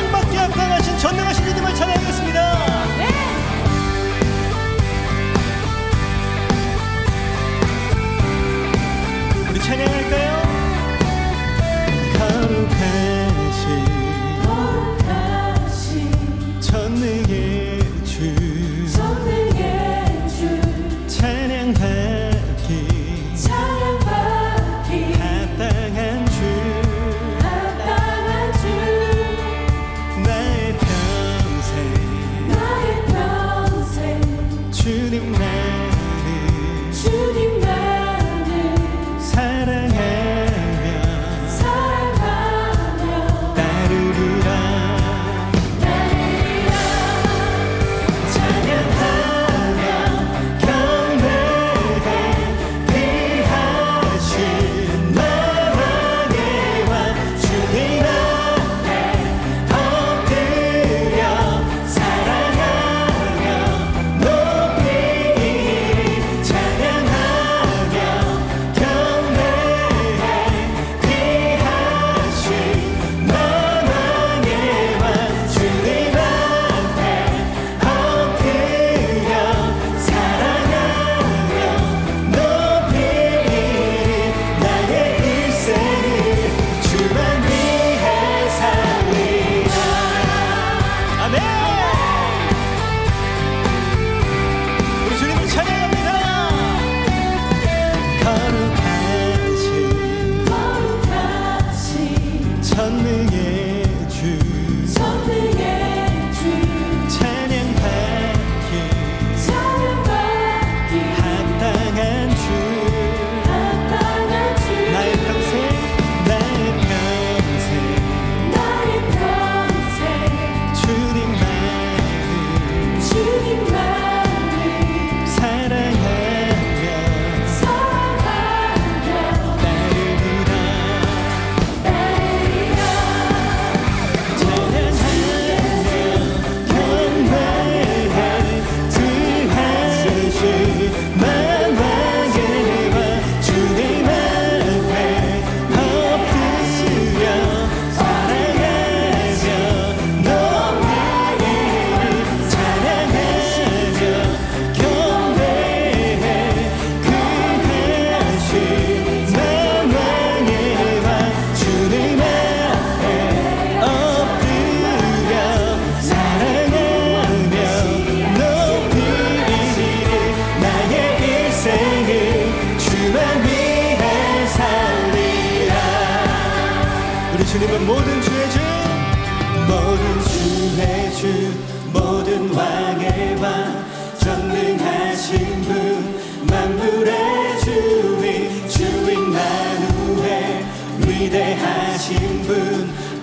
사랑받기 합당하신 전능하신 주님을 찬양하겠습니다. 우리 찬양할까요? 거룩하신 전능의 주 찬양받기 합당한 주 나의 평생 주님 나를 사랑하며 따르리라 찬양하며 경배해 귀하신 나라의 왕 주님 앞에 엎드려 사랑하며 높이리 찬양하며 경배해 귀하신 나라의 왕 주님 앞에 엎드려 사랑하며 높이리 나의 일생을 주만 위해 살리라. 아멘. 우리 주님을 찬양합니다. 거룩하신 전능의 주 찬양받기 합당한 주 나의 평생 주님 나를 사랑하며 따르리라 찬양하며 경배해 귀하신 만왕의 왕 주님 앞에 엎드려 사랑하며 높이리 찬양하며 경배해 귀하신 만왕의 왕 주님 앞에 엎드려 사랑하며 높이리 나의 일생을 주만 위해 살리라. 우리 주님은 모든 주의 주 모든 왕의 왕 전능하신 분 만물의 주인 만우의 위대하신 분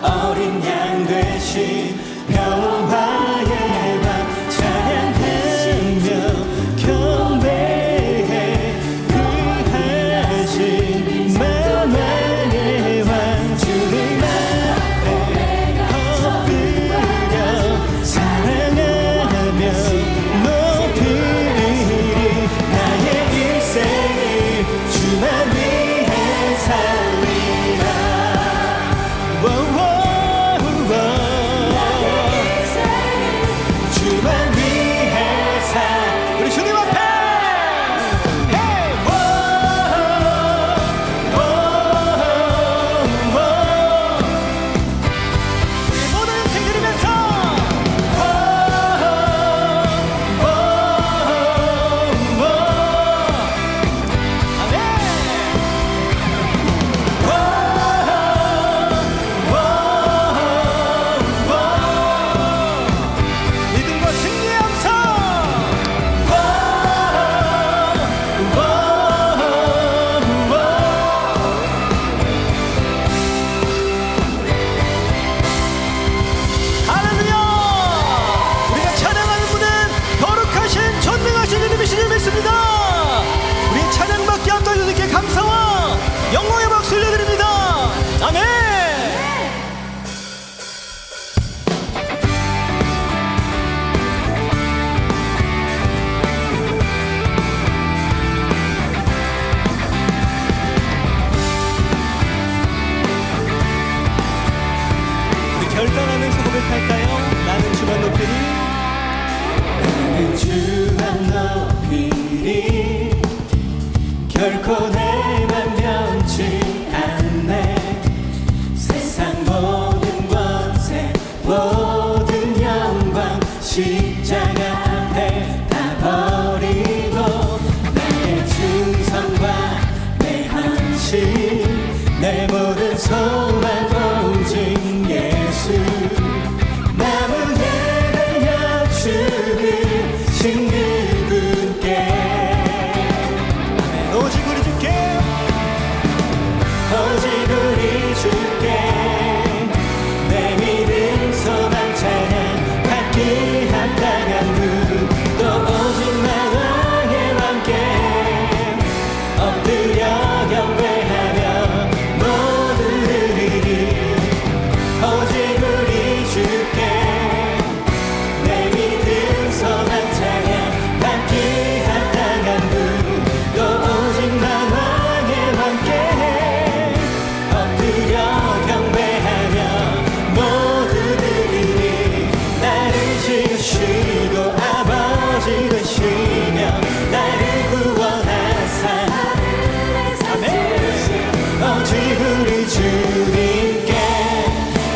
어린 양 되신 평화의 왕 찬양하며 경배해 귀하신 만왕의 왕 주님 앞에 엎드려 사랑하며 높이리 나의 일생을 주만 위해 살리라. 모든 영광 십자가 앞에 다 버리고 나의 충성과 내 헌신 내 모든 소망 오직 예수 남은 예배 여주신 그분께 아멘. 오직 우리 주께 오직 우리 주께 내 믿음 소망 찬양 받기 합당한 또 오직 나 왕의 왕께 엎드려 경배하며 모두 드리리 오직 우리 주께 내 믿음 소망 찬양 받기 합당한 또 오직 나 왕의 왕께 엎드려 경배하며 모두 드리리 나를 지으시고 아버지 되시며 나를 구원하사 아멘 오직 우리 주님께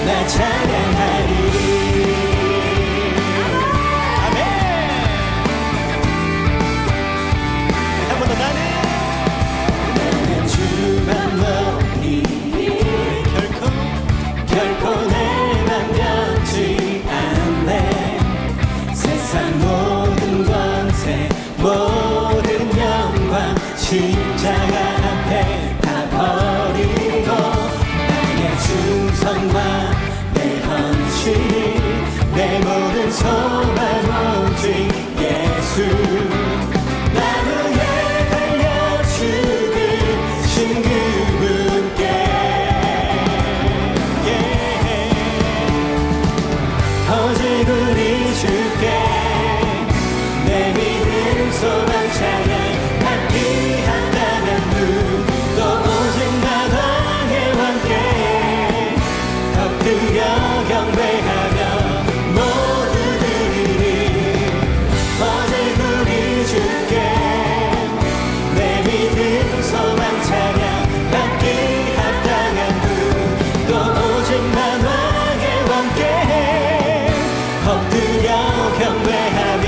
나 찬양하리 아멘 한 번 더 나는 주만 너희 결코 내 맘 변치 않네 세상 모든 권세 모든 영광 십자가 앞에 다 버리고 나의 충성과 내 헌신 내 모든 소망 오직 예수 나무에 달려 죽으신 그분께 오직 우리 주께 내 믿음 소망 찬양 받기 합당한 또 오직 나 왕의 왕께 엎드려 경배하며 모두 드리리 오직 우리 주께 내 믿음 소망 찬양 받기 합당한 또 오직 나 왕의 왕께 엎드려 경배하며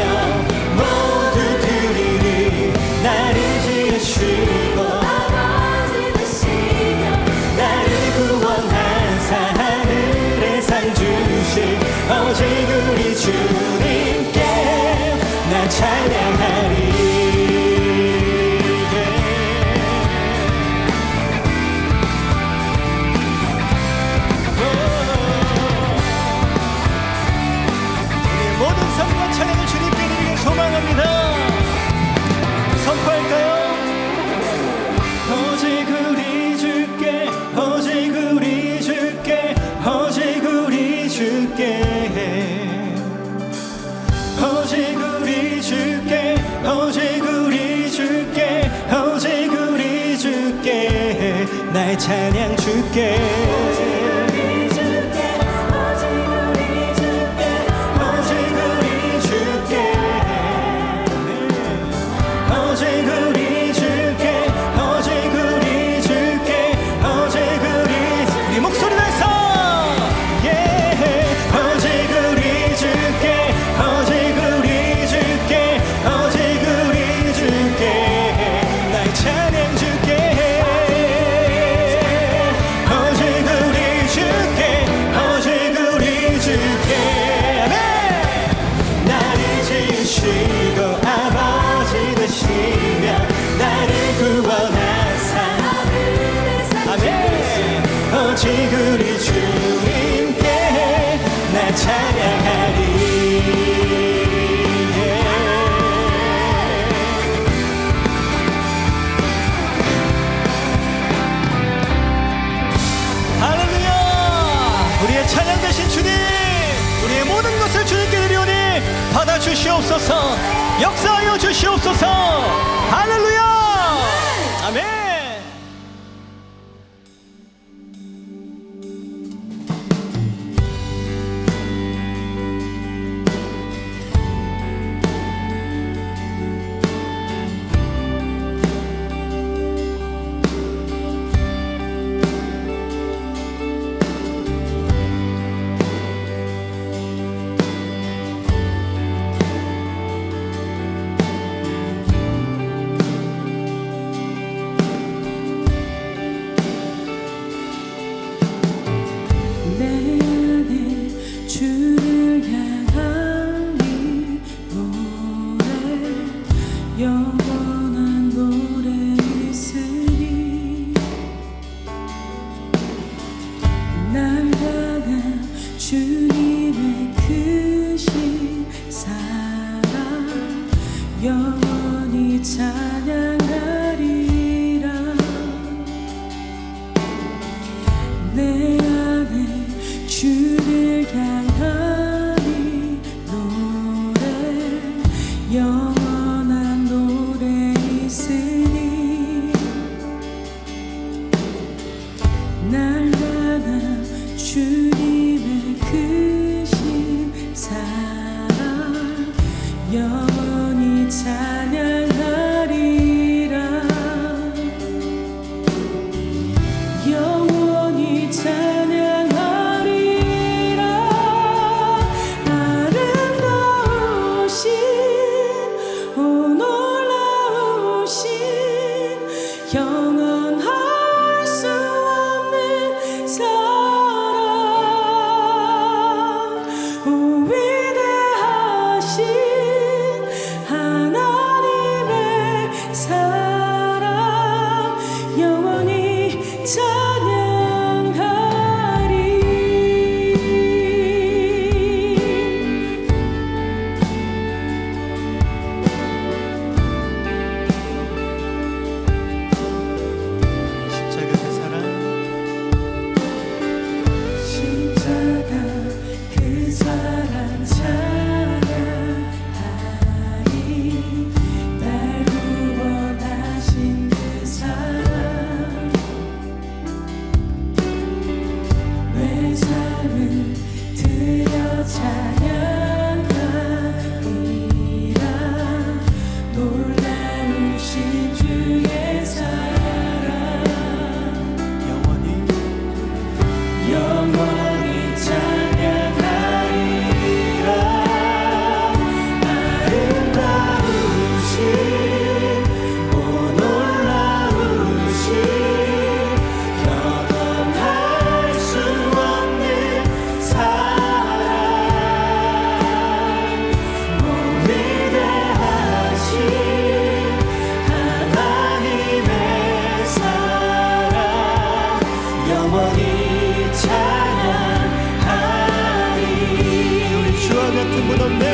모두 드리리 나를 지으시고 아버지 되시며 나를 구원하사 하늘의 상 주신 오직 우리 주님께 나 찬양하리 모든 삶과 찬양을 주님께 드리길 소망합니다. 선포할까요? 오직 우리 주께 오직 우리 주께 오직 우리 주께 오직 우리 주께 오직 우리 주께 오직 우리 주께 나의 찬양 주께 오직 우리 주님께 나 찬양하리 할렐루야 우리의 찬양 되신 주님 우리의 모든 것을 주님께 드리오니 받아주시옵소서 역사하여 주시옵소서 할렐루야 아멘 영원한 노래 있으니 날 향한 주님의 크신 사랑 영원히 찬양하리라. 내 안에 주를 향한 이 노래 영원한 노래 있으니 날 향한 주님의 크신 사랑 영원히 찬양하리라. 영원히 찬양하리라. 아름다우신 오 놀라우신 영원할 수 없는 사랑 오 위대하신 하나님의 사랑 영원히 찬양하리. 십자가 그 사랑 십자가 그 사랑 찬양하리. 날 구원하신 그 사랑 내 삶을 드려 찬양하리라. 놀라우신 주의 사랑 영원히 영원히 찬양하리라. 아름다우신 오 놀라우신 영원할 수 없는 사랑 오 위대하신 하나님의 사랑 영원히 찬양하리. 우리 주와 같은 분 없네.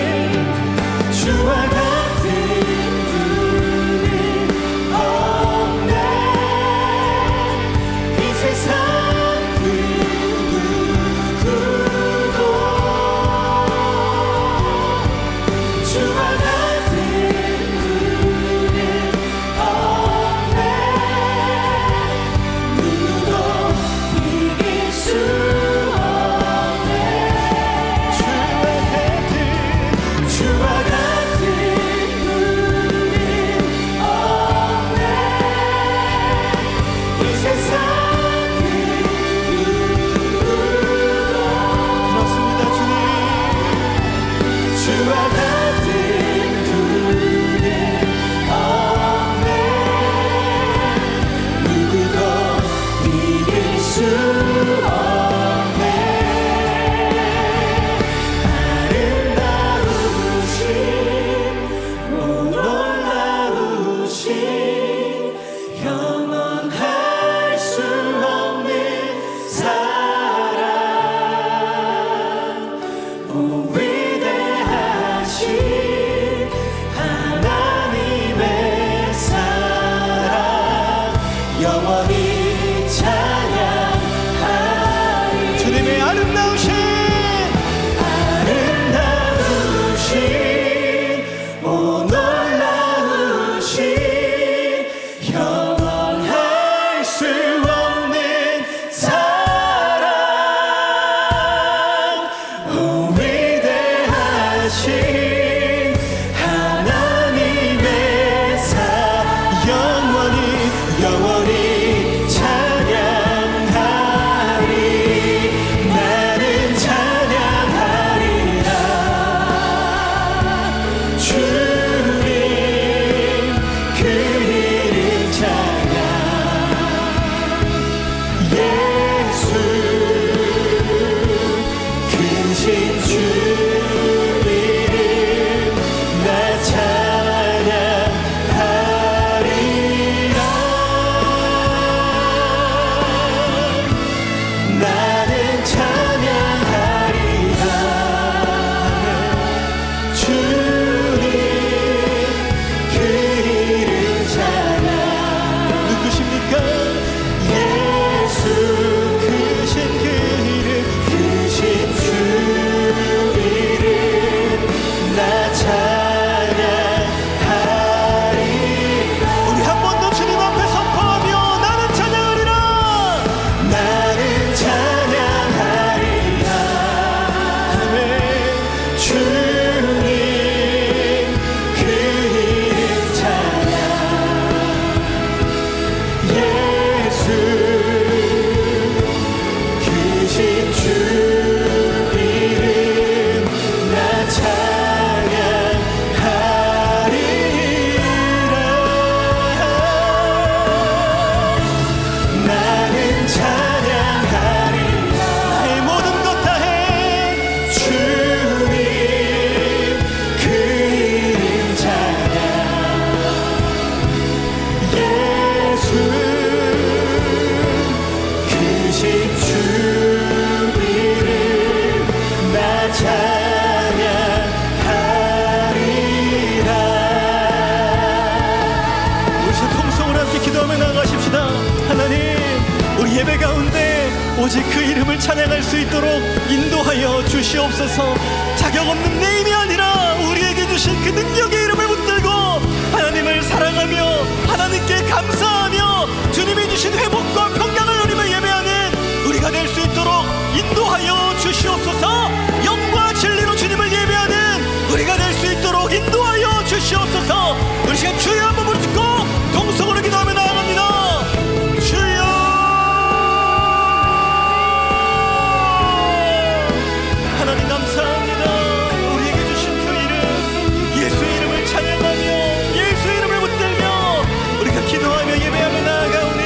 주와 같은 분은 없네. 이 세상 그 누구도 주와 같은 분은 없네. 누구도 이길 수 없네. 주와 같은 분은 없네. 이 세상 그 누구도 그렇습니다 주님. 주와 같은 분은 없네. 누구도 이길 수 없네. 아름다우신 오 놀라우신 영원할 수 없는 사랑 오 위대하신 하나님의 사랑 영원히 찬양하리. 주님의 아름다우신 오 놀라우신 영원할 수 없는 사랑 오 위대하신 하나님의 사랑 영원히 찬양하리. 나는 찬양하리라. 주님 그 이름 찬양. 예수 크신 주 이름 오직 그 이름을 찬양할 수 있도록 인도하여 주시옵소서. 자격 없는 내 힘이 아니라 우리에게 주신 그 능력의 이름을 붙들고 하나님을 사랑하며 하나님께 감사하며 주님이 주신 회복과 평강을 누리며 예배하는 우리가 될 수 있도록 인도하여 주시옵소서. 영과 진리로 주님을 예배하는 우리가 될 수 있도록 인도하여 주시옵소서. 우리 시간 주여 한번 부르짖고 동성으로 기도하며 나아갑니다. 주여, 하나님 감사합니다. 우리에게 주신 그 이름, 예수의 이름을 찬양하며 예수의 이름을 붙들며 우리가 기도하며 예배하며 나아가오니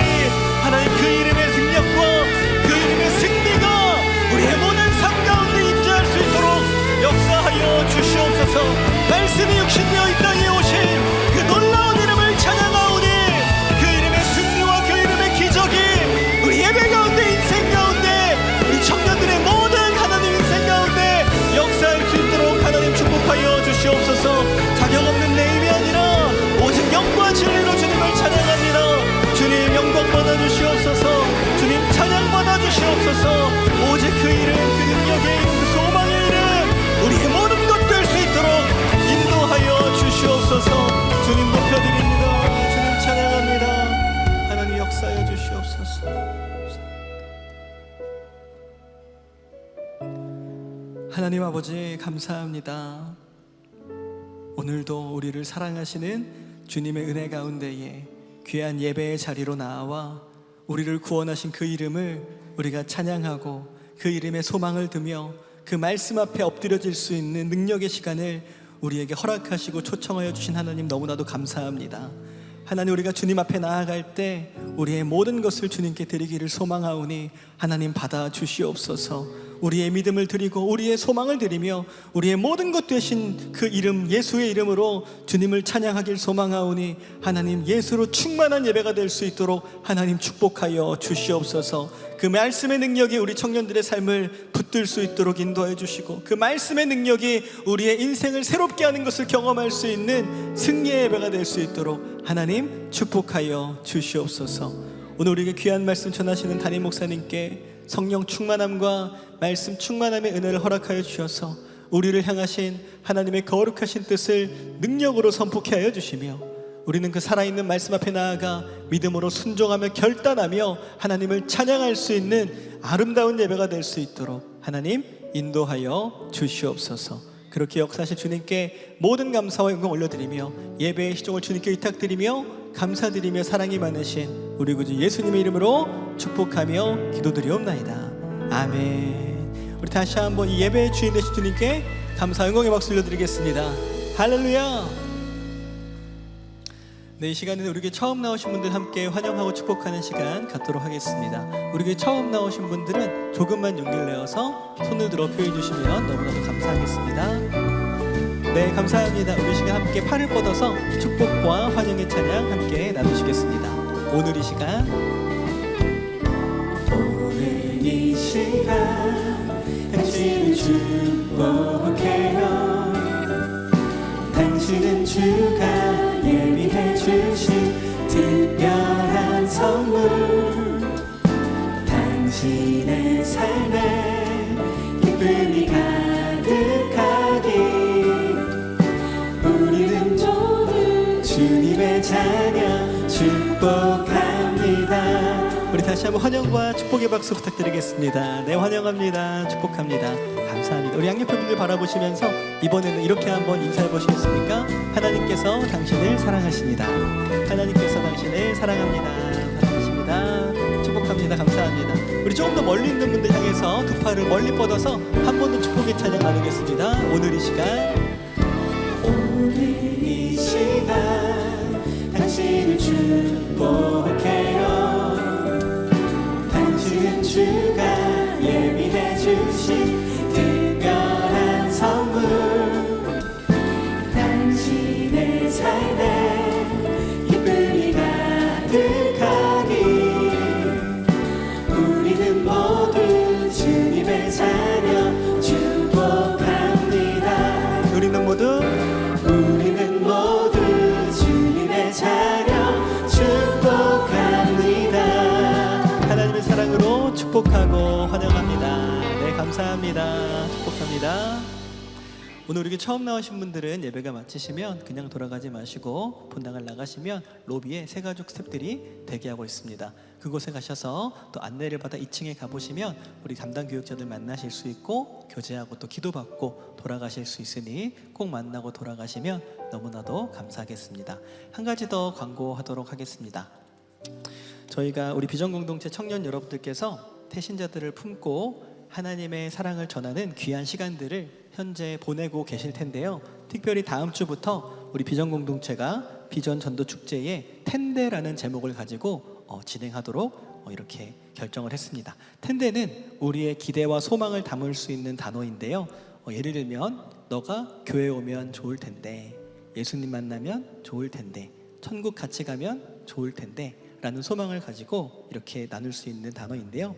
하나님 그 이름의 능력과 그 이름의 승리가 우리의 모든 삶 가운데 임재할 수 있도록 역사하여 주시옵소서. 말씀이 육신되어 이 땅에 오신 그 놀라운 이름을 찬양하오니 그 이름의 승리와 그 이름의 기적이 우리 예배 가운데, 인생 가운데, 우리 청년들의 모든 하나님 인생 가운데 역사할 수 있도록 하나님 축복하여 주시옵소서. 자격 없는 내 힘이 아니라 오직 영과 진리로 주님을 찬양합니다. 주님 영광 받아 주시옵소서. 주님 찬양 받아 주시옵소서. 오직 그 이름, 그 능력의 이름, 그 소망의 이름 우리의 모든 것 될 수 있도록 인도하여 주시옵소서. 주님 높여드립니다. 주님 찬양합니다. 하나님 역사하여 주시옵소서. 하나님 아버지 감사합니다. 오늘도 우리를 사랑하시는 주님의 은혜 가운데에 귀한 예배의 자리로 나와 우리를 구원하신 그 이름을 우리가 찬양하고 그 이름의 소망을 두며 그 말씀 앞에 엎드려질 수 있는 능력의 시간을 우리에게 허락하시고 초청하여 주신 하나님 너무나도 감사합니다. 하나님, 우리가 주님 앞에 나아갈 때 우리의 모든 것을 주님께 드리기를 소망하오니 하나님 받아 주시옵소서. 우리의 믿음을 드리고 우리의 소망을 드리며 우리의 모든 것 되신 그 이름, 예수의 이름으로 주님을 찬양하길 소망하오니 하나님 예수로 충만한 예배가 될 수 있도록 하나님 축복하여 주시옵소서. 그 말씀의 능력이 우리 청년들의 삶을 붙들 수 있도록 인도해 주시고 그 말씀의 능력이 우리의 인생을 새롭게 하는 것을 경험할 수 있는 승리의 예배가 될 수 있도록 하나님 축복하여 주시옵소서. 오늘 우리에게 귀한 말씀 전하시는 담임 목사님께 성령 충만함과 말씀 충만함의 은혜를 허락하여 주셔서 우리를 향하신 하나님의 거룩하신 뜻을 능력으로 선포케 하여 주시며 우리는 그 살아있는 말씀 앞에 나아가 믿음으로 순종하며 결단하며 하나님을 찬양할 수 있는 아름다운 예배가 될 수 있도록 하나님 인도하여 주시옵소서. 그렇게 역사하신 주님께 모든 감사와 영광 올려드리며 예배의 시종을 주님께 의탁드리며 감사드리며 사랑이 많으신 우리 구주 예수님의 이름으로 축복하며 기도드리옵나이다. 아멘. 우리 다시 한번 이 예배의 주인 되신 주님께 감사 영광의 박수 올려드리겠습니다. 할렐루야. 네, 이 시간에는 우리 교회 처음 나오신 분들 함께 환영하고 축복하는 시간 갖도록 하겠습니다. 우리 교회 처음 나오신 분들은 조금만 용기를 내어서 손을 들어 표해 주시면 너무나도 감사하겠습니다. 네, 감사합니다. 우리 시간 함께 팔을 뻗어서 축복과 환영의 찬양 함께 나누시겠습니다. 오늘 이 시간, 오늘 이 시간 당신을 축복해요. 당신은 주가 예비해 주신 특별한 선물, 당신의 삶에 기쁨이 가득하기 우리는 모두 주님의 자녀 축복합니다. 우리 다시 한번 환영과 축복의 박수 부탁드리겠습니다. 네, 환영합니다. 축복합니다. 감사합니다. 우리 양옆에 분들 바라보시면서 이번에는 이렇게 한번 인사해 보시겠습니까? 하나님께서 당신을 사랑하십니다. 하나님께서 당신을 사랑합니다. 사랑하십니다. 축복합니다. 감사합니다. 우리 조금 더 멀리 있는 분들 향해서 두 팔을 멀리 뻗어서 한 번 더 축복의 찬양 나누겠습니다. 오늘 이 시간, 오늘 이 시간 당신을 축복해요. 당신은 주가 예비해 주신 특별한 선물, 당신의 삶에 기쁨이 가득하기 우리는 모두 주님의 자녀 축복합니다. 우리는 모두 주님의 자녀 축복 오늘 이렇게 처음 나오신 분들은 예배가 마치시면 그냥 돌아가지 마시고 본당을 나가시면 로비에 새가족 스태프들이 대기하고 있습니다. 그곳에 가셔서 또 안내를 받아 2층에 가보시면 우리 담당 교육자들 만나실 수 있고 교제하고 또 기도받고 돌아가실 수 있으니 꼭 만나고 돌아가시면 너무나도 감사하겠습니다. 한 가지 더 광고하도록 하겠습니다. 저희가 우리 비전공동체 청년 여러분들께서 태신자들을 품고 하나님의 사랑을 전하는 귀한 시간들을 현재 보내고 계실 텐데요. 특별히 다음 주부터 우리 비전공동체가 비전전도축제의 텐데라는 제목을 가지고 진행하도록 이렇게 결정을 했습니다. 텐데는 우리의 기대와 소망을 담을 수 있는 단어인데요. 예를 들면 너가 교회 오면 좋을 텐데, 예수님 만나면 좋을 텐데, 천국 같이 가면 좋을 텐데 라는 소망을 가지고 이렇게 나눌 수 있는 단어인데요.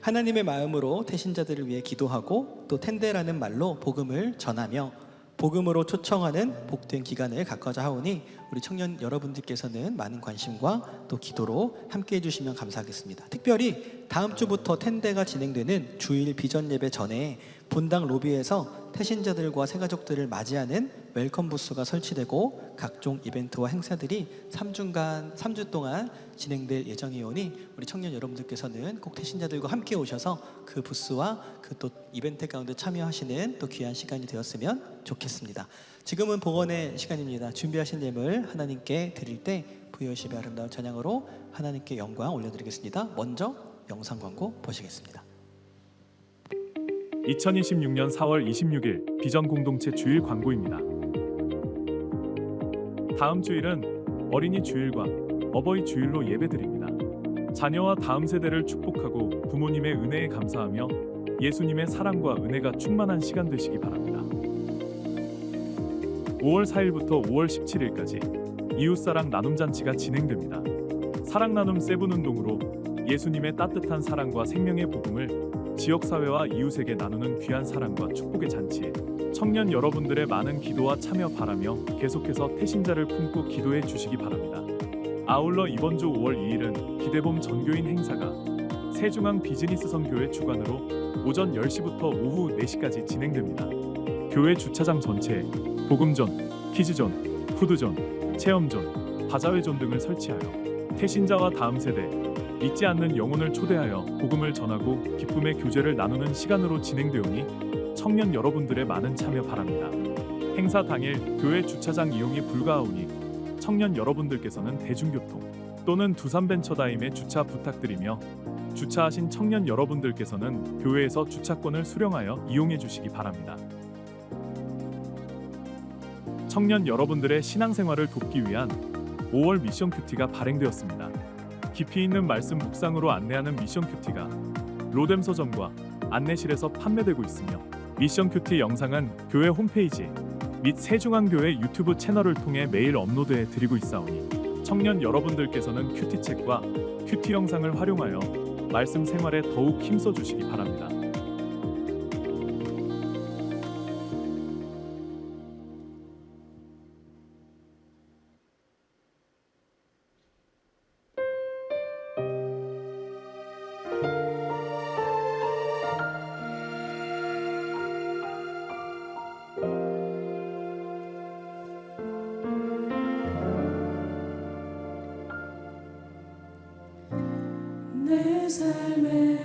하나님의 마음으로 태신자들을 위해 기도하고 또 텐데라는 말로 복음을 전하며 복음으로 초청하는 복된 기간을 갖고자 하오니 우리 청년 여러분들께서는 많은 관심과 또 기도로 함께 해주시면 감사하겠습니다. 특별히 다음 주부터 텐데가 진행되는 주일 비전 예배 전에 본당 로비에서 태신자들과 새가족들을 맞이하는 웰컴 부스가 설치되고 각종 이벤트와 행사들이 3주 동안 진행될 예정이오니 우리 청년 여러분들께서는 꼭 태신자들과 함께 오셔서 그 부스와 그 또 이벤트 가운데 참여하시는 또 귀한 시간이 되었으면 좋겠습니다. 지금은 복원의 시간입니다. 준비하신 예물 하나님께 드릴 때 부여십의 아름다운 찬양으로 하나님께 영광 올려드리겠습니다. 먼저 영상 광고 보시겠습니다. 2026년 4월 26일 비전 공동체 주일 광고입니다. 다음 주일은 어린이 주일과 어버이 주일로 예배드립니다. 자녀와 다음 세대를 축복하고 부모님의 은혜에 감사하며 예수님의 사랑과 은혜가 충만한 시간 되시기 바랍니다. 5월 4일부터 5월 17일까지 이웃사랑 나눔잔치가 진행됩니다. 사랑나눔 세븐운동으로 예수님의 따뜻한 사랑과 생명의 복음을 지역사회와 이웃에게 나누는 귀한 사랑과 축복의 잔치에 청년 여러분들의 많은 기도와 참여 바라며 계속해서 태신자를 품고 기도해 주시기 바랍니다. 아울러 이번 주 5월 2일은 기대봄 전교인 행사가 세중앙 비즈니스 선교회 주관으로 오전 10시부터 오후 4시까지 진행됩니다. 교회 주차장 전체에 복음존, 퀴즈존, 푸드존, 체험존, 바자회존 등을 설치하여 태신자와 다음 세대, 잊지 않는 영혼을 초대하여 복음을 전하고 기쁨의 교제를 나누는 시간으로 진행되오니 청년 여러분들의 많은 참여 바랍니다. 행사 당일 교회 주차장 이용이 불가하오니 청년 여러분들께서는 대중교통 또는 두산벤처다임에 주차 부탁드리며 주차하신 청년 여러분들께서는 교회에서 주차권을 수령하여 이용해 주시기 바랍니다. 청년 여러분들의 신앙생활을 돕기 위한 5월 미션 큐티가 발행되었습니다. 깊이 있는 말씀 묵상으로 안내하는 미션 큐티가 로뎀 서점과 안내실에서 판매되고 있으며 미션 큐티 영상은 교회 홈페이지 및 세중앙교회 유튜브 채널을 통해 매일 업로드해 드리고 있사오니 청년 여러분들께서는 큐티책과 큐티 영상을 활용하여 말씀 생활에 더욱 힘써 주시기 바랍니다. 내 삶의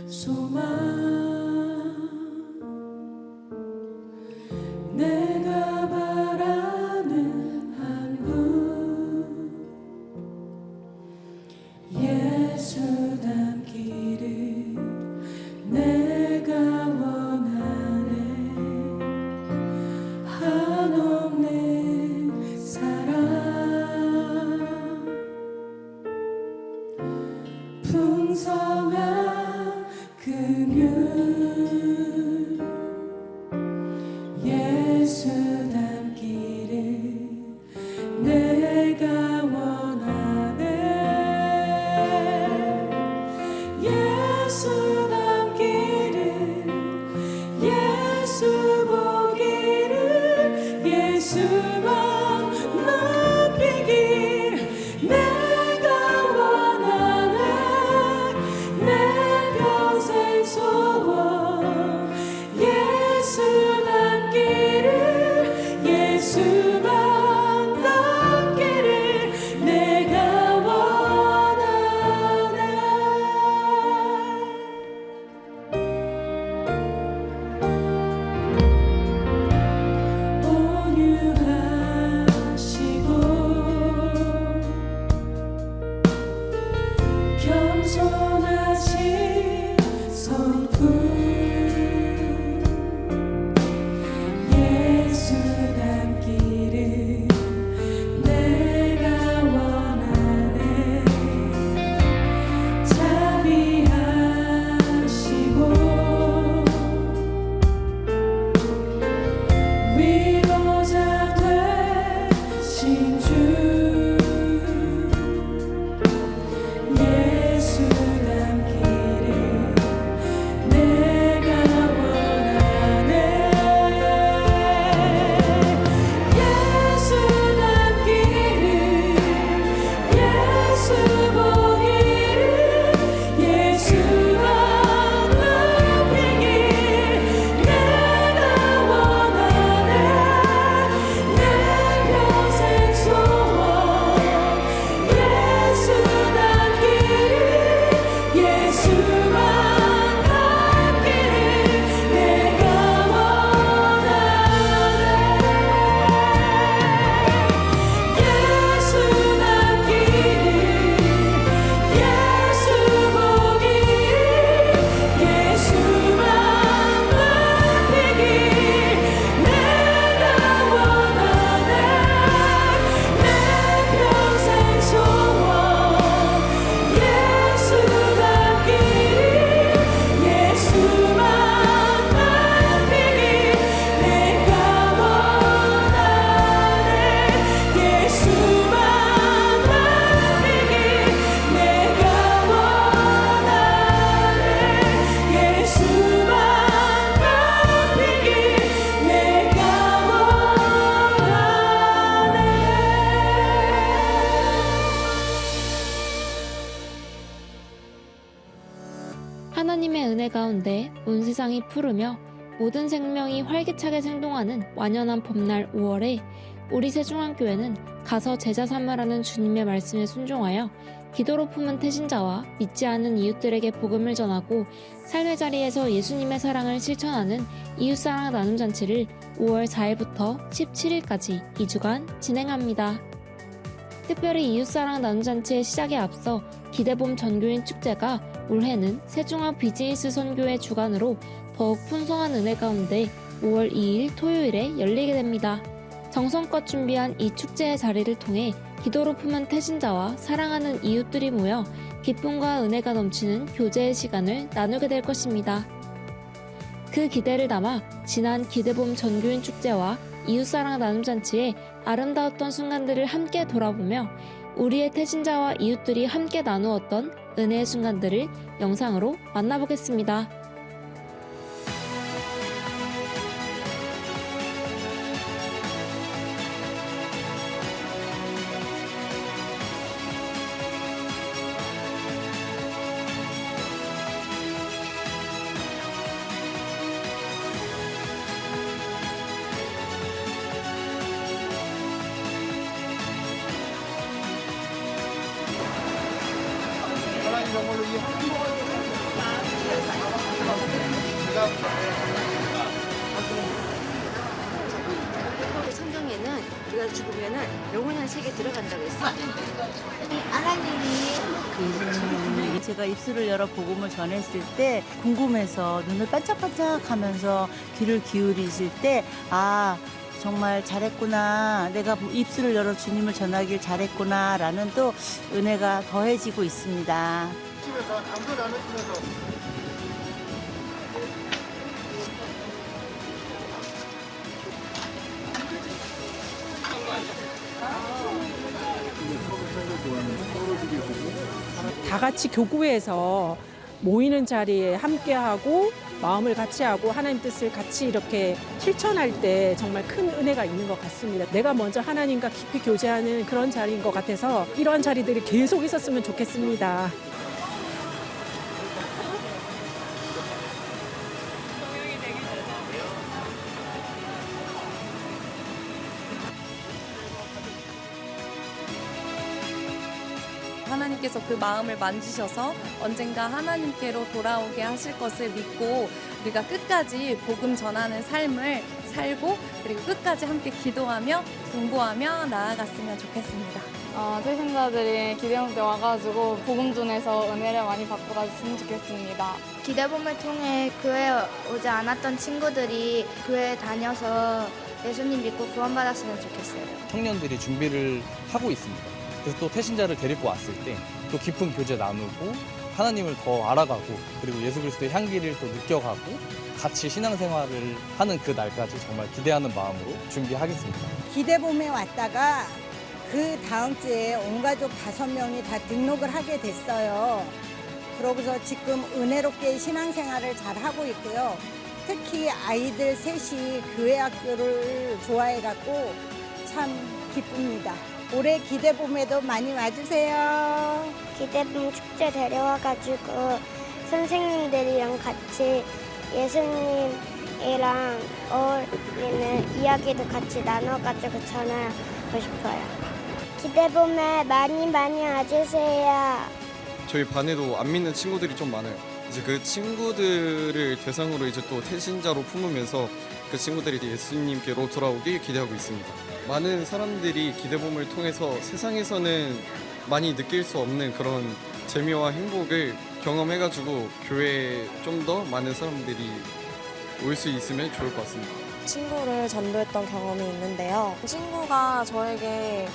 소망 내가 바라는 한 분 예수 닮기를 내가 원하네 한없는 사랑 풍성한 긍휼 가운데 온 세상이 푸르며 모든 생명이 활기차게 생동하는 완연한 봄날 5월에 우리 세중앙교회는 가서 제자 삼으라는 주님의 말씀에 순종하여 기도로 품은 태신자와 믿지 않은 이웃들에게 복음을 전하고 삶의 자리에서 예수님의 사랑을 실천하는 이웃사랑 나눔잔치를 5월 4일부터 17일까지 2주간 진행합니다. 특별히 이웃사랑 나눔잔치의 시작에 앞서 기대봄 전교인 축제가 올해는 세중앙 비즈니스 선교회 주관으로 더욱 풍성한 은혜 가운데 5월 2일 토요일에 열리게 됩니다. 정성껏 준비한 이 축제의 자리를 통해 기도로 품은 태신자와 사랑하는 이웃들이 모여 기쁨과 은혜가 넘치는 교제의 시간을 나누게 될 것입니다. 그 기대를 담아 지난 기대봄 전교인 축제와 이웃사랑 나눔잔치의 아름다웠던 순간들을 함께 돌아보며 우리의 태신자와 이웃들이 함께 나누었던 은혜의 순간들을 영상으로 만나보겠습니다. 성경에는 우리가 죽으면은 영원한 세계에 들어간다고 했어. 제가 입술을 열어 복음을 전했을 때 궁금해서 눈을 반짝반짝하면서 귀를 기울이실 때 정말 잘했구나, 내가 입술을 열어 주님을 전하길 잘했구나 라는 또 은혜가 더해지고 있습니다. 다 같이 교구에서 모이는 자리에 함께하고 마음을 같이 하고 하나님 뜻을 같이 이렇게 실천할 때 정말 큰 은혜가 있는 것 같습니다. 내가 먼저 하나님과 깊이 교제하는 그런 자리인 것 같아서 이러한 자리들이 계속 있었으면 좋겠습니다. 하나님께서 그 마음을 만지셔서 언젠가 하나님께로 돌아오게 하실 것을 믿고 우리가 끝까지 복음 전하는 삶을 살고 그리고 끝까지 함께 기도하며 공부하며 나아갔으면 좋겠습니다. 태신자들이 기대봄 때 와가지고 복음 전해서 은혜를 많이 받고 가셨으면 좋겠습니다. 기대봄을 통해 교회에 오지 않았던 친구들이 교회에 다녀서 예수님 믿고 구원받았으면 좋겠어요. 청년들이 준비를 하고 있습니다. 그래서 또 태신자를 데리고 왔을 때 또 깊은 교제 나누고 하나님을 더 알아가고 그리고 예수 그리스도의 향기를 또 느껴가고 같이 신앙생활을 하는 그 날까지 정말 기대하는 마음으로 준비하겠습니다. 기대봄에 왔다가 그 다음 주에 온 가족 5명이 다 등록을 하게 됐어요. 그러고서 지금 은혜롭게 신앙생활을 잘 하고 있고요. 특히 아이들 셋이 교회 학교를 좋아해갖고 참 기쁩니다. 올해 기대봄에도 많이 와주세요. 기대봄 축제 데려와가지고 선생님들이랑 같이 예수님이랑 어울리는 이야기도 같이 나눠가지고 전하고 싶어요. 기대봄에 많이 와주세요. 저희 반에도 안 믿는 친구들이 좀 많아요. 이제 그 친구들을 대상으로 이제 또 태신자로 품으면서 그 친구들이 예수님께로 돌아오길 기대하고 있습니다. 많은 사람들이 기대봄을 통해서 세상에서는 많이 느낄 수 없는 그런 재미와 행복을 경험해가지고 교회에 좀 더 많은 사람들이 올 수 있으면 좋을 것 같습니다. 친구를 전도했던 경험이 있는데요. 친구가 저에게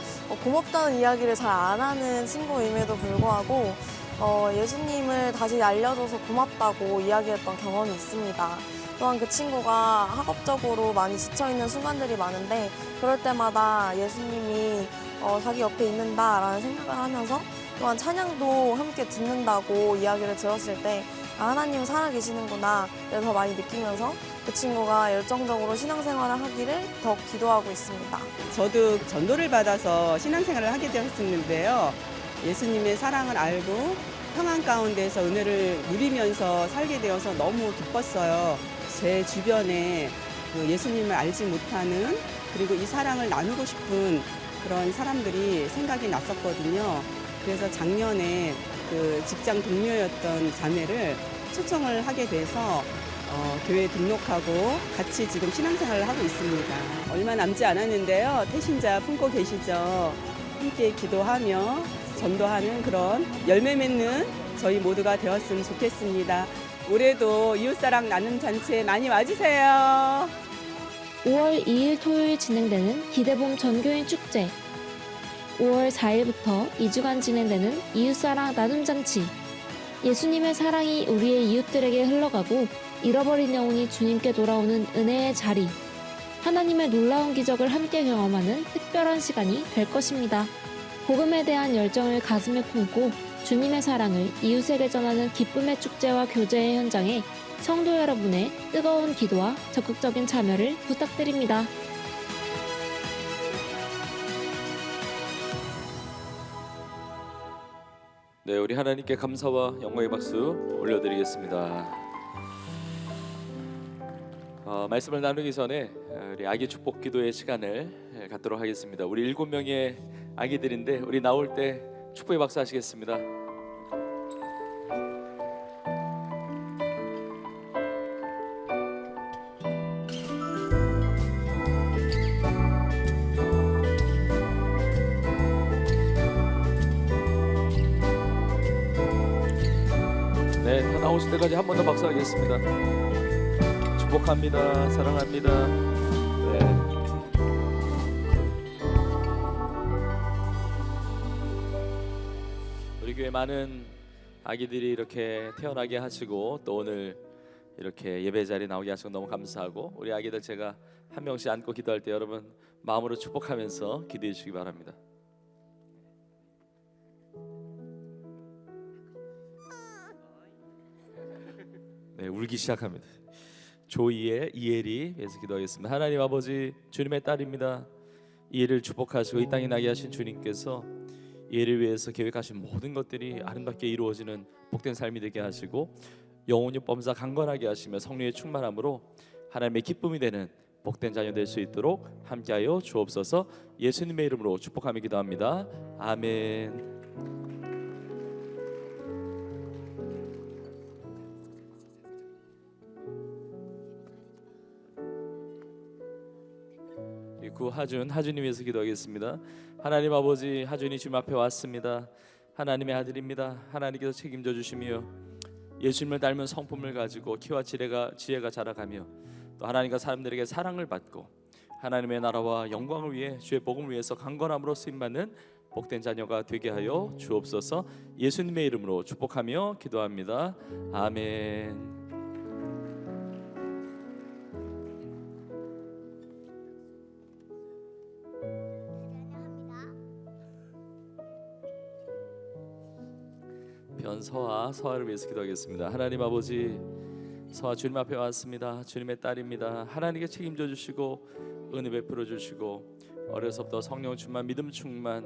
고맙다는 이야기를 잘 안 하는 친구임에도 불구하고 예수님을 다시 알려줘서 고맙다고 이야기했던 경험이 있습니다. 또한 그 친구가 학업적으로 많이 지쳐있는 순간들이 많은데 그럴 때마다 예수님이 자기 옆에 있는다라는 생각을 하면서 또한 찬양도 함께 듣는다고 이야기를 들었을 때 하나님 살아계시는구나 더 많이 느끼면서 그 친구가 열정적으로 신앙생활을 하기를 더 기도하고 있습니다. 저도 전도를 받아서 신앙생활을 하게 되었는데요. 예수님의 사랑을 알고 평안 가운데서 은혜를 누리면서 살게 되어서 너무 기뻤어요. 제 주변에 그 예수님을 알지 못하는 그리고 이 사랑을 나누고 싶은 그런 사람들이 생각이 났었거든요. 그래서 작년에 그 직장 동료였던 자매를 초청을 하게 돼서 교회에 등록하고 같이 지금 신앙생활을 하고 있습니다. 얼마 남지 않았는데요. 태신자 품고 계시죠. 함께 기도하며 전도하는 그런 열매 맺는 저희 모두가 되었으면 좋겠습니다. 올해도 이웃사랑 나눔 잔치에 많이 와주세요. 5월 2일 토요일 진행되는 기대봄 전교인 축제, 5월 4일부터 2주간 진행되는 이웃사랑 나눔잔치. 예수님의 사랑이 우리의 이웃들에게 흘러가고 잃어버린 영혼이 주님께 돌아오는 은혜의 자리. 하나님의 놀라운 기적을 함께 경험하는 특별한 시간이 될 것입니다. 복음에 대한 열정을 가슴에 품고 주님의 사랑을 이웃에게 전하는 기쁨의 축제와 교제의 현장에 성도 여러분의 뜨거운 기도와 적극적인 참여를 부탁드립니다. 네, 우리 하나님께 감사와 영광의 박수 올려드리겠습니다. 말씀을 나누기 전에 우리 아기 축복 기도의 시간을 갖도록 하겠습니다. 우리 7명의 아기들인데 우리 나올 때 축복의 박수 하시겠습니다. 네, 다 나오실 때까지 한 번 더 박수하겠습니다. 축복합니다. 사랑합니다. 네. 우리 교회 많은 아기들이 이렇게 태어나게 하시고 또 오늘 이렇게 예배 자리에 나오게 하시고 너무 감사하고, 우리 아기들 제가 한 명씩 안고 기도할 때 여러분 마음으로 축복하면서 기도해 주시기 바랍니다. 네, 울기 시작합니다. 조이의 이엘이 위해서 기도하겠습니다. 하나님 아버지, 주님의 딸입니다. 이엘을 축복하시고 이 땅에 나게 하신 주님께서 이엘을 위해서 계획하신 모든 것들이 아름답게 이루어지는 복된 삶이 되게 하시고 영혼이 범사 강건하게 하시며 성령의 충만함으로 하나님의 기쁨이 되는 복된 자녀 될 수 있도록 함께하여 주옵소서. 예수님의 이름으로 축복하며 기도합니다. 아멘. 하준이 위해서 기도하겠습니다. 하나님 아버지, 하준이 주님 앞에 왔습니다. 하나님의 아들입니다. 하나님께서 책임져 주시며 예수님을 닮은 성품을 가지고 키와 지혜가 자라가며 또 하나님과 사람들에게 사랑을 받고 하나님의 나라와 영광을 위해 주의 복음을 위해서 강건함으로 쓰임받는 복된 자녀가 되게 하여 주옵소서. 예수님의 이름으로 축복하며 기도합니다. 아멘. 서아를 위해서 기도하겠습니다. 하나님 아버지, 서아 주님 앞에 왔습니다. 주님의 딸입니다. 하나님께 책임져 주시고 은혜 베풀어 주시고 어려서부터 성령 충만, 믿음 충만,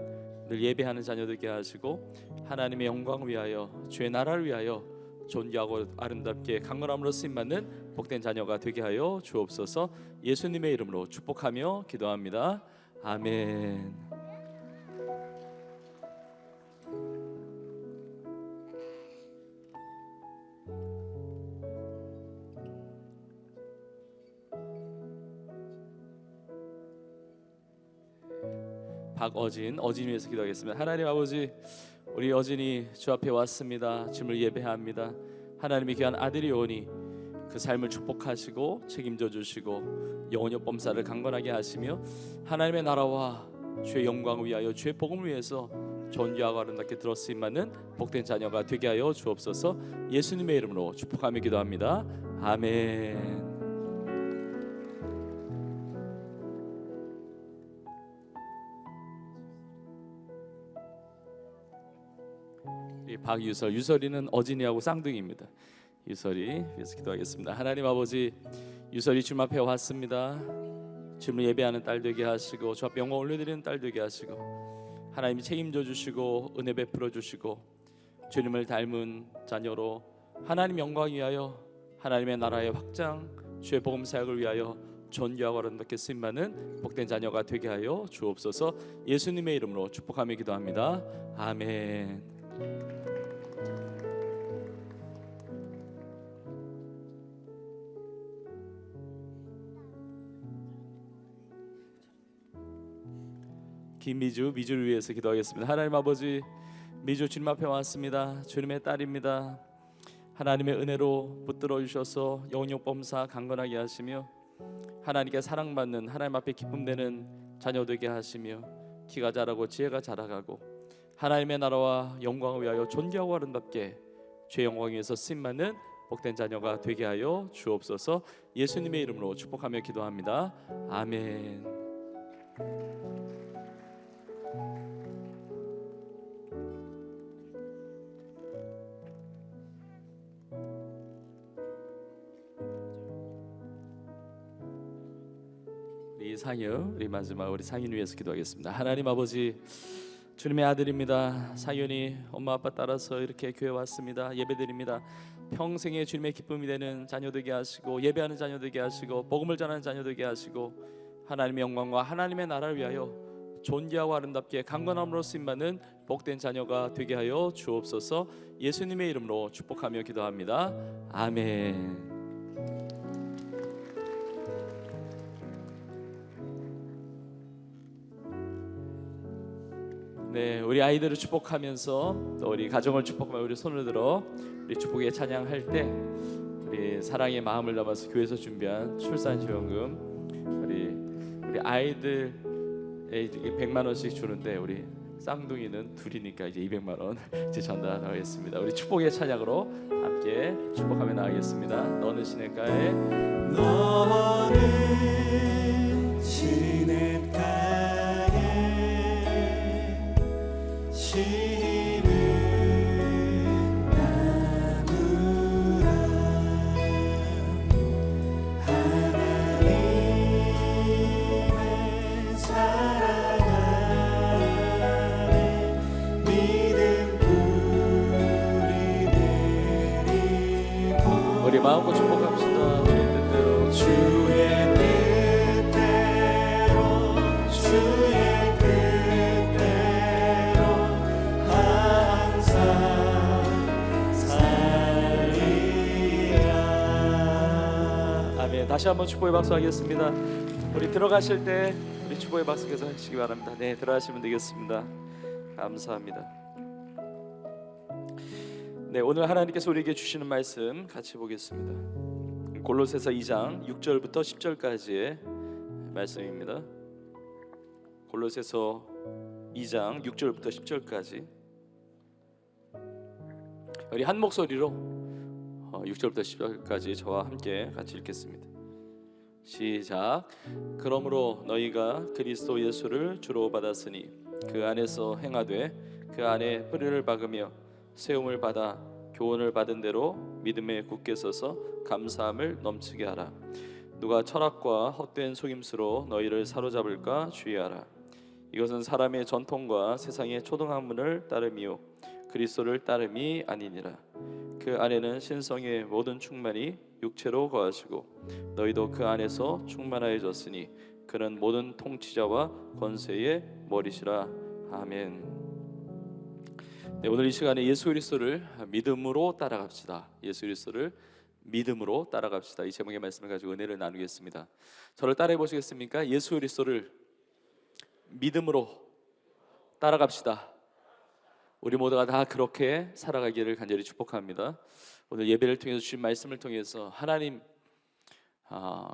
늘 예배하는 자녀 되게 하시고 하나님의 영광을 위하여 주의 나라를 위하여 존귀하고 아름답게 강건함으로 쓰임받는 복된 자녀가 되게 하여 주옵소서. 예수님의 이름으로 축복하며 기도합니다. 아멘. 어진 위해서 기도하겠습니다. 하나님 아버지, 우리 어진이 주 앞에 왔습니다. 주님을 예배합니다. 하나님의 귀한 아들이 오니 그 삶을 축복하시고 책임져 주시고 영혼의 범사를 강건하게 하시며 하나님의 나라와 주의 영광을 위하여 주의 복음을 위해서 존귀하고 아름답게 들었으임받는 복된 자녀가 되게 하여 주옵소서. 예수님의 이름으로 축복하며 기도합니다. 아멘. 유설이는 어진이하고 쌍둥이입니다. 유설이 위해서 기도하겠습니다. 하나님 아버지, 유설이 주님 앞에 왔습니다. 주님을 예배하는 딸 되게 하시고 주 앞에 영광 올려드리는 딸 되게 하시고 하나님이 책임져 주시고 은혜 베풀어 주시고 주님을 닮은 자녀로 하나님 영광 위하여 하나님의 나라의 확장, 주의 복음 사역을 위하여 존귀하고 아름답게 쓰임받는 복된 자녀가 되게 하여 주옵소서. 예수님의 이름으로 축복하며 기도합니다. 아멘. 미주를 위해서 기도하겠습니다. 하나님 아버지, 미주 주님 앞에 왔습니다. 주님의 딸입니다. 하나님의 은혜로 붙들어 주셔서 영육범사 강건하게 하시며 하나님께 사랑받는, 하나님 앞에 기쁨되는 자녀 되게 하시며 키가 자라고 지혜가 자라가고 하나님의 나라와 영광을 위하여 존귀하고 아름답게 주의 영광 위에서 쓰임받는 복된 자녀가 되게 하여 주옵소서. 예수님의 이름으로 축복하며 기도합니다. 아멘. 우리 마지막 우리 상윤 위해서 기도하겠습니다. 하나님 아버지, 주님의 아들입니다. 상윤이 엄마 아빠 따라서 이렇게 교회 왔습니다. 예배드립니다. 평생에 주님의 기쁨이 되는 자녀 되게 하시고 예배하는 자녀 되게 하시고 복음을 전하는 자녀 되게 하시고 하나님의 영광과 하나님의 나라를 위하여 존귀하고 아름답게 강건함으로 쓰임받는 복된 자녀가 되게 하여 주옵소서. 예수님의 이름으로 축복하며 기도합니다. 아멘. 네, 우리 아이들을 축복하면서 또 우리 가정을 축복하며 우리 손을 들어 우리 축복의 찬양할 때 우리 사랑의 마음을 담아서 교회에서 준비한 출산지원금 우리 아이들에 100만 원씩 주는데 우리 쌍둥이는 둘이니까 이제 200만 원 이제 전달하겠습니다. 우리 축복의 찬양으로 함께 축복하며 나가겠습니다. 너는 시냇가에, 너는 시냇가에 심은 나무라 하나님의 사랑 안에 믿음 뿌리 내리고 우리 마음껏 축복합시다. 우리 뜻대로 주의 뜻대로 주의 다시 한번 축복의 박수 하겠습니다. 우리 들어가실 때 우리 축복의 박수께서 하시기 바랍니다. 네, 들어가시면 되겠습니다. 감사합니다. 네, 오늘 하나님께서 우리에게 주시는 말씀 같이 보겠습니다. 골로새서 2장 6절부터 10절까지의 말씀입니다. 골로새서 2장 6절부터 10절까지 우리 한 목소리로 6절부터 10절까지 저와 함께 같이 읽겠습니다. 시작. 그러므로 너희가 그리스도 예수를 주로 받았으니 그 안에서 행하되 그 안에 뿌리를 박으며 세움을 받아 교훈을 받은 대로 믿음에 굳게 서서 감사함을 넘치게 하라. 누가 철학과 헛된 속임수로 너희를 사로잡을까 주의하라. 이것은 사람의 전통과 세상의 초등학문을 따름이요 그리스도를 따름이 아니니라. 그 안에는 신성의 모든 충만이 육체로 거하시고 너희도 그 안에서 충만하여졌으니 그는 모든 통치자와 권세의 머리시라. 아멘. 네, 오늘 이 시간에 예수 그리스도를 믿음으로 따라갑시다. 예수 그리스도를 믿음으로 따라갑시다. 이 제목의 말씀을 가지고 은혜를 나누겠습니다. 저를 따라해 보시겠습니까? 예수 그리스도를 믿음으로 따라갑시다. 우리 모두가 다 그렇게 살아가기를 간절히 축복합니다. 오늘 예배를 통해서 주신 말씀을 통해서 하나님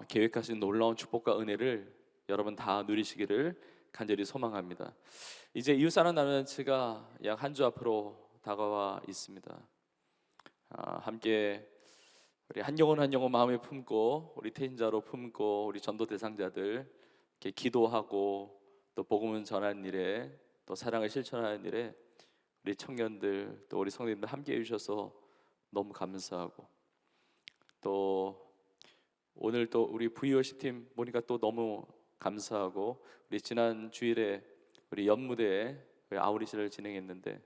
계획하신 놀라운 축복과 은혜를 여러분 다 누리시기를 간절히 소망합니다. 이제 이웃사랑 나눔잔치가 약 한 주 앞으로 다가와 있습니다. 함께 우리 한 영혼 마음에 품고 우리 태신자로 품고 우리 전도 대상자들 이렇게 기도하고 또 복음을 전하는 일에 또 사랑을 실천하는 일에 우리 청년들 또 우리 성도님들 함께 해주셔서 너무 감사하고 또 오늘 또 우리 VOC팀 보니까 또 너무 감사하고 우리 지난 주일에 우리 연무대에 아우리시를 진행했는데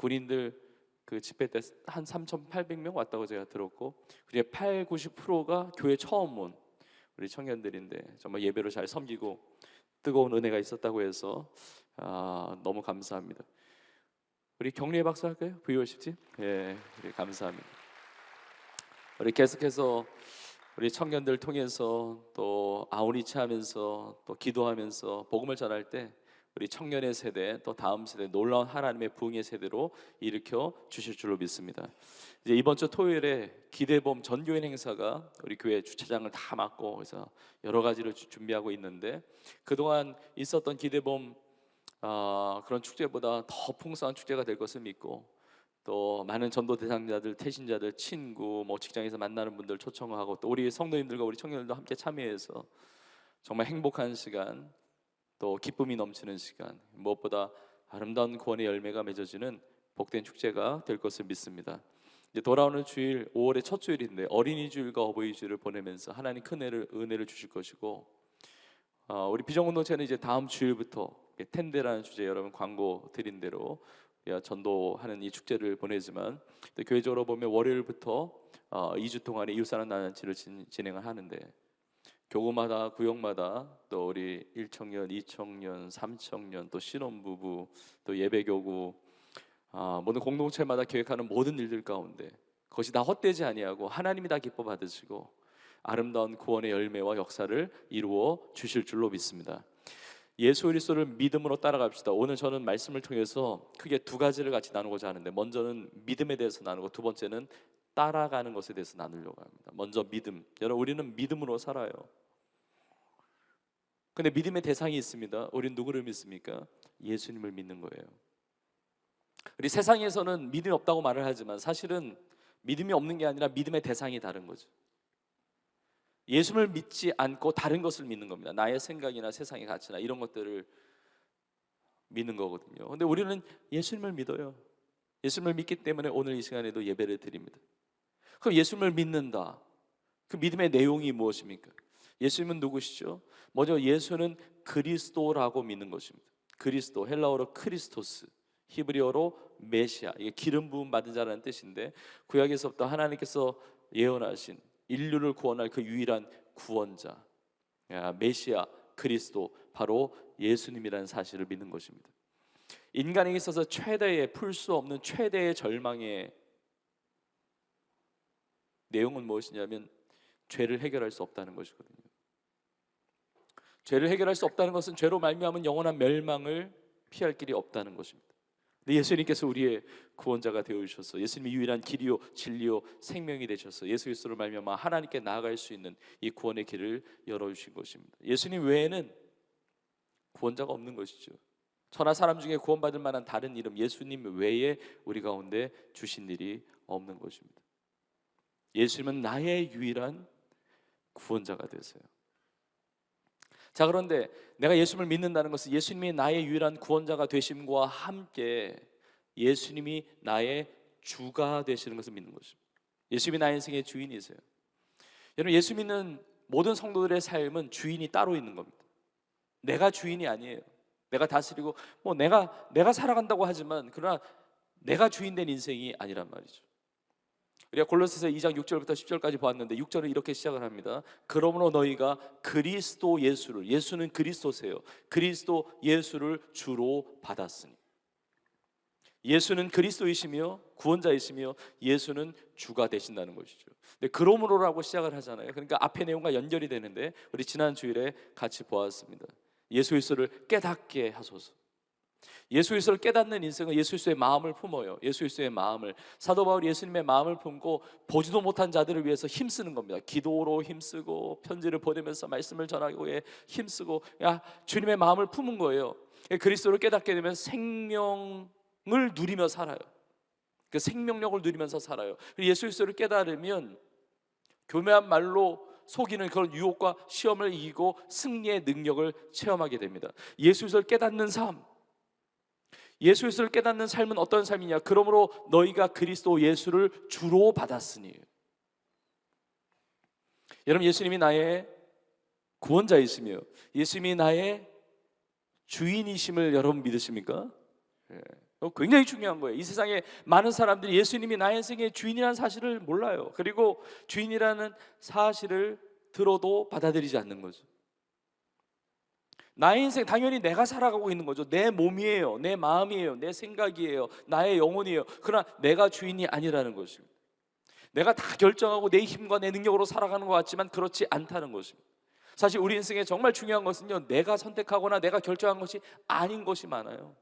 군인들 그 집회 때 한 3,800명 왔다고 제가 들었고, 그중에 80~90%가 교회 처음 온 우리 청년들인데 정말 예배로 잘 섬기고 뜨거운 은혜가 있었다고 해서 너무 감사합니다. 우리 격려의 박수 할까요? VOCT? 예, 우리 감사합니다. 우리 계속해서 우리 청년들 통해서 또 아우리치 하면서 또 기도하면서 복음을 전할 때 우리 청년의 세대 또 다음 세대 놀라운 하나님의 부흥의 세대로 일으켜 주실 줄로 믿습니다. 이제 이번 주 토요일에 기대봄 전교인 행사가 우리 교회 주차장을 다 막고 그래서 여러 가지를 준비하고 있는데, 그동안 있었던 기대봄 그런 축제보다 더 풍성한 축제가 될 것을 믿고, 또 많은 전도 대상자들, 태신자들, 친구, 뭐 직장에서 만나는 분들 초청하고 또 우리 성도님들과 우리 청년들도 함께 참여해서 정말 행복한 시간, 또 기쁨이 넘치는 시간, 무엇보다 아름다운 구원의 열매가 맺어지는 복된 축제가 될 것을 믿습니다. 이제 돌아오는 주일 5월의 첫 주일인데 어린이 주일과 어버이 주일을 보내면서 하나님 큰 은혜를 주실 것이고, 우리 비전공동체는 이제 다음 주일부터 텐데라는 주제 여러분 광고 드린 대로 전도하는 이 축제를 보내지만, 또 교회적으로 보면 월요일부터 2주 동안의 이웃사랑 나눔치를 진행을 하는데, 교구마다 구역마다 또 우리 1청년, 2청년, 3청년, 또 신혼부부, 또 예배교구, 모든 공동체마다 계획하는 모든 일들 가운데 그것이 다 헛되지 아니하고 하나님이 다 기뻐 받으시고 아름다운 구원의 열매와 역사를 이루어 주실 줄로 믿습니다. 예수 그리스도를 믿음으로 따라갑시다. 오늘 저는 말씀을 통해서 크게 두 가지를 같이 나누고자 하는데, 먼저는 믿음에 대해서 나누고 두 번째는 따라가는 것에 대해서 나누려고 합니다. 먼저 믿음. 여러분, 우리는 믿음으로 살아요. 근데 믿음의 대상이 있습니다. 우리는 누구를 믿습니까? 예수님을 믿는 거예요. 우리 세상에서는 믿음이 없다고 말을 하지만 사실은 믿음이 없는 게 아니라 믿음의 대상이 다른 거죠. 예수를 믿지 않고 다른 것을 믿는 겁니다. 나의 생각이나 세상의 가치나 이런 것들을 믿는 거거든요. 근데 우리는 예수님을 믿어요. 예수님을 믿기 때문에 오늘 이 시간에도 예배를 드립니다. 그럼 예수님을 믿는다. 그 믿음의 내용이 무엇입니까? 예수님은 누구시죠? 먼저 예수는 그리스도라고 믿는 것입니다. 그리스도, 헬라어로 크리스토스, 히브리어로 메시아, 이게 기름 부음 받은 자라는 뜻인데, 구약에서부터 하나님께서 예언하신 인류를 구원할 그 유일한 구원자, 메시아, 그리스도, 바로 예수님이라는 사실을 믿는 것입니다. 인간에게 있어서 최대의, 풀 수 없는 최대의 절망의 내용은 무엇이냐면 죄를 해결할 수 없다는 것이거든요. 죄를 해결할 수 없다는 것은 죄로 말미암은 영원한 멸망을 피할 길이 없다는 것입니다. 근데 예수님께서 우리의 구원자가 되어주셔서 예수님이 유일한 길이요 진리요 생명이 되셔서 예수 그리스도를 말미암아 하나님께 나아갈 수 있는 이 구원의 길을 열어주신 것입니다. 예수님 외에는 구원자가 없는 것이죠. 천하 사람 중에 구원받을 만한 다른 이름 예수님 외에 우리 가운데 주신 일이 없는 것입니다. 예수님은 나의 유일한 구원자가 되세요. 자, 그런데 내가 예수님을 믿는다는 것은 예수님이 나의 유일한 구원자가 되심과 함께 예수님이 나의 주가 되시는 것을 믿는 것입니다. 예수님이 나의 인생의 주인이세요. 여러분, 예수 믿는 모든 성도들의 삶은 주인이 따로 있는 겁니다. 내가 주인이 아니에요. 내가 다스리고 내가 살아간다고 하지만 그러나 내가 주인 된 인생이 아니란 말이죠. 우리가 골로새서 2장 6절부터 10절까지 보았는데 6절은 이렇게 시작을 합니다. 그러므로 너희가 그리스도 예수를, 예수는 그리스도세요. 그리스도 예수를 주로 받았으니. 예수는 그리스도이시며 구원자이시며 예수는 주가 되신다는 것이죠. 근데 그러므로라고 시작을 하잖아요. 그러니까 앞의 내용과 연결이 되는데 우리 지난 주일에 같이 보았습니다. 예수 그리스도를 깨닫게 하소서. 예수 그리스도를 깨닫는 인생은 예수 그리스도의 마음을 품어요. 예수 그리스도의 마음을, 사도 바울이 예수님의 마음을 품고 보지도 못한 자들을 위해서 힘쓰는 겁니다. 기도로 힘쓰고 편지를 보내면서 말씀을 전하고에 힘쓰고 주님의 마음을 품은 거예요. 그리스도를 깨닫게 되면 생명을 누리며 살아요. 그 생명력을 누리면서 살아요. 예수 그리스도를 깨달으면 교묘한 말로 속이는 그런 유혹과 시험을 이기고 승리의 능력을 체험하게 됩니다. 예수 그리스도를 깨닫는 삶, 예수 그리스도를 깨닫는 삶은 어떤 삶이냐? 그러므로 너희가 그리스도 예수를 주로 받았으니. 여러분, 예수님이 나의 구원자이시며 예수님이 나의 주인이심을 여러분 믿으십니까? 굉장히 중요한 거예요. 이 세상에 많은 사람들이 예수님이 나의 인생의 주인이라는 사실을 몰라요. 그리고 주인이라는 사실을 들어도 받아들이지 않는 거죠. 나의 인생 당연히 내가 살아가고 있는 거죠. 내 몸이에요, 내 마음이에요, 내 생각이에요, 나의 영혼이에요. 그러나 내가 주인이 아니라는 것입니다. 내가 다 결정하고 내 힘과 내 능력으로 살아가는 것 같지만 그렇지 않다는 것입니다. 사실 우리 인생에 정말 중요한 것은요, 내가 선택하거나 내가 결정한 것이 아닌 것이 많아요.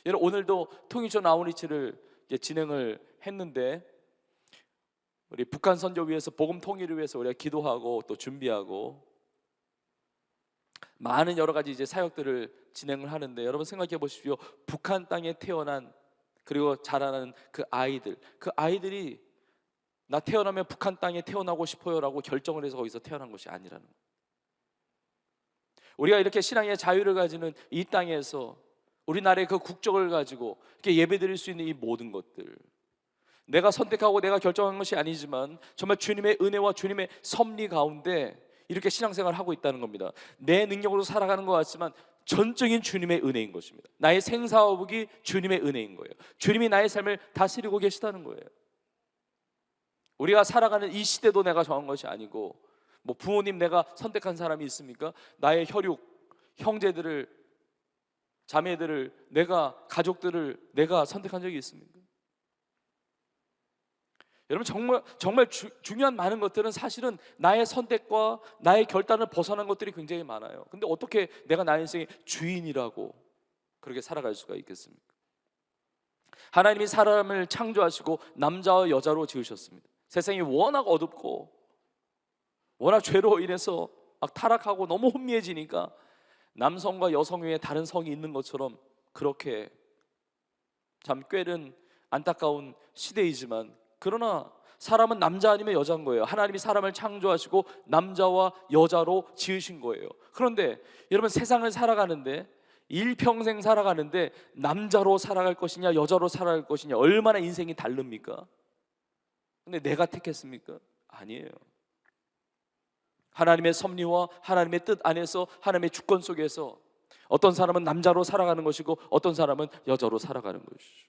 여러분, 오늘도 통일조 아웃리치를 진행을 했는데 우리 북한 선교위에서 복음 통일을 위해서 우리가 기도하고 또 준비하고 많은 여러 가지 이제 사역들을 진행을 하는데, 여러분 생각해 보십시오. 북한 땅에 태어난 그리고 자라는 그 아이들이 나 태어나면 북한 땅에 태어나고 싶어요라고 결정을 해서 거기서 태어난 것이 아니라는 거예요. 우리가 이렇게 신앙의 자유를 가지는 이 땅에서 우리나라의 그 국적을 가지고 이렇게 예배드릴 수 있는 이 모든 것들, 내가 선택하고 내가 결정한 것이 아니지만 정말 주님의 은혜와 주님의 섭리 가운데 이렇게 신앙생활을 하고 있다는 겁니다. 내 능력으로 살아가는 것 같지만 전적인 주님의 은혜인 것입니다. 나의 생사화복이 주님의 은혜인 거예요. 주님이 나의 삶을 다스리고 계시다는 거예요. 우리가 살아가는 이 시대도 내가 정한 것이 아니고, 뭐 부모님 내가 선택한 사람이 있습니까? 나의 혈육, 형제들을, 자매들을, 내가 가족들을 내가 선택한 적이 있습니까? 여러분, 정말 중요한 많은 것들은 사실은 나의 선택과 나의 결단을 벗어난 것들이 굉장히 많아요. 근데 어떻게 내가 나의 인생의 주인이라고 그렇게 살아갈 수가 있겠습니까? 하나님이 사람을 창조하시고 남자와 여자로 지으셨습니다. 세상이 워낙 어둡고 워낙 죄로 인해서 막 타락하고 너무 혼미해지니까 남성과 여성 외에 다른 성이 있는 것처럼 그렇게 참 꾀는 안타까운 시대이지만, 그러나 사람은 남자 아니면 여자인 거예요. 하나님이 사람을 창조하시고 남자와 여자로 지으신 거예요. 그런데 여러분, 세상을 살아가는데, 일평생 살아가는데 남자로 살아갈 것이냐 여자로 살아갈 것이냐 얼마나 인생이 다릅니까? 근데 내가 택했습니까? 아니에요. 하나님의 섭리와 하나님의 뜻 안에서, 하나님의 주권 속에서 어떤 사람은 남자로 살아가는 것이고 어떤 사람은 여자로 살아가는 것이죠.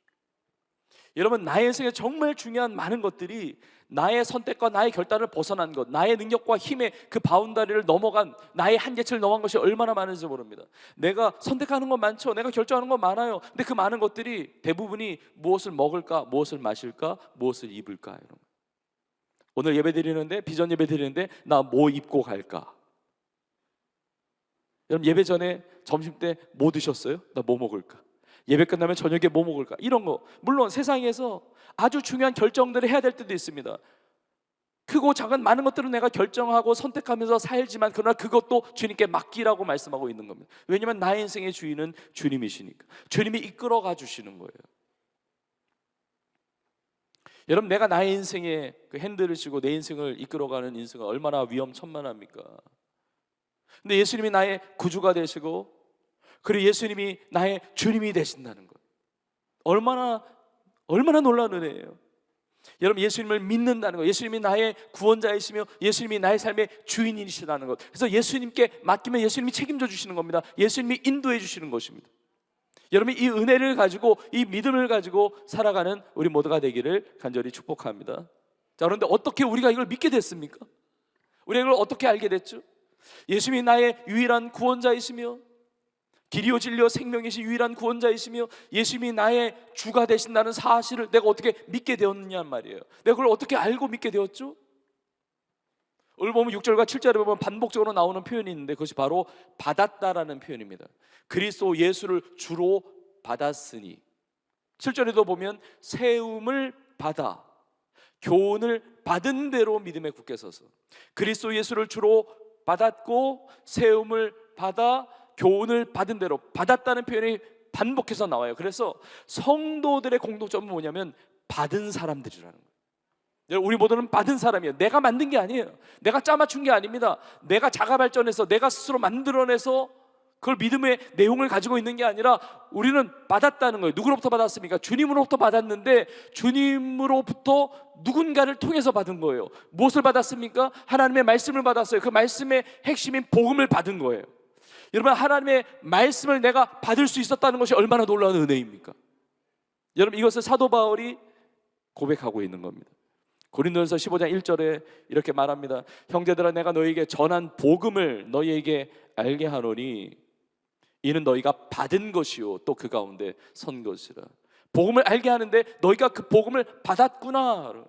여러분, 나의 인생에 정말 중요한 많은 것들이 나의 선택과 나의 결단을 벗어난 것, 나의 능력과 힘의 그 바운다리를 넘어간, 나의 한계치를 넘어간 것이 얼마나 많은지 모릅니다. 내가 선택하는 건 많죠. 내가 결정하는 건 많아요. 근데 그 많은 것들이 대부분이 무엇을 먹을까, 무엇을 마실까, 무엇을 입을까, 이런 거. 오늘 예배 드리는데, 비전 예배 드리는데 나 뭐 입고 갈까? 여러분, 예배 전에 점심 때 뭐 드셨어요? 나 뭐 먹을까? 예배 끝나면 저녁에 뭐 먹을까? 이런 거. 물론 세상에서 아주 중요한 결정들을 해야 될 때도 있습니다. 크고 작은 많은 것들은 내가 결정하고 선택하면서 살지만, 그러나 그것도 주님께 맡기라고 말씀하고 있는 겁니다. 왜냐하면 나의 인생의 주인은 주님이시니까. 주님이 이끌어가 주시는 거예요. 여러분, 내가 나의 인생에 그 핸들을 쥐고 내 인생을 이끌어가는 인생은 얼마나 위험천만합니까? 근데 예수님이 나의 구주가 되시고, 그리고 예수님이 나의 주님이 되신다는 것, 얼마나 놀라운 은혜예요. 여러분, 예수님을 믿는다는 것, 예수님이 나의 구원자이시며 예수님이 나의 삶의 주인이시라는 것, 그래서 예수님께 맡기면 예수님이 책임져 주시는 겁니다. 예수님이 인도해 주시는 것입니다. 여러분, 이 은혜를 가지고, 이 믿음을 가지고 살아가는 우리 모두가 되기를 간절히 축복합니다. 자, 그런데 어떻게 우리가 이걸 믿게 됐습니까? 우리가 이걸 어떻게 알게 됐죠? 예수님이 나의 유일한 구원자이시며 길이요 진리요 생명이신 유일한 구원자이시며 예수님이 나의 주가 되신다는 사실을 내가 어떻게 믿게 되었느냐 말이에요. 내가 그걸 어떻게 알고 믿게 되었죠? 오늘 보면 6절과 7절에 보면 반복적으로 나오는 표현이 있는데, 그것이 바로 받았다라는 표현입니다. 그리스도 예수를 주로 받았으니. 7절에도 보면 세움을 받아 교훈을 받은 대로 믿음에 굳게 서서. 그리스도 예수를 주로 받았고 세움을 받아 교훈을 받은 대로. 받았다는 표현이 반복해서 나와요. 그래서 성도들의 공통점은 뭐냐면 받은 사람들이라는 거예요. 우리 모두는 받은 사람이에요. 내가 만든 게 아니에요. 내가 짜맞춘 게 아닙니다. 내가 자가 발전해서 내가 스스로 만들어내서 그걸 믿음의 내용을 가지고 있는 게 아니라 우리는 받았다는 거예요. 누구로부터 받았습니까? 주님으로부터 받았는데, 주님으로부터 누군가를 통해서 받은 거예요. 무엇을 받았습니까? 하나님의 말씀을 받았어요. 그 말씀의 핵심인 복음을 받은 거예요. 여러분, 하나님의 말씀을 내가 받을 수 있었다는 것이 얼마나 놀라운 은혜입니까? 여러분, 이것을 사도 바울이 고백하고 있는 겁니다. 고린도전서 15장 1절에 이렇게 말합니다. 형제들아, 내가 너희에게 전한 복음을 너희에게 알게 하노니 이는 너희가 받은 것이요 또 그 가운데 선 것이라. 복음을 알게 하는데 너희가 그 복음을 받았구나.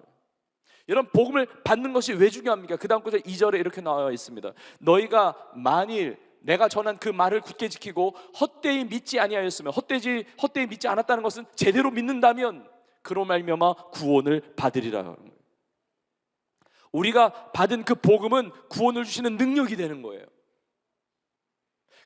여러분, 복음을 받는 것이 왜 중요합니까? 그 다음 구절 2절에 이렇게 나와 있습니다. 너희가 만일 내가 전한 그 말을 굳게 지키고 헛되이 믿지 아니하였으면, 헛되이 믿지 않았다는 것은 제대로 믿는다면 그로 말미암아 구원을 받으리라. 우리가 받은 그 복음은 구원을 주시는 능력이 되는 거예요.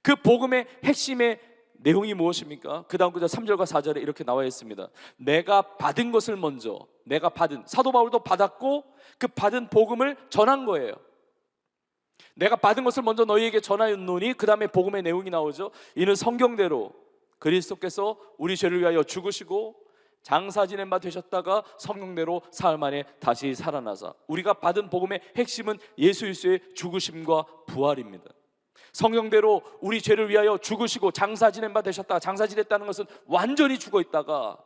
그 복음의 핵심의 내용이 무엇입니까? 그 다음 구절 3절과 4절에 이렇게 나와 있습니다. 내가 받은 것을 먼저, 내가 받은, 사도 바울도 받았고 그 받은 복음을 전한 거예요. 내가 받은 것을 먼저 너희에게 전하였노니, 그 다음에 복음의 내용이 나오죠. 이는 성경대로 그리스도께서 우리 죄를 위하여 죽으시고 장사 지낸 바 되셨다가 성령대로 사흘 만에 다시 살아나사. 우리가 받은 복음의 핵심은 예수 그리스도의 죽으심과 부활입니다. 성령대로 우리 죄를 위하여 죽으시고 장사 지낸 바 되셨다가, 장사 지냈다는 것은 완전히 죽어 있다가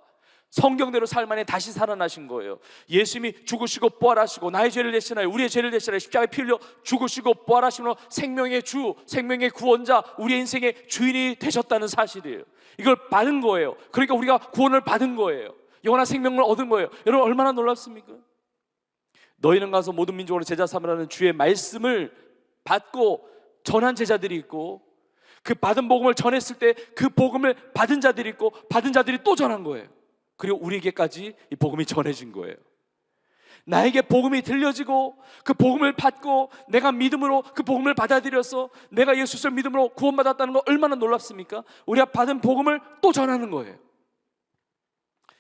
성경대로 사흘 만에 다시 살아나신 거예요. 예수님이 죽으시고 부활하시고 나의 죄를 대신하여, 우리의 죄를 대신하여 십자가에 피 흘려 죽으시고 부활하심으로 생명의 주, 생명의 구원자, 우리의 인생의 주인이 되셨다는 사실이에요. 이걸 받은 거예요. 그러니까 우리가 구원을 받은 거예요. 영원한 생명을 얻은 거예요. 여러분, 얼마나 놀랍습니까? 너희는 가서 모든 민족으로 제자 삼으라는 주의 말씀을 받고 전한 제자들이 있고, 그 받은 복음을 전했을 때 그 복음을 받은 자들이 있고, 받은 자들이 또 전한 거예요. 그리고 우리에게까지 이 복음이 전해진 거예요. 나에게 복음이 들려지고 그 복음을 받고 내가 믿음으로 그 복음을 받아들여서 내가 예수를 믿음으로 구원받았다는 거 얼마나 놀랍습니까? 우리가 받은 복음을 또 전하는 거예요.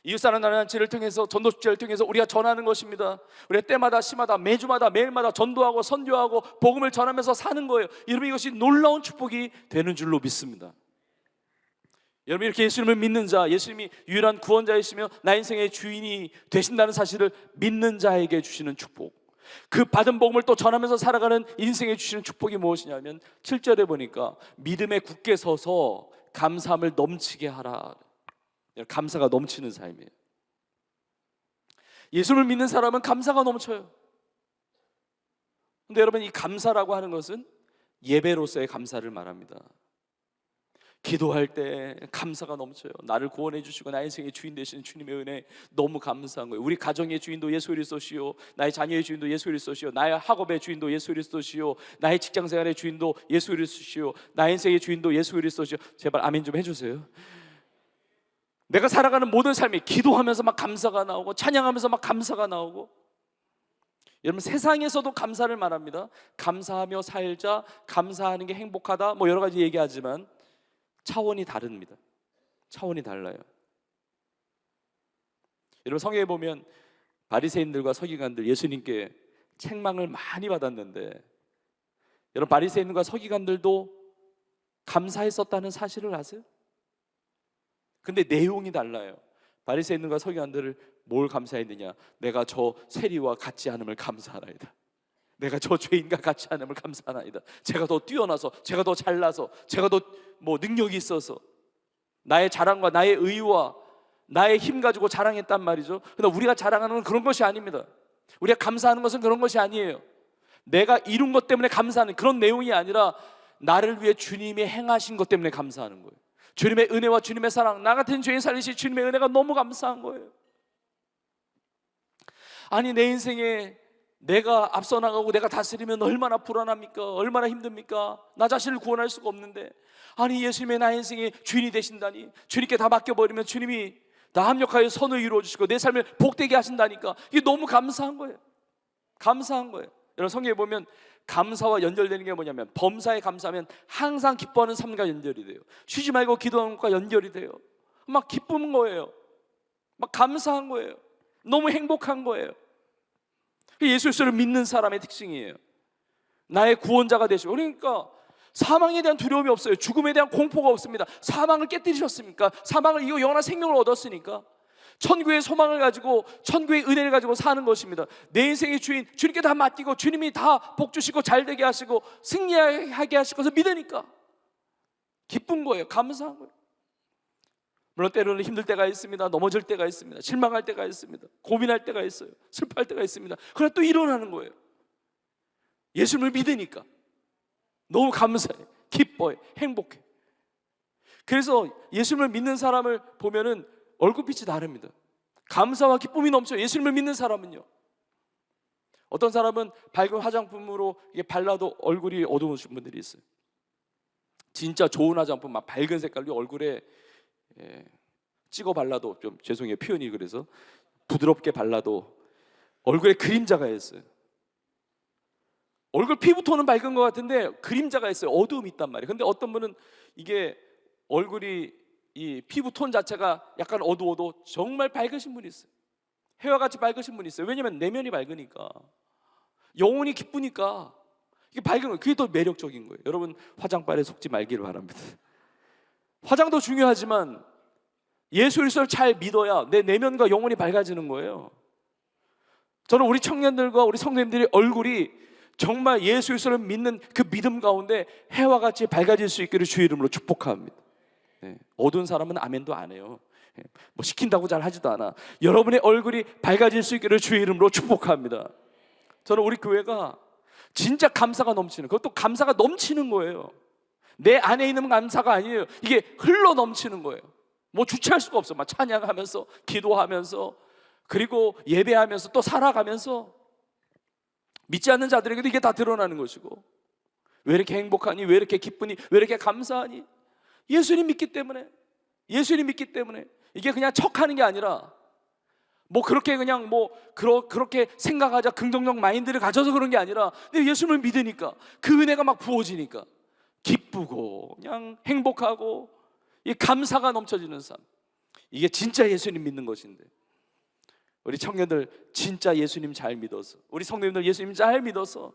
이웃사랑 나눔잔치를 통해서, 전도축제를 통해서 우리가 전하는 것입니다. 우리가 때마다, 시마다, 매주마다, 매일마다 전도하고 선교하고 복음을 전하면서 사는 거예요. 여러분, 이것이 놀라운 축복이 되는 줄로 믿습니다. 여러분, 이렇게 예수님을 믿는 자, 예수님이 유일한 구원자이시며 나 인생의 주인이 되신다는 사실을 믿는 자에게 주시는 축복, 그 받은 복음을 또 전하면서 살아가는 인생에 주시는 축복이 무엇이냐면 7절에 보니까 믿음에 굳게 서서 감사함을 넘치게 하라. 감사가 넘치는 삶이에요. 예수를 믿는 사람은 감사가 넘쳐요. 근데 여러분, 이 감사라고 하는 것은 예배로서의 감사를 말합니다. 기도할 때 감사가 넘쳐요. 나를 구원해 주시고 나의 인생의 주인 되시는 주님의 은혜 너무 감사한 거예요. 우리 가정의 주인도 예수 그리스도시요, 나의 자녀의 주인도 예수 그리스도시요, 나의 학업의 주인도 예수 그리스도시요, 나의 직장생활의 주인도 예수 그리스도시요, 나의 인생의 주인도 예수 그리스도시요. 제발 아멘 좀 해주세요. 내가 살아가는 모든 삶이 기도하면서 막 감사가 나오고, 찬양하면서 막 감사가 나오고. 여러분, 세상에서도 감사를 말합니다. 감사하며 살자, 감사하는 게 행복하다, 뭐 여러 가지 얘기하지만 차원이 다릅니다. 차원이 달라요. 여러분, 성경에 보면 바리새인들과 서기관들, 예수님께 책망을 많이 받았는데, 여러분, 바리새인들과 서기관들도 감사했었다는 사실을 아세요? 근데 내용이 달라요. 바리새인들과 서기관들을 뭘 감사했느냐? 내가 저 세리와 같지 않음을 감사하나이다. 내가 저 죄인과 같이 않음을 감사하나이다. 제가 더 뛰어나서, 제가 더 잘나서, 제가 더 능력이 있어서, 나의 자랑과 나의 의와 나의 힘 가지고 자랑했단 말이죠. 그런데 우리가 자랑하는 건 그런 것이 아닙니다. 우리가 감사하는 것은 그런 것이 아니에요. 내가 이룬 것 때문에 감사하는 그런 내용이 아니라 나를 위해 주님이 행하신 것 때문에 감사하는 거예요. 주님의 은혜와 주님의 사랑, 나 같은 죄인 살리신 주님의 은혜가 너무 감사한 거예요. 아니, 내 인생에 내가 앞서 나가고 내가 다스리면 얼마나 불안합니까? 얼마나 힘듭니까? 나 자신을 구원할 수가 없는데, 아니, 예수님의 나의 인생의 주인이 되신다니, 주님께 다 맡겨버리면 주님이 다 합력하여 선을 이루어주시고 내 삶을 복되게 하신다니까, 이게 너무 감사한 거예요. 감사한 거예요. 여러분, 성경에 보면 감사와 연결되는 게 뭐냐면, 범사에 감사하면 항상 기뻐하는 삶과 연결이 돼요. 쉬지 말고 기도하는 것과 연결이 돼요. 막 기쁜 거예요. 막 감사한 거예요. 너무 행복한 거예요. 예수 그리스도를 믿는 사람의 특징이에요. 나의 구원자가 되시고, 그러니까 사망에 대한 두려움이 없어요. 죽음에 대한 공포가 없습니다. 사망을 깨뜨리셨으니까, 사망을 이기고 영원한 생명을 얻었으니까 천국의 소망을 가지고, 천국의 은혜를 가지고 사는 것입니다. 내 인생의 주인, 주님께 다 맡기고 주님이 다 복 주시고 잘되게 하시고 승리하게 하실 것을 믿으니까 기쁜 거예요. 감사한 거예요. 물론 때로는 힘들 때가 있습니다. 넘어질 때가 있습니다. 실망할 때가 있습니다. 고민할 때가 있어요. 슬퍼할 때가 있습니다. 그러나 또 일어나는 거예요. 예수님을 믿으니까 너무 감사해, 기뻐해, 행복해. 그래서 예수님을 믿는 사람을 보면은 얼굴빛이 다릅니다. 감사와 기쁨이 넘쳐요. 예수님을 믿는 사람은요. 어떤 사람은 밝은 화장품으로 이게 발라도 얼굴이 어두우신 분들이 있어요. 진짜 좋은 화장품 막 밝은 색깔로 얼굴에 찍어 발라도, 좀 죄송해요 표현이 그래서 부드럽게 발라도 얼굴에 그림자가 있어요. 얼굴 피부톤은 밝은 것 같은데 그림자가 있어요. 어두움이 있단 말이에요. 근데 어떤 분은 이게 얼굴이 이 피부톤 자체가 약간 어두워도 정말 밝으신 분이 있어요. 해와 같이 밝으신 분이 있어요. 왜냐면 내면이 밝으니까, 영혼이 기쁘니까 이게 밝은 거예요. 그게 더 매력적인 거예요. 여러분 화장빨에 속지 말기를 바랍니다. 화장도 중요하지만 예수 그리스도를 잘 믿어야 내 내면과 영혼이 밝아지는 거예요. 저는 우리 청년들과 우리 성도님들의 얼굴이 정말 예수 그리스도를 믿는 그 믿음 가운데 해와 같이 밝아질 수 있기를 주의 이름으로 축복합니다. 어두운 사람은 아멘도 안 해요. 뭐 시킨다고 잘 하지도 않아. 여러분의 얼굴이 밝아질 수 있기를 주의 이름으로 축복합니다. 저는 우리 교회가 진짜 감사가 넘치는, 그것도 감사가 넘치는 거예요. 내 안에 있는 감사가 아니에요. 이게 흘러 넘치는 거예요. 뭐 주체할 수가 없어. 막 찬양하면서, 기도하면서, 그리고 예배하면서, 또 살아가면서 믿지 않는 자들에게도 이게 다 드러나는 것이고, 왜 이렇게 행복하니? 왜 이렇게 기쁘니? 왜 이렇게 감사하니? 예수님 믿기 때문에. 예수님 믿기 때문에. 이게 그냥 척하는 게 아니라 뭐 그렇게 그냥 뭐 그렇게 생각하자, 긍정적 마인드를 가져서 그런 게 아니라 내 예수님을 믿으니까 그 은혜가 막 부어지니까 기쁘고 그냥 행복하고 이 감사가 넘쳐지는 삶. 이게 진짜 예수님 믿는 것인데, 우리 청년들 진짜 예수님 잘 믿어서, 우리 성도님들 예수님 잘 믿어서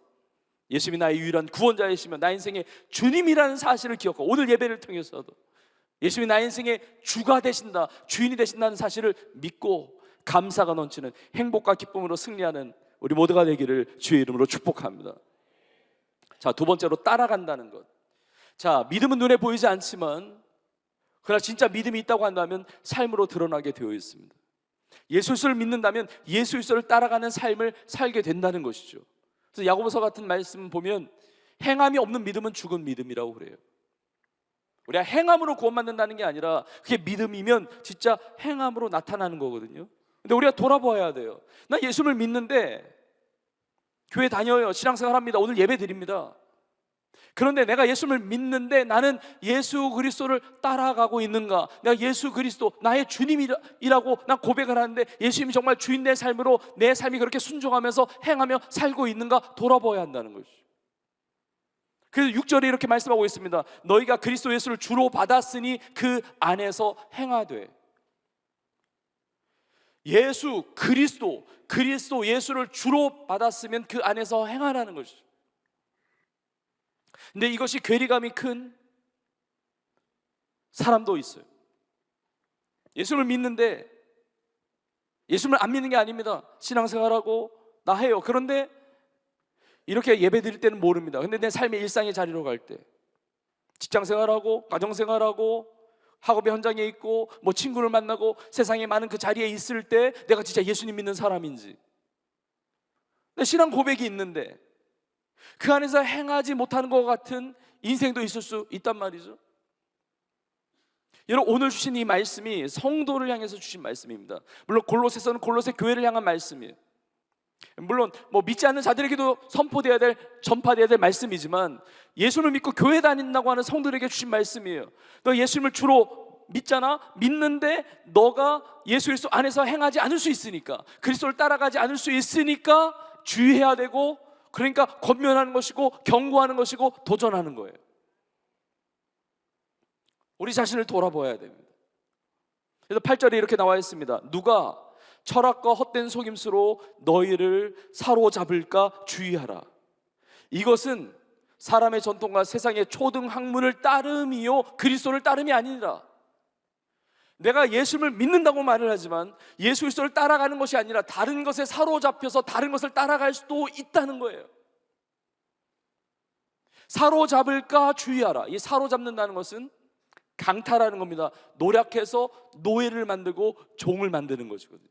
예수님이 나의 유일한 구원자이시며 나 인생의 주님이라는 사실을 기억하고, 오늘 예배를 통해서도 예수님이 나 인생의 주가 되신다, 주인이 되신다는 사실을 믿고 감사가 넘치는 행복과 기쁨으로 승리하는 우리 모두가 되기를 주의 이름으로 축복합니다. 자, 두 번째로 따라간다는 것. 자, 믿음은 눈에 보이지 않지만 그러나 진짜 믿음이 있다고 한다면 삶으로 드러나게 되어 있습니다. 예수 그리스도를 믿는다면 예수 그리스도를 따라가는 삶을 살게 된다는 것이죠. 그래서 야고보서 같은 말씀 보면 행함이 없는 믿음은 죽은 믿음이라고 그래요. 우리가 행함으로 구원받는다는 게 아니라 그게 믿음이면 진짜 행함으로 나타나는 거거든요. 근데 우리가 돌아보아야 돼요. 나 예수를 믿는데 교회 다녀요, 신앙생활 합니다, 오늘 예배 드립니다. 그런데 내가 예수를 믿는데 나는 예수 그리스도를 따라가고 있는가? 내가 예수 그리스도 나의 주님이라고 난 고백을 하는데 예수님이 정말 주인 내 삶으로 내 삶이 그렇게 순종하면서 행하며 살고 있는가 돌아봐야 한다는 것이죠. 그래서 6절에 이렇게 말씀하고 있습니다. 너희가 그리스도 예수를 주로 받았으니 그 안에서 행하되. 예수 그리스도 예수를 주로 받았으면 그 안에서 행하라는 것이죠. 근데 이것이 괴리감이 큰 사람도 있어요. 예수를 믿는데 예수를 안 믿는 게 아닙니다. 신앙생활하고 나 해요. 그런데 이렇게 예배 드릴 때는 모릅니다. 근데 내 삶의 일상의 자리로 갈 때, 직장생활하고 가정생활하고 학업의 현장에 있고 뭐 친구를 만나고 세상에 많은 그 자리에 있을 때 내가 진짜 예수님 믿는 사람인지, 내 신앙 고백이 있는데 그 안에서 행하지 못하는 것 같은 인생도 있을 수 있단 말이죠. 여러분, 오늘 주신 이 말씀이 성도를 향해서 주신 말씀입니다. 물론 골로새서는 골로새 교회를 향한 말씀이에요. 물론 뭐 믿지 않는 자들에게도 선포돼야 될, 전파돼야 될 말씀이지만 예수를 믿고 교회 다닌다고 하는 성도들에게 주신 말씀이에요. 너 예수님을 주로 믿잖아? 믿는데 너가 예수 그리스도 안에서 행하지 않을 수 있으니까, 그리스도를 따라가지 않을 수 있으니까 주의해야 되고, 그러니까 권면하는 것이고 경고하는 것이고 도전하는 거예요. 우리 자신을 돌아봐야 됩니다. 그래서 8절에 이렇게 나와 있습니다. 누가 철학과 헛된 속임수로 너희를 사로잡을까 주의하라. 이것은 사람의 전통과 세상의 초등 학문을 따름이요 그리스도를 따름이 아니라. 내가 예수를 믿는다고 말을 하지만 예수 그리스도를 따라가는 것이 아니라 다른 것에 사로잡혀서 다른 것을 따라갈 수도 있다는 거예요. 사로잡을까 주의하라. 이 사로잡는다는 것은 강탈하는 겁니다. 노력해서 노예를 만들고 종을 만드는 것이거든요.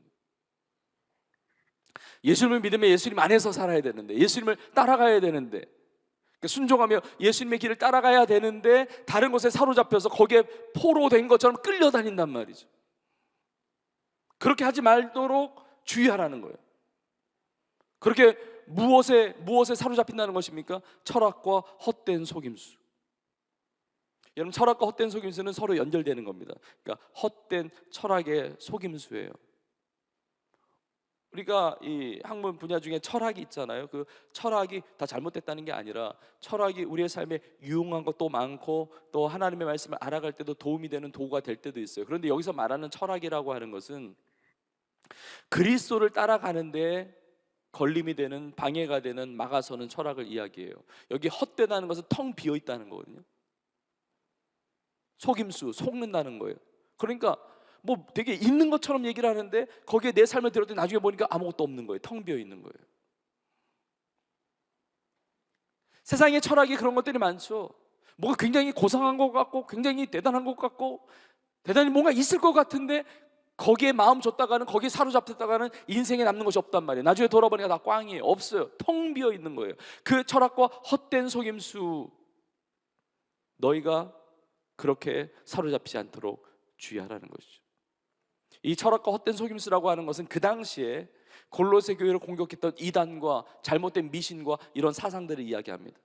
예수님을 믿으면 예수님 안에서 살아야 되는데, 예수님을 따라가야 되는데, 순종하며 예수님의 길을 따라가야 되는데 다른 곳에 사로잡혀서 거기에 포로된 것처럼 끌려다닌단 말이죠. 그렇게 하지 말도록 주의하라는 거예요. 그렇게 무엇에 사로잡힌다는 것입니까? 철학과 헛된 속임수. 여러분, 철학과 헛된 속임수는 서로 연결되는 겁니다. 그러니까 헛된 철학의 속임수예요. 우리가 이 학문 분야 중에 철학이 있잖아요. 그 철학이 다 잘못됐다는 게 아니라 철학이 우리의 삶에 유용한 것도 많고 또 하나님의 말씀을 알아갈 때도 도움이 되는 도구가 될 때도 있어요. 그런데 여기서 말하는 철학이라고 하는 것은 그리스도를 따라가는데 걸림이 되는, 방해가 되는, 막아서는 철학을 이야기해요. 여기 헛되다는 것은 텅 비어 있다는 거거든요. 속임수, 속는다는 거예요. 그러니까 뭐 되게 있는 것처럼 얘기를 하는데 거기에 내 삶을 들었더니 나중에 보니까 아무것도 없는 거예요. 텅 비어 있는 거예요. 세상에 철학이 그런 것들이 많죠. 뭔가 굉장히 고상한 것 같고 굉장히 대단한 것 같고 대단히 뭔가 있을 것 같은데 거기에 마음 줬다가는, 거기에 사로잡혔다가는 인생에 남는 것이 없단 말이에요. 나중에 돌아보니까 다 꽝이에요. 없어요. 텅 비어 있는 거예요. 그 철학과 헛된 속임수, 너희가 그렇게 사로잡히지 않도록 주의하라는 것이죠. 이 철학과 헛된 속임수라고 하는 것은 그 당시에 골로새 교회를 공격했던 이단과 잘못된 미신과 이런 사상들을 이야기합니다.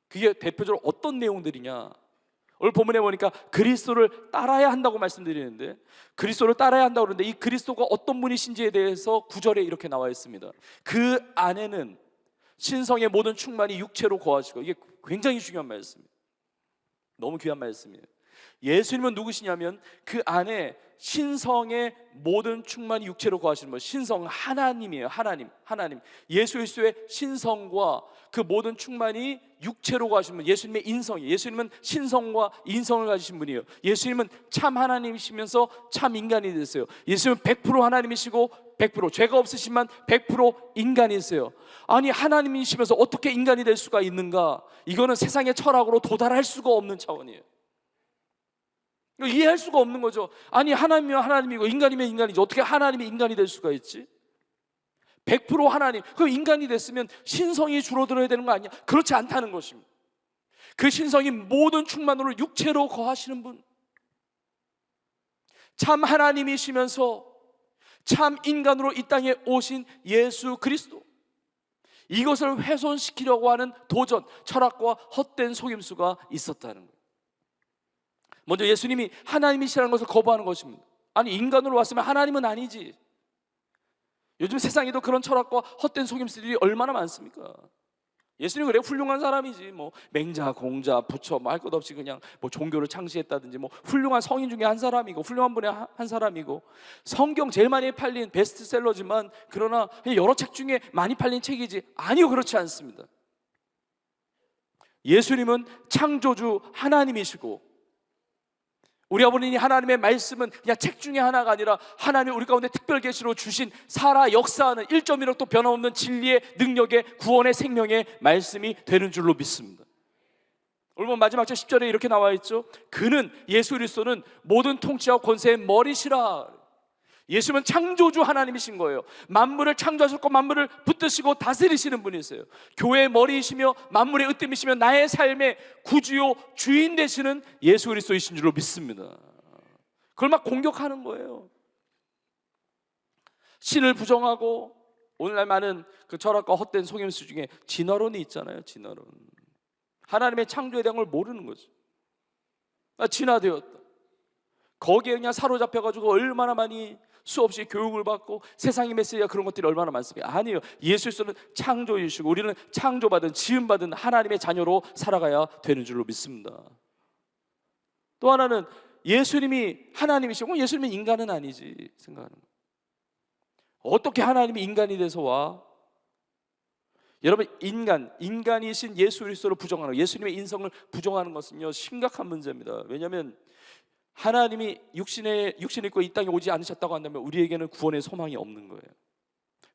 그게 대표적으로 어떤 내용들이냐? 오늘 본문에 보니까 그리스도를 따라야 한다고 말씀드리는데, 그리스도를 따라야 한다고 그러는데 이 그리스도가 어떤 분이신지에 대해서 9절에 이렇게 나와 있습니다. 그 안에는 신성의 모든 충만이 육체로 거하시고, 이게 굉장히 중요한 말씀입니다. 너무 귀한 말씀이에요. 예수님은 누구시냐면 그 안에 신성의 모든 충만이 육체로 거하시는 분, 신성 하나님이에요. 하나님. 예수 그리스도의 신성과 그 모든 충만이 육체로 거하시는 분, 예수님의 인성이에요. 예수님은 신성과 인성을 가지신 분이에요. 예수님은 참 하나님이시면서 참 인간이 됐어요. 예수님은 100% 하나님이시고 100% 죄가 없으시지만 100% 인간이세요. 아니, 하나님이시면서 어떻게 인간이 될 수가 있는가? 이거는 세상의 철학으로 도달할 수가 없는 차원이에요. 이해할 수가 없는 거죠. 아니, 하나님이면 하나님이고 인간이면 인간이지, 어떻게 하나님이 인간이 될 수가 있지? 100% 하나님, 그럼 인간이 됐으면 신성이 줄어들어야 되는 거 아니야? 그렇지 않다는 것입니다. 그 신성이 모든 충만으로 육체로 거하시는 분, 참 하나님이시면서 참 인간으로 이 땅에 오신 예수 그리스도, 이것을 훼손시키려고 하는 도전, 철학과 헛된 속임수가 있었다는 거예요. 먼저 예수님이 하나님이시라는 것을 거부하는 것입니다. 아니, 인간으로 왔으면 하나님은 아니지. 요즘 세상에도 그런 철학과 헛된 속임수들이 얼마나 많습니까? 예수님은 그래 훌륭한 사람이지, 뭐 맹자, 공자, 부처 뭐 할 것 없이 그냥 뭐 종교를 창시했다든지, 뭐 훌륭한 성인 중에 한 사람이고 훌륭한 분의 한 사람이고, 성경 제일 많이 팔린 베스트셀러지만 그러나 여러 책 중에 많이 팔린 책이지. 아니요, 그렇지 않습니다. 예수님은 창조주 하나님이시고, 우리 아버님이 하나님의 말씀은 그냥 책 중에 하나가 아니라 하나님이 우리 가운데 특별 계시로 주신 살아 역사하는 1.1억도 변함없는 진리의 능력의 구원의 생명의 말씀이 되는 줄로 믿습니다. 오늘 마지막 절 10절에 이렇게 나와 있죠. 그는, 예수 그리스도는 모든 통치와 권세의 머리시라. 예수님은 창조주 하나님이신 거예요. 만물을 창조하셨고 만물을 붙드시고 다스리시는 분이세요. 교회의 머리이시며 만물의 으뜸이시며 나의 삶의 구주요 주인 되시는 예수 그리스도이신 줄로 믿습니다. 그걸 막 공격하는 거예요. 신을 부정하고, 오늘날 많은 그 철학과 헛된 속임수 중에 진화론이 있잖아요. 진화론. 하나님의 창조에 대한 걸 모르는 거죠. 진화되었다. 거기에 그냥 사로잡혀가지고 얼마나 많이 수없이 교육을 받고 세상의 메시지가 그런 것들이 얼마나 많습니까? 아니에요. 예수 그리스도는 창조이시고 우리는 창조받은, 지음받은 하나님의 자녀로 살아가야 되는 줄로 믿습니다. 또 하나는 예수님이 하나님이시고 예수님은 인간은 아니지 생각하는 거예요. 어떻게 하나님이 인간이 돼서 와? 여러분, 인간이신 예수 그리스도를 부정하는, 예수님의 인성을 부정하는 것은요 심각한 문제입니다. 왜냐하면 하나님이 육신 입고 이 땅에 오지 않으셨다고 한다면 우리에게는 구원의 소망이 없는 거예요.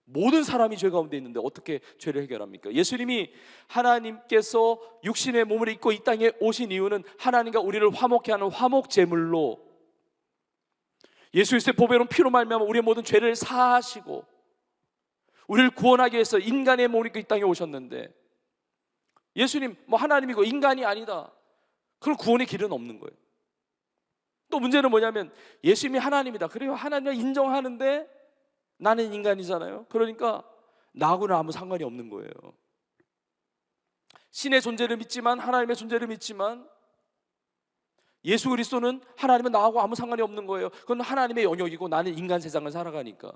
모든 사람이 죄 가운데 있는데 어떻게 죄를 해결합니까? 예수님이 하나님께서 육신의 몸을 입고 이 땅에 오신 이유는 하나님과 우리를 화목케 하는 화목 제물로 예수 그리스도의 보배로운 피로 말미암아 우리의 모든 죄를 사하시고 우리를 구원하기 위해서 인간의 몸을 입고 이 땅에 오셨는데, 예수님 뭐 하나님이고 인간이 아니다, 그럼 구원의 길은 없는 거예요. 또 문제는 뭐냐면 예수님이 하나님이다, 그래요, 하나님을 인정하는데 나는 인간이잖아요. 그러니까 나하고는 아무 상관이 없는 거예요. 신의 존재를 믿지만, 하나님의 존재를 믿지만, 예수 그리스도는 하나님은 나하고 아무 상관이 없는 거예요. 그건 하나님의 영역이고 나는 인간 세상을 살아가니까.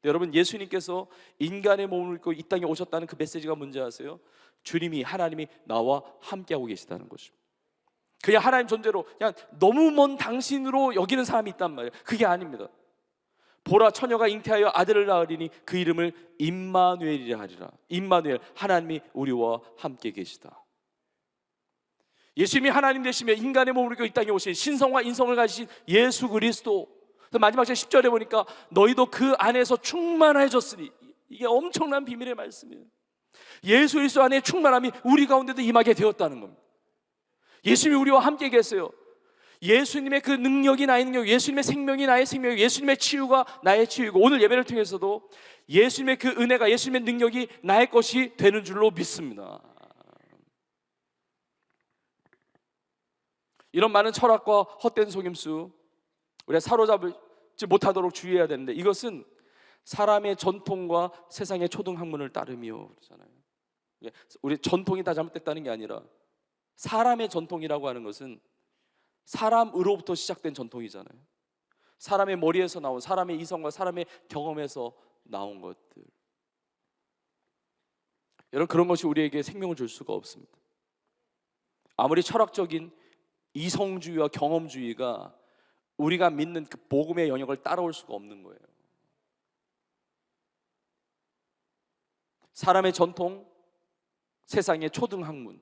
여러분, 예수님께서 인간의 몸을 입고 이 땅에 오셨다는 그 메시지가 뭔지 아세요? 주님이, 하나님이 나와 함께하고 계시다는 것입니다. 그냥 하나님 존재로 그냥 너무 먼 당신으로 여기는 사람이 있단 말이에요. 그게 아닙니다. 보라, 처녀가 잉태하여 아들을 낳으리니 그 이름을 임마누엘이라 하리라. 임마누엘, 하나님이 우리와 함께 계시다. 예수님이 하나님 되시며 인간의 몸을 입고 이 땅에 오신 신성과 인성을 가지신 예수 그리스도. 마지막 절 10절에 보니까 너희도 그 안에서 충만해졌으니, 이게 엄청난 비밀의 말씀이에요. 예수 그리스도 안에 충만함이 우리 가운데도 임하게 되었다는 겁니다. 예수님이 우리와 함께 계세요. 예수님의 그 능력이 나의 능력, 예수님의 생명이 나의 생명, 예수님의 치유가 나의 치유이고, 오늘 예배를 통해서도 예수님의 그 은혜가, 예수님의 능력이 나의 것이 되는 줄로 믿습니다. 이런 많은 철학과 헛된 속임수 우리가 사로잡지 못하도록 주의해야 되는데, 이것은 사람의 전통과 세상의 초등학문을 따르며 그러잖아요. 우리 전통이 다 잘못됐다는 게 아니라 사람의 전통이라고 하는 것은 사람으로부터 시작된 전통이잖아요. 사람의 머리에서 나온, 사람의 이성과 사람의 경험에서 나온 것들. 여러분, 그런 것이 우리에게 생명을 줄 수가 없습니다. 아무리 철학적인 이성주의와 경험주의가 우리가 믿는 그 복음의 영역을 따라올 수가 없는 거예요. 사람의 전통, 세상의 초등학문.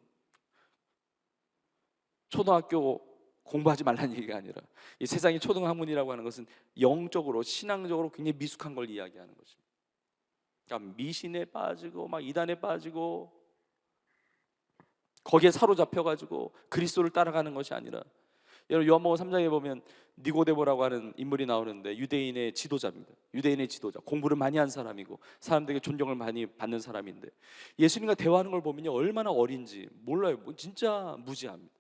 초등학교 공부하지 말라는 얘기가 아니라, 이 세상의 초등학문이라고 하는 것은 영적으로, 신앙적으로 굉장히 미숙한 걸 이야기하는 것입니다. 그러니까 미신에 빠지고 막 이단에 빠지고 거기에 사로잡혀가지고 그리스도를 따라가는 것이 아니라, 여러분 요한복음 3장에 보면 니고데모라고 하는 인물이 나오는데 유대인의 지도자입니다. 유대인의 지도자, 공부를 많이 한 사람이고 사람들에게 존경을 많이 받는 사람인데, 예수님과 대화하는 걸 보면요, 얼마나 어린지 몰라요. 진짜 무지합니다.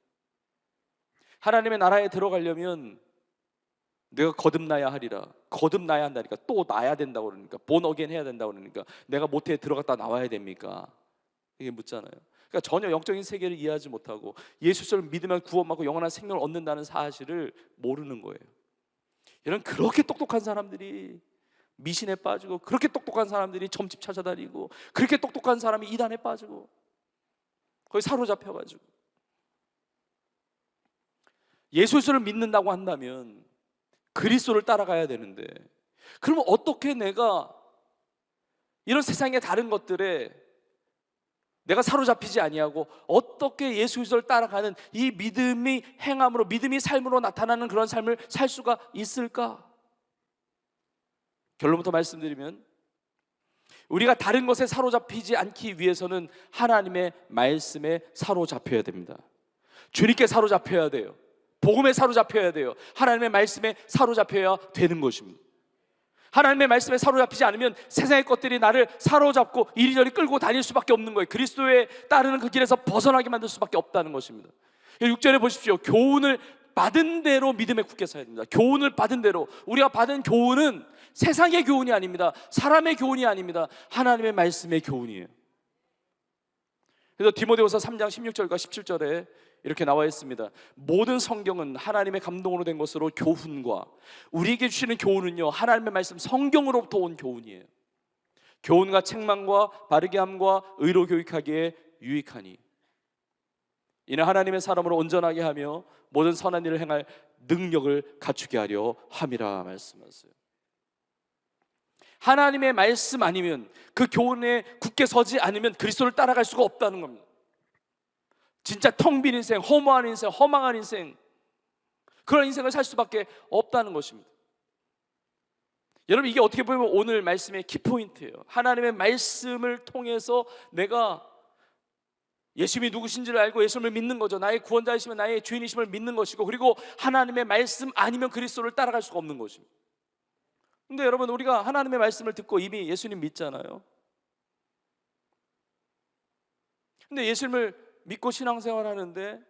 하나님의 나라에 들어가려면 내가 거듭나야 하리라, 거듭나야 한다니까, 또 나야 된다고 그러니까, 본 어게인 해야 된다고 그러니까 내가 모태에 들어갔다 나와야 됩니까? 이게 묻잖아요. 그러니까 전혀 영적인 세계를 이해하지 못하고 예수를 믿으면 구원받고 영원한 생명을 얻는다는 사실을 모르는 거예요. 이런 그렇게 똑똑한 사람들이 미신에 빠지고, 그렇게 똑똑한 사람들이 점집 찾아다니고, 그렇게 똑똑한 사람이 이단에 빠지고 거기 사로잡혀가지고, 예수를 믿는다고 한다면 그리스도를 따라가야 되는데, 그러면 어떻게 내가 이런 세상의 다른 것들에 내가 사로잡히지 아니하고 어떻게 예수 그리스도를 따라가는 이 믿음이 행함으로, 믿음이 삶으로 나타나는 그런 삶을 살 수가 있을까? 결론부터 말씀드리면, 우리가 다른 것에 사로잡히지 않기 위해서는 하나님의 말씀에 사로잡혀야 됩니다. 주님께 사로잡혀야 돼요. 복음에 사로잡혀야 돼요. 하나님의 말씀에 사로잡혀야 되는 것입니다. 하나님의 말씀에 사로잡히지 않으면 세상의 것들이 나를 사로잡고 이리저리 끌고 다닐 수밖에 없는 거예요. 그리스도에 따르는 그 길에서 벗어나게 만들 수밖에 없다는 것입니다. 6절에 보십시오. 교훈을 받은 대로 믿음에 굳게 서야 됩니다. 교훈을 받은 대로. 우리가 받은 교훈은 세상의 교훈이 아닙니다. 사람의 교훈이 아닙니다. 하나님의 말씀의 교훈이에요. 그래서 디모데후서 3장 16절과 17절에 이렇게 나와 있습니다. 모든 성경은 하나님의 감동으로 된 것으로 교훈과, 우리에게 주시는 교훈은요, 하나님의 말씀 성경으로부터 온 교훈이에요. 교훈과 책망과 바르게 함과 의로 교육하기에 유익하니, 이는 하나님의 사람으로 온전하게 하며 모든 선한 일을 행할 능력을 갖추게 하려 함이라 말씀하세요. 하나님의 말씀 아니면, 그 교훈에 굳게 서지 않으면 그리스도를 따라갈 수가 없다는 겁니다. 진짜 텅 빈 인생, 허무한 인생, 허망한 인생, 그런 인생을 살 수밖에 없다는 것입니다. 여러분, 이게 어떻게 보면 오늘 말씀의 키포인트예요. 하나님의 말씀을 통해서 내가 예수님이 누구신지를 알고 예수님을 믿는 거죠. 나의 구원자이시면 나의 주인이심을 믿는 것이고, 그리고 하나님의 말씀 아니면 그리스도를 따라갈 수가 없는 것입니다. 근데 여러분, 우리가 하나님의 말씀을 듣고 이미 예수님 믿잖아요. 근데 예수님을 믿고 신앙생활 하는데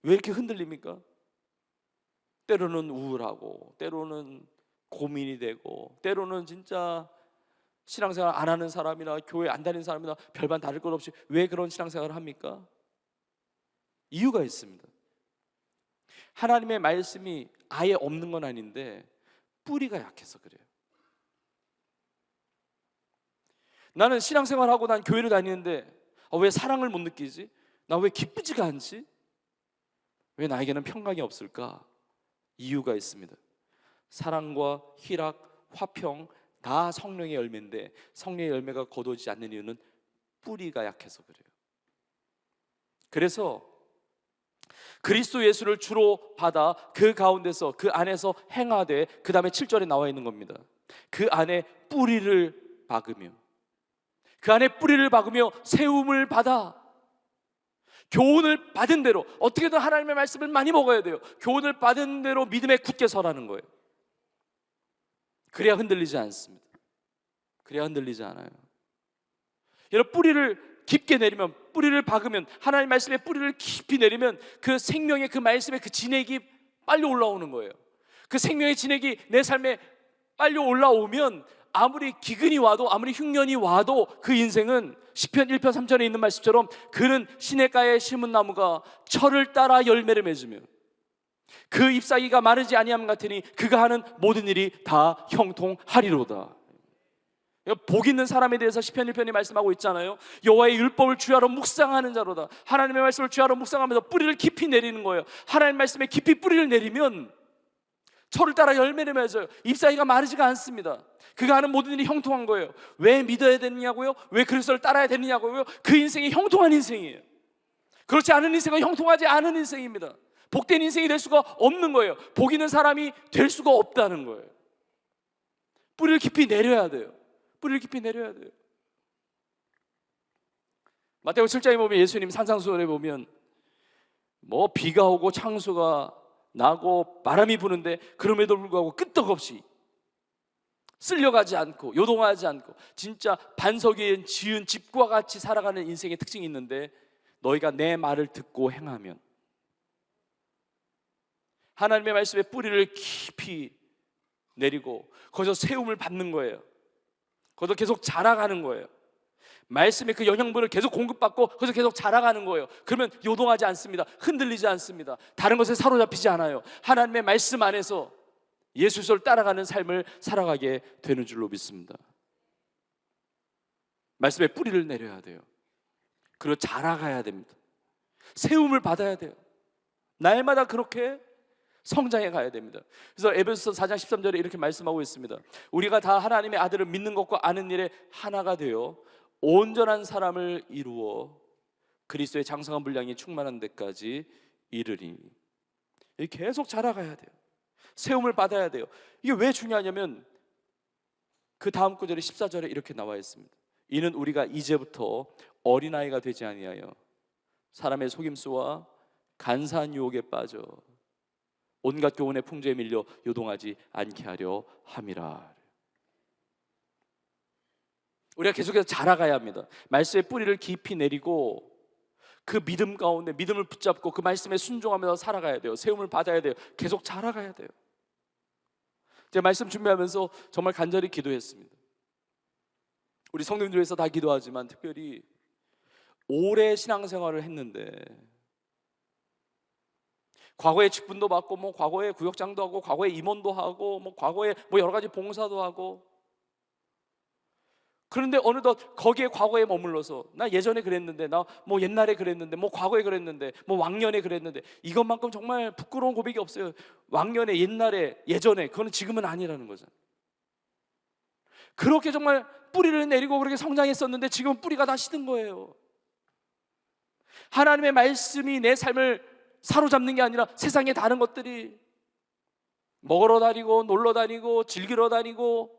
왜 이렇게 흔들립니까? 때로는 우울하고, 때로는 고민이 되고, 때로는 진짜 신앙생활 안 하는 사람이나 교회 안 다니는 사람이나 별반 다를 것 없이 왜 그런 신앙생활을 합니까? 이유가 있습니다. 하나님의 말씀이 아예 없는 건 아닌데 뿌리가 약해서 그래요. 나는 신앙생활하고 난 교회를 다니는데 왜 사랑을 못 느끼지? 나 왜 기쁘지가 않지? 왜 나에게는 평강이 없을까? 이유가 있습니다. 사랑과 희락, 화평 다 성령의 열매인데 성령의 열매가 거두어지지 않는 이유는 뿌리가 약해서 그래요. 그래서 그리스도 예수를 주로 받아 그 가운데서 그 안에서 행하되, 그 다음에 7절에 나와 있는 겁니다. 그 안에 뿌리를 박으며, 그 안에 뿌리를 박으며 세움을 받아. 교훈을 받은 대로, 어떻게든 하나님의 말씀을 많이 먹어야 돼요. 교훈을 받은 대로 믿음에 굳게 서라는 거예요. 그래야 흔들리지 않습니다. 그래야 흔들리지 않아요. 여러분, 뿌리를 깊게 내리면, 뿌리를 박으면, 하나님 말씀의 뿌리를 깊이 내리면 그 생명의 그 말씀의 그 진액이 빨리 올라오는 거예요. 그 생명의 진액이 내 삶에 빨리 올라오면 아무리 기근이 와도, 아무리 흉년이 와도 그 인생은 시편 1편 3절에 있는 말씀처럼 그는 시냇가에 심은 나무가 철을 따라 열매를 맺으며 그 잎사귀가 마르지 아니함 같으니 그가 하는 모든 일이 다 형통하리로다. 복 있는 사람에 대해서 시편 1편이 말씀하고 있잖아요. 여호와의 율법을 주야로 묵상하는 자로다. 하나님의 말씀을 주야로 묵상하면서 뿌리를 깊이 내리는 거예요. 하나님 말씀에 깊이 뿌리를 내리면 철을 따라 열매를 맺어요. 잎사귀가 마르지가 않습니다. 그가 하는 모든 일이 형통한 거예요. 왜 믿어야 되느냐고요? 왜 그리스도를 따라야 되느냐고요? 그 인생이 형통한 인생이에요. 그렇지 않은 인생은 형통하지 않은 인생입니다. 복된 인생이 될 수가 없는 거예요. 복 있는 사람이 될 수가 없다는 거예요. 뿌리를 깊이 내려야 돼요. 뿌리를 깊이 내려야 돼요. 마태복음 7장에 보면 예수님 산상수훈에 보면 뭐 비가 오고 창수가 나고 바람이 부는데 그럼에도 불구하고 끄떡없이 쓸려가지 않고 요동하지 않고 진짜 반석 위에 지은 집과 같이 살아가는 인생의 특징이 있는데, 너희가 내 말을 듣고 행하면, 하나님의 말씀에 뿌리를 깊이 내리고 거기서 세움을 받는 거예요. 거기서 계속 자라가는 거예요. 말씀의 그 영양분을 계속 공급받고 거기서 계속 자라가는 거예요. 그러면 요동하지 않습니다. 흔들리지 않습니다. 다른 것에 사로잡히지 않아요. 하나님의 말씀 안에서 예수를 따라가는 삶을 살아가게 되는 줄로 믿습니다. 말씀에 뿌리를 내려야 돼요. 그리고 자라가야 됩니다. 세움을 받아야 돼요. 날마다 그렇게 성장해 가야 됩니다. 그래서 에베소서 4장 13절에 이렇게 말씀하고 있습니다. 우리가 다 하나님의 아들을 믿는 것과 아는 일에 하나가 되어 온전한 사람을 이루어 그리스도의 장성한 분량이 충만한 데까지 이르리. 계속 자라가야 돼요. 세움을 받아야 돼요. 이게 왜 중요하냐면 그 다음 구절에 14절에 이렇게 나와 있습니다. 이는 우리가 이제부터 어린아이가 되지 아니하여 사람의 속임수와 간사한 유혹에 빠져 온갖 교훈의 풍조에 밀려 요동하지 않게 하려 함이라. 우리가 계속해서 자라가야 합니다. 말씀의 뿌리를 깊이 내리고 그 믿음 가운데 믿음을 붙잡고 그 말씀에 순종하면서 살아가야 돼요. 세움을 받아야 돼요. 계속 자라가야 돼요. 제가 말씀 준비하면서 정말 간절히 기도했습니다. 우리 성도님들 위해서 다 기도하지만 특별히 오래 신앙생활을 했는데 과거에 직분도 받고 뭐 과거에 구역장도 하고 과거에 임원도 하고 뭐 과거에 뭐 여러 가지 봉사도 하고, 그런데 어느덧 거기에 과거에 머물러서 나 예전에 그랬는데, 나 뭐 옛날에 그랬는데, 뭐 과거에 그랬는데, 뭐 왕년에 그랬는데, 이것만큼 정말 부끄러운 고백이 없어요. 왕년에, 옛날에, 예전에, 그거는 지금은 아니라는 거잖아요. 그렇게 정말 뿌리를 내리고 그렇게 성장했었는데 지금은 뿌리가 다 시든 거예요. 하나님의 말씀이 내 삶을 사로잡는 게 아니라 세상의 다른 것들이, 먹으러 다니고 놀러 다니고 즐기러 다니고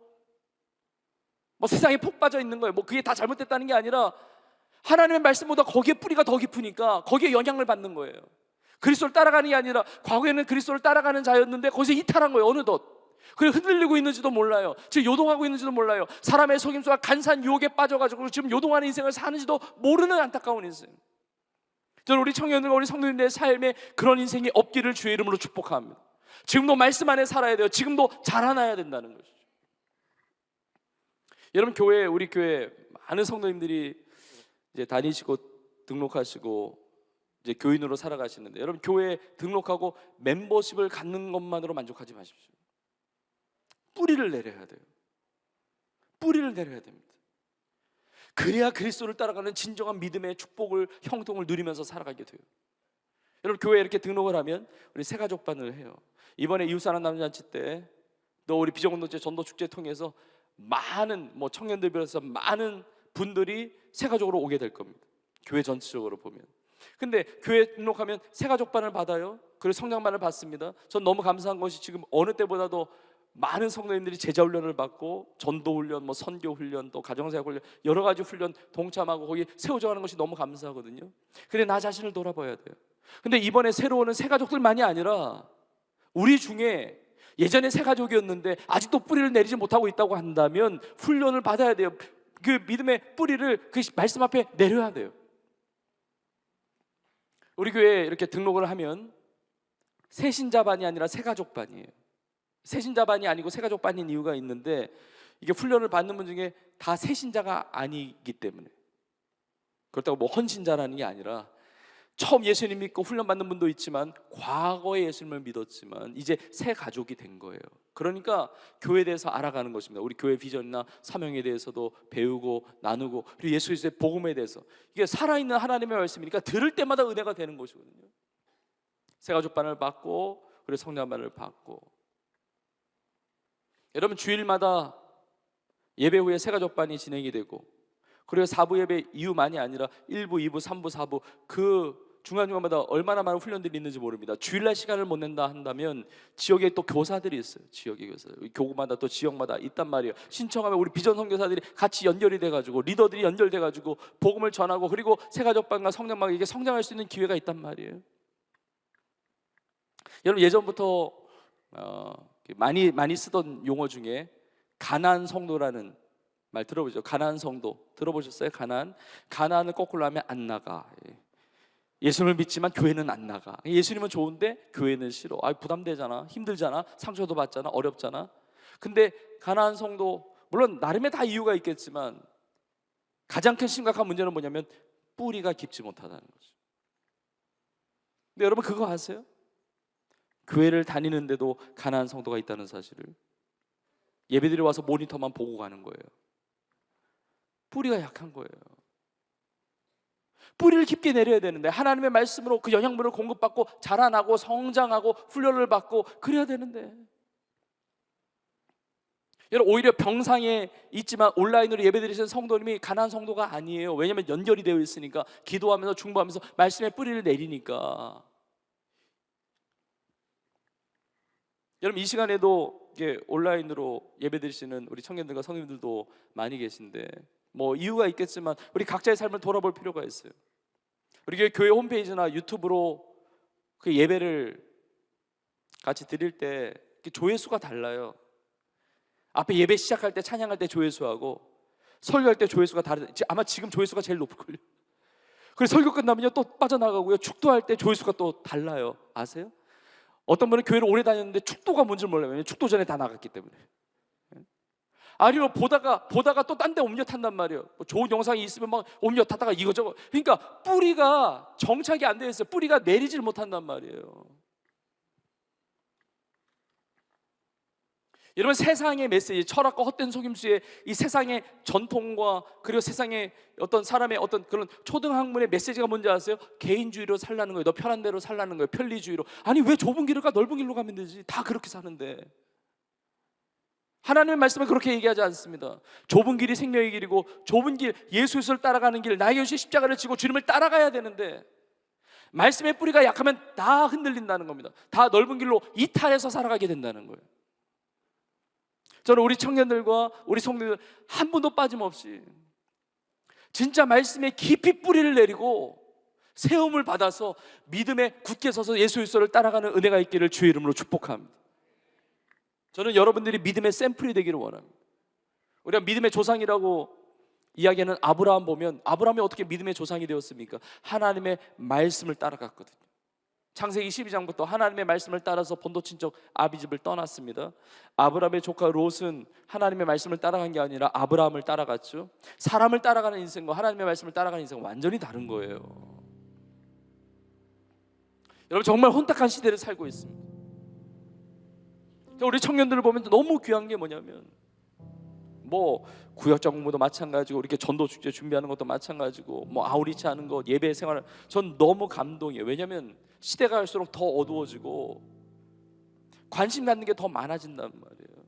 뭐 세상에 폭 빠져 있는 거예요. 뭐 그게 다 잘못됐다는 게 아니라 하나님의 말씀보다 거기에 뿌리가 더 깊으니까 거기에 영향을 받는 거예요. 그리스도를 따라가는 게 아니라 과거에는 그리스도를 따라가는 자였는데 거기서 이탈한 거예요. 어느덧. 그리고 흔들리고 있는지도 몰라요. 지금 요동하고 있는지도 몰라요. 사람의 속임수와 간사한 유혹에 빠져가지고 지금 요동하는 인생을 사는지도 모르는 안타까운 인생. 저는 우리 청년들과 우리 성도님들의 삶에 그런 인생이 없기를 주의 이름으로 축복합니다. 지금도 말씀 안에 살아야 돼요. 지금도 자라나야 된다는 것이죠. 여러분, 우리 교회 많은 성도님들이 이제 다니시고 등록하시고 이제 교인으로 살아가시는데, 여러분 교회에 등록하고 멤버십을 갖는 것만으로 만족하지 마십시오. 뿌리를 내려야 돼요. 뿌리를 내려야 됩니다. 그래야 그리스도를 따라가는 진정한 믿음의 축복을, 형통을 누리면서 살아가게 돼요. 여러분 교회에 이렇게 등록을 하면 우리 새가족반을 해요. 이번에 이웃사랑 나눔잔치 때 또 우리 비전공동체 전도축제 통해서 많은 청년들 비롯해서 많은 분들이 새가족으로 오게 될 겁니다. 교회 전체적으로 보면. 근데 교회 등록하면 새가족반을 받아요. 그리고 성장반을 받습니다. 전 너무 감사한 것이 지금 어느 때보다도 많은 성도님들이 제자훈련을 받고 전도훈련, 선교훈련, 또 가정사역훈련, 여러 가지 훈련 동참하고 거기 세워져가는 것이 너무 감사하거든요. 근데 나 자신을 돌아봐야 돼요. 근데 이번에 새로 오는 새가족들만이 아니라 우리 중에 예전에 새가족이었는데 아직도 뿌리를 내리지 못하고 있다고 한다면 훈련을 받아야 돼요. 그 믿음의 뿌리를 그 말씀 앞에 내려야 돼요. 우리 교회에 이렇게 등록을 하면 새신자반이 아니라 새가족반이에요. 새신자반이 아니고 새가족반인 이유가 있는데, 이게 훈련을 받는 분 중에 다 새신자가 아니기 때문에. 그렇다고 헌신자라는 게 아니라 처음 예수님 믿고 훈련 받는 분도 있지만 과거에 예수님을 믿었지만 이제 새 가족이 된 거예요. 그러니까 교회에 대해서 알아가는 것입니다. 우리 교회 비전이나 사명에 대해서도 배우고 나누고, 그리고 예수 그리스도의 복음에 대해서, 이게 살아있는 하나님의 말씀이니까 들을 때마다 은혜가 되는 것이거든요. 새 가족반을 받고 그리고 성장반을 받고. 여러분 주일마다 예배 후에 새 가족반이 진행이 되고, 그리고 4부 예배 이후만이 아니라 1부, 2부, 3부, 4부 그 중간중간마다 얼마나 많은 훈련들이 있는지 모릅니다. 주일날 시간을 못 낸다 한다면 지역에 또 교사들이 있어요. 지역의 교사들, 교구마다 또 지역마다 있단 말이에요. 신청하면 우리 비전 선교사들이 같이 연결이 돼가지고, 리더들이 연결돼가지고 복음을 전하고, 그리고 새가족반과 성장반, 이게 성장할 수 있는 기회가 있단 말이에요. 여러분 예전부터 많이 쓰던 용어 중에 가나안 성도라는 말 들어보죠. 가나안 성도 들어보셨어요? 가나안을 거꾸로 하면 안 나가. 예수님을 믿지만 교회는 안 나가. 예수님은 좋은데 교회는 싫어. 부담되잖아, 힘들잖아, 상처도 받잖아, 어렵잖아. 근데 가나안 성도, 물론 나름의 다 이유가 있겠지만 가장 큰 심각한 문제는 뭐냐면 뿌리가 깊지 못하다는 거죠. 근데 여러분 그거 아세요? 교회를 다니는데도 가나안 성도가 있다는 사실을. 예배드리 와서 모니터만 보고 가는 거예요. 뿌리가 약한 거예요. 뿌리를 깊게 내려야 되는데, 하나님의 말씀으로 그 영양분을 공급받고 자라나고 성장하고 훈련을 받고 그래야 되는데, 여러분 오히려 병상에 있지만 온라인으로 예배드리시는 성도님이 가나안 성도가 아니에요. 왜냐하면 연결이 되어 있으니까, 기도하면서 중보하면서 말씀의 뿌리를 내리니까. 여러분 이 시간에도 온라인으로 예배드리시는 우리 청년들과 성도님들도 많이 계신데, 이유가 있겠지만 우리 각자의 삶을 돌아볼 필요가 있어요. 우리 교회 홈페이지나 유튜브로 그 예배를 같이 드릴 때 조회수가 달라요. 앞에 예배 시작할 때, 찬양할 때 조회수하고 설교할 때 조회수가 다르다. 아마 지금 조회수가 제일 높을걸요. 그리고 설교 끝나면요 또 빠져나가고요, 축도할 때 조회수가 또 달라요. 아세요? 어떤 분은 교회를 오래 다녔는데 축도가 뭔지 몰라요. 왜냐면 축도 전에 다 나갔기 때문에. 아니면 보다가 또 딴 데 옮겨 탄단 말이에요. 좋은 영상이 있으면 막 옮겨 탔다가 이거저거. 그러니까 뿌리가 정착이 안 돼 있어요. 뿌리가 내리질 못한단 말이에요. 여러분 세상의 메시지, 철학과 헛된 속임수의 이 세상의 전통과, 그리고 세상의 어떤 사람의 어떤 그런 초등학문의 메시지가 뭔지 아세요? 개인주의로 살라는 거예요. 너 편한 대로 살라는 거예요. 편리주의로. 아니 왜 좁은 길을 가? 넓은 길로 가면 되지. 다 그렇게 사는데. 하나님의 말씀은 그렇게 얘기하지 않습니다. 좁은 길이 생명의 길이고, 좁은 길, 예수 그리스도를 따라가는 길, 나에게 주신 십자가를 지고 주님을 따라가야 되는데, 말씀의 뿌리가 약하면 다 흔들린다는 겁니다. 다 넓은 길로 이탈해서 살아가게 된다는 거예요. 저는 우리 청년들과 우리 성도들 한 분도 빠짐없이 진짜 말씀에 깊이 뿌리를 내리고 세움을 받아서 믿음에 굳게 서서 예수 그리스도를 따라가는 은혜가 있기를 주의 이름으로 축복합니다. 저는 여러분들이 믿음의 샘플이 되기를 원합니다. 우리가 믿음의 조상이라고 이야기하는 아브라함 보면 아브라함이 어떻게 믿음의 조상이 되었습니까? 하나님의 말씀을 따라갔거든요. 창세기 12장부터 하나님의 말씀을 따라서 본토 친척 아비집을 떠났습니다. 아브라함의 조카 롯은 하나님의 말씀을 따라간 게 아니라 아브라함을 따라갔죠. 사람을 따라가는 인생과 하나님의 말씀을 따라가는 인생은 완전히 다른 거예요. 여러분 정말 혼탁한 시대를 살고 있습니다. 우리 청년들을 보면 너무 귀한 게 뭐냐면 뭐 구역적 공부도 마찬가지고 이렇게 전도 축제 준비하는 것도 마찬가지고 뭐 아우리치 하는 것 예배 생활 전 너무 감동이에요. 왜냐하면 시대가 갈수록 더 어두워지고 관심 갖는 게 더 많아진단 말이에요.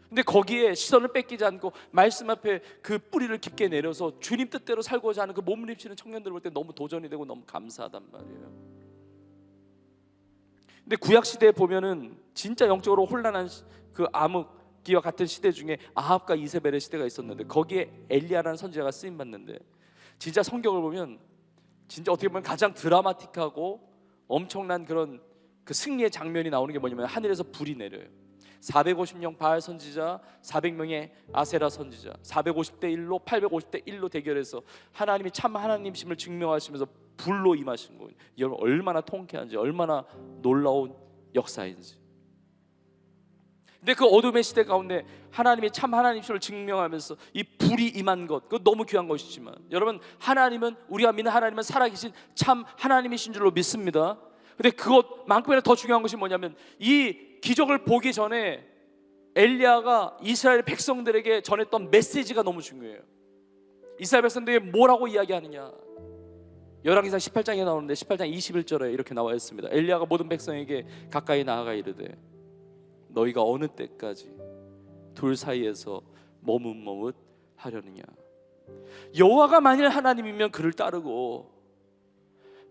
근데 거기에 시선을 뺏기지 않고 말씀 앞에 그 뿌리를 깊게 내려서 주님 뜻대로 살고자 하는 그 몸부림치는 청년들 볼 때 너무 도전이 되고 너무 감사하단 말이에요. 근데 구약 시대에 보면은 진짜 영적으로 혼란한 그 암흑기와 같은 시대 중에 아합과 이세벨의 시대가 있었는데 거기에 엘리야라는 선지자가 쓰임 받는데 진짜 성경을 보면 진짜 어떻게 보면 가장 드라마틱하고 엄청난 그런 그 승리의 장면이 나오는 게 뭐냐면 하늘에서 불이 내려요. 450명 바알 선지자, 400명의 아세라 선지자, 450대 1로 850대 1로 대결해서 하나님이 참 하나님심을 증명하시면서 불로 임하신 거예요. 여러분 얼마나 통쾌한지, 얼마나 놀라운 역사인지. 근데 그 어둠의 시대 가운데 하나님이 참 하나님심을 증명하면서 이 불이 임한 것, 그거 너무 귀한 것이지만 여러분 하나님은, 우리가 믿는 하나님은 살아계신 참 하나님이신 줄로 믿습니다. 근데 그것만큼이나 더 중요한 것이 뭐냐면 이 기적을 보기 전에 엘리야가 이스라엘 백성들에게 전했던 메시지가 너무 중요해요. 이스라엘 백성들에게 뭐라고 이야기하느냐, 열왕기상 18장에 나오는데 18장 21절에 이렇게 나와 있습니다. 엘리야가 모든 백성에게 가까이 나아가 이르되 너희가 어느 때까지 둘 사이에서 머뭇머뭇 하려느냐. 여호와가 만일 하나님이면 그를 따르고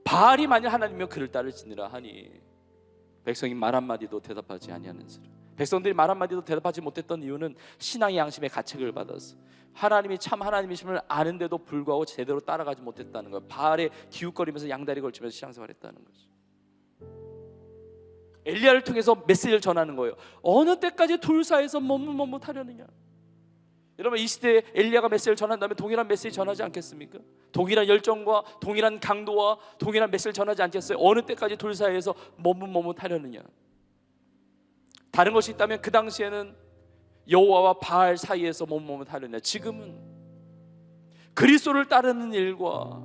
바알이 만일 하나님이면 그를 따를지니라 하니 백성이 말 한마디도 대답하지 아니하는지라. 백성들이 말 한마디도 대답하지 못했던 이유는 신앙의 양심의 가책을 받았어. 하나님이 참 하나님이심을 아는데도 불구하고 제대로 따라가지 못했다는 거예요. 바알에 기웃거리면서 양다리 걸치면서 신앙생활했다는 거죠. 엘리야를 통해서 메시지를 전하는 거예요. 어느 때까지 둘 사이에서 머뭇머뭇하려느냐. 여러분 이 시대에 엘리야가 메시지를 전한다면 동일한 메시지 전하지 않겠습니까? 동일한 열정과 동일한 강도와 동일한 메시지를 전하지 않겠어요? 어느 때까지 둘 사이에서 머뭇머뭇하려느냐. 다른 것이 있다면 그 당시에는 여호와와 바알 사이에서 머뭇머뭇하려느냐. 지금은 그리스도를 따르는 일과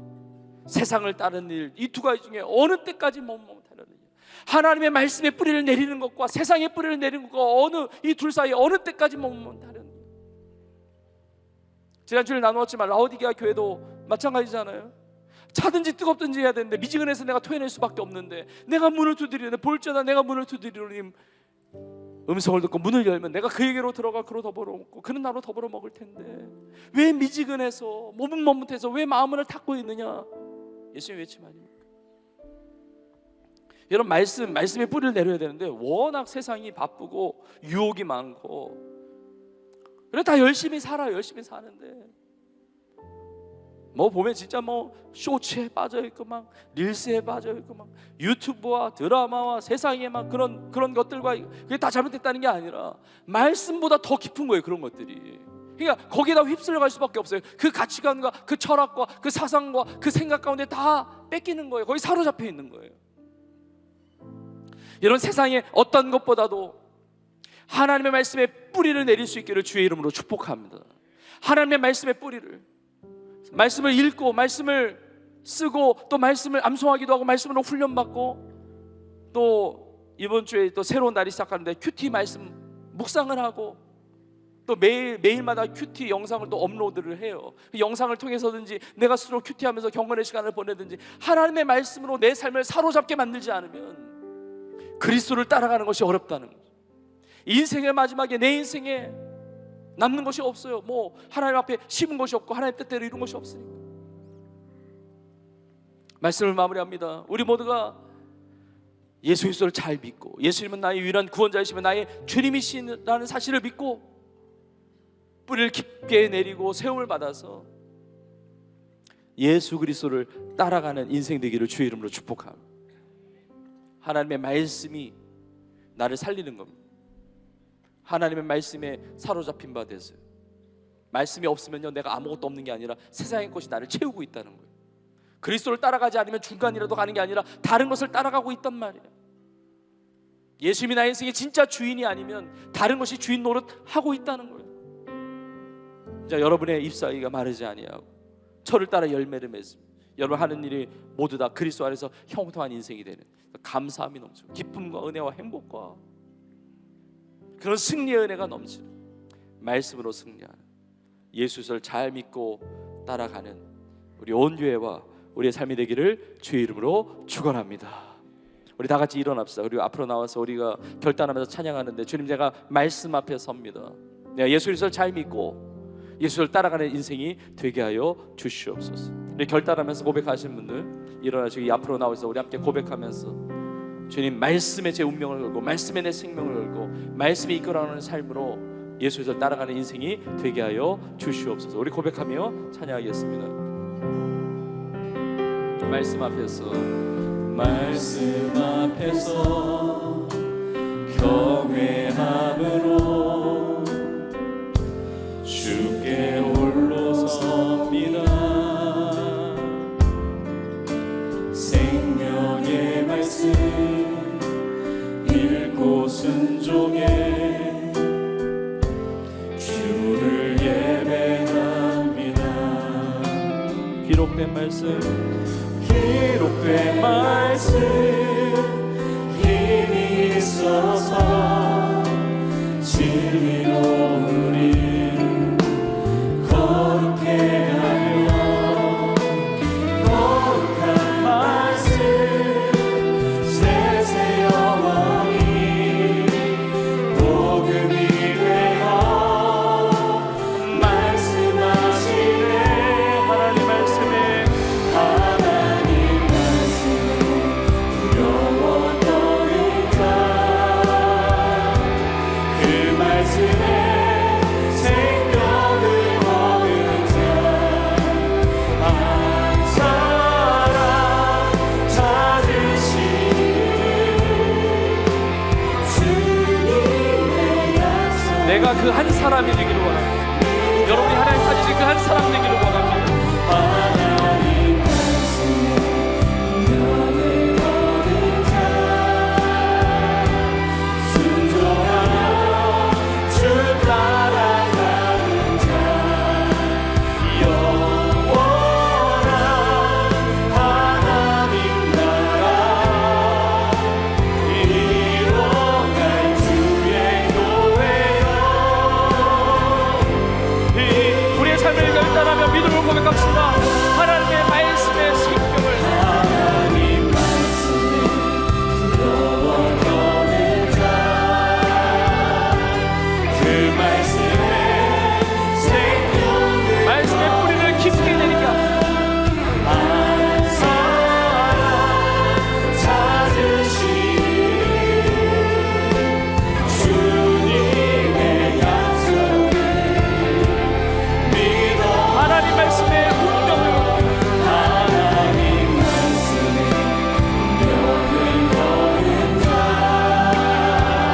세상을 따르는 일, 이 두 가지 중에 어느 때까지 머뭇머뭇하려느냐. 하나님의 말씀의 뿌리를 내리는 것과 세상의 뿌리를 내리는 것과 어느 이 둘 사이에 어느 때까지 머뭇머뭇하려느냐. 지난주에 나누었지만 라오디게아 교회도 마찬가지잖아요. 차든지 뜨겁든지 해야 되는데 미지근해서 내가 토해낼 수밖에 없는데 내가 문을 두드리는데 볼지어다 내가 문을 두드리노니 음성을 듣고 문을 열면 내가 그에게로 들어가 그로 더불어 먹고 그는 나로 더불어 먹을 텐데 왜 미지근해서 머뭇머뭇해서 왜 마음을 닫고 있느냐. 예수님 외침 아닙니까? 여러분 말씀의 뿌리를 내려야 되는데 워낙 세상이 바쁘고 유혹이 많고 그래 다 열심히 살아요. 열심히 사는데 뭐 보면 진짜 뭐 쇼츠에 빠져 있고 막 릴스에 빠져 있고 막 유튜브와 드라마와 세상에 막 그런 것들과 그게 다 잘못됐다는 게 아니라 말씀보다 더 깊은 거예요. 그런 것들이. 그러니까 거기에다 휩쓸려 갈 수밖에 없어요. 그 가치관과 그 철학과 그 사상과 그 생각 가운데 다 뺏기는 거예요. 거기 사로잡혀 있는 거예요. 이런 세상에 어떤 것보다도 하나님의 말씀에 뿌리를 내릴 수 있기를 주의 이름으로 축복합니다. 하나님의 말씀의 뿌리를, 말씀을 읽고 말씀을 쓰고 또 말씀을 암송하기도 하고 말씀으로 훈련받고 또 이번 주에 또 새로운 날이 시작하는데 큐티 말씀 묵상을 하고 또 매일마다 큐티 영상을 또 업로드를 해요. 그 영상을 통해서든지 내가 스스로 큐티하면서 경건의 시간을 보내든지 하나님의 말씀으로 내 삶을 사로잡게 만들지 않으면 그리스도를 따라가는 것이 어렵다는 거죠. 인생의 마지막에 내 인생에 남는 것이 없어요. 뭐 하나님 앞에 심은 것이 없고 하나님 뜻대로 이룬 것이 없으니까. 말씀을 마무리합니다. 우리 모두가 예수 그리스도를 잘 믿고 예수님은 나의 유일한 구원자이시며 나의 주님이시라는 사실을 믿고 뿌리를 깊게 내리고 세움을 받아서 예수 그리스도를 따라가는 인생 되기를 주의 이름으로 축복합니다. 하나님의 말씀이 나를 살리는 겁니다. 하나님의 말씀에 사로잡힌 바 되세요. 말씀이 없으면요, 내가 아무것도 없는 게 아니라 세상의 것이 나를 채우고 있다는 거예요. 그리스도를 따라가지 않으면 중간이라도 가는 게 아니라 다른 것을 따라가고 있단 말이에요. 예수님이 나의 인생의 진짜 주인이 아니면 다른 것이 주인 노릇하고 있다는 거예요. 자, 여러분의 잎사귀가 마르지 아니하고 철을 따라 열매를 맺습니다. 여러분 하는 일이 모두 다 그리스도 안에서 형통한 인생이 되는 감사함이 넘치고 기쁨과 은혜와 행복과 그런 승리의 은혜가 넘치는 말씀으로 승리하는 예수를 잘 믿고 따라가는 우리 온 교회와 우리의 삶이 되기를 주의 이름으로 축원합니다. 우리 다 같이 일어납시다. 그리고 앞으로 나와서 우리가 결단하면서 찬양하는데, 주님, 제가 말씀 앞에 섭니다. 내가 예수 그리스도를 잘 믿고 예수를 따라가는 인생이 되게 하여 주시옵소서. 우리 결단하면서 고백하시는 분들 일어나시고 이 앞으로 나와서 우리 함께 고백하면서, 주님, 말씀에 제 운명을 걸고 말씀에 내 생명을 걸고 말씀이 이끌어가는 삶으로 예수 그리스도를 따라가는 인생이 되게 하여 주시옵소서. 우리 고백하며 찬양하겠습니다. 말씀 앞에서 경외함으로 주께 홀로 섭니다. 생명의 말씀 읽고 순종해 주를 예배합니다. 기록된 말씀 힘이 있어서 진리로 우리를 거룩해 하며, 거룩한 말씀 세세 영원히 복음이 되어 말씀하시네. 하나님 말씀에 두려워 떠는 자, 그 말씀에 생명을 얻은 자, 한 사람 찾으시는 주님의 약속. 내가 그 한 사람이 되기를 원합니다. 여러분이 하나님 찾으신 그 한 사람 되기를 원합니다. 하나님 말씀에 명을 얻은 자, 순종하여 주 따라가는 자, 영원한 하나님 나라 이뤄갈 주의 교회여. 우리의 삶을 결단하며 믿음을 고백합시다. 하나님의 말씀의 생명을, 하나님 말씀에 두려워 떠는 자, 그 말씀에 생명을, 말씀의 뿌리를 깊게 내리게 하시고 한 사람 찾으시는 주님의 약속을 믿어. 하나님 말씀의 운명을, 하나님 말씀에 운명을 거는 자,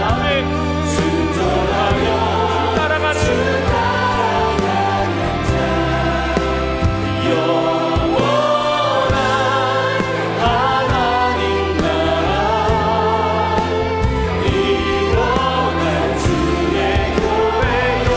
아멘. 순종하여 따라가는 자, 영원한 하나님 나라 이뤄갈 주의 교회여.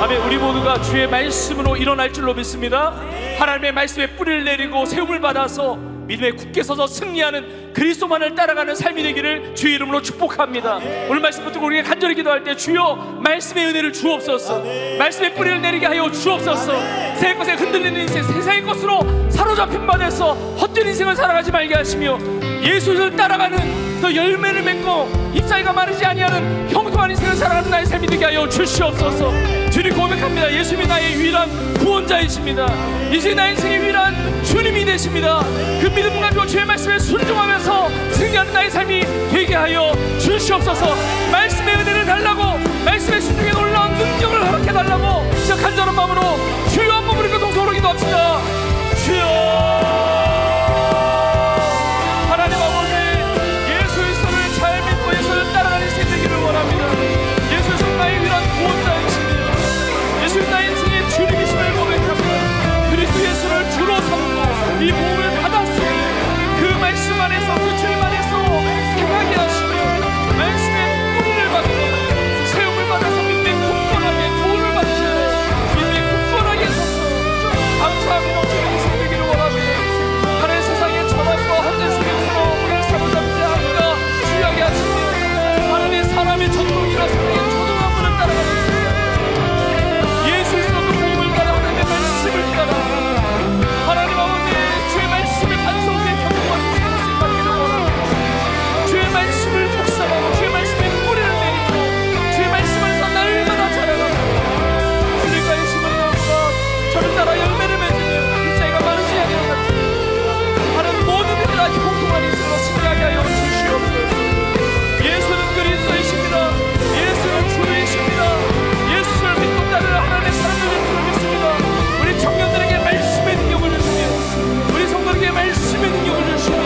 아멘. 우리 모두가 주의 말씀으로 일어날 줄로 믿습니다. 하나님의 말씀에 뿌리를 내리고 세움을 받아서 믿음에 굳게 서서 승리하는 그리스도만을 따라가는 삶이 되기를 주의 이름으로 축복합니다. 오늘 말씀 붙들고 우리가 간절히 기도할 때, 주여 말씀의 은혜를 주옵소서, 말씀의 뿌리를 내리게 하여 주옵소서. 세상의 것에 흔들리는 인생, 세상의 것으로 사로잡힌 바 돼서 헛된 인생을 살아가지 말게 하시며 예수를 따라가는 또 열매를 맺고 잎사귀가 마르지 아니하는 형통한 인생을 살아가는 나의 삶이 되게 하여 주시옵소서. 주님 고백합니다. 예수님이 나의 유일한 구원자이십니다. 이제 나의 인생의 유일한 주님이 되십니다. 그 믿음 가지고 주의 말씀에 순종하면서 승리하는 나의 삶이 되게 하여 주시옵소서. 말씀의 은혜를 달라고, 말씀의 순종에 놀라운 능력을 허락해 달라고 진짜 간절한 마음으로 주여 한번 부르고 동서로 기도합시다. 주여. 하나님 아버지, 예수 그리스도를 잘 믿고 예수를 따라가는 인생 되기를 원합니다. 예수 그리스도 나의 유일한 구원자이시며 예수 나의 인생의 주님이심을 고백합니다. 그리스도 예수를 주로 삼고 이 복음을 받았으니 그 말씀 안에서, 그 주님 안에서 행하게 하시며 말씀의 뿌리를 받고 세움을 받아서 믿음의 굳건하게 도움을 받으시며 믿음의 굳건하게 서서 감사하며 넘치는 인생 되기를 원합니다. 하나의 세상의 전함과 한전 속에서 우리를 사로잡지 않가 주의하게 하시며 하나님의 사람의 전통이나 사랑의 초등학문을 따라가는 예수 그리스도 그 복음을 따라 하나님의 말씀을 따라 하나님 아버지 주의 말씀을 반성해 경고한 인생 받기를 원합니다. 주의 말씀을 묵상하고 주의 말씀에 뿌리를 내리고 주의 말씀에서 날마다 자라가고 주님과의 힘을 나누고 저를 따라 열매를 맺으며 잎사귀가 마르지 아니하는 하는 모든 일을 다 형통한 인생으로 승리하게 하여 주시옵소서. 예수는 그리스도이십니다. 예수는 주이십니다. 예수를 믿고 따르는 하나님의 사람들을 믿습니다. 우리 청년들에게 말씀의 능력을 주시며 우리 성도에게 말씀의 능력을 주시며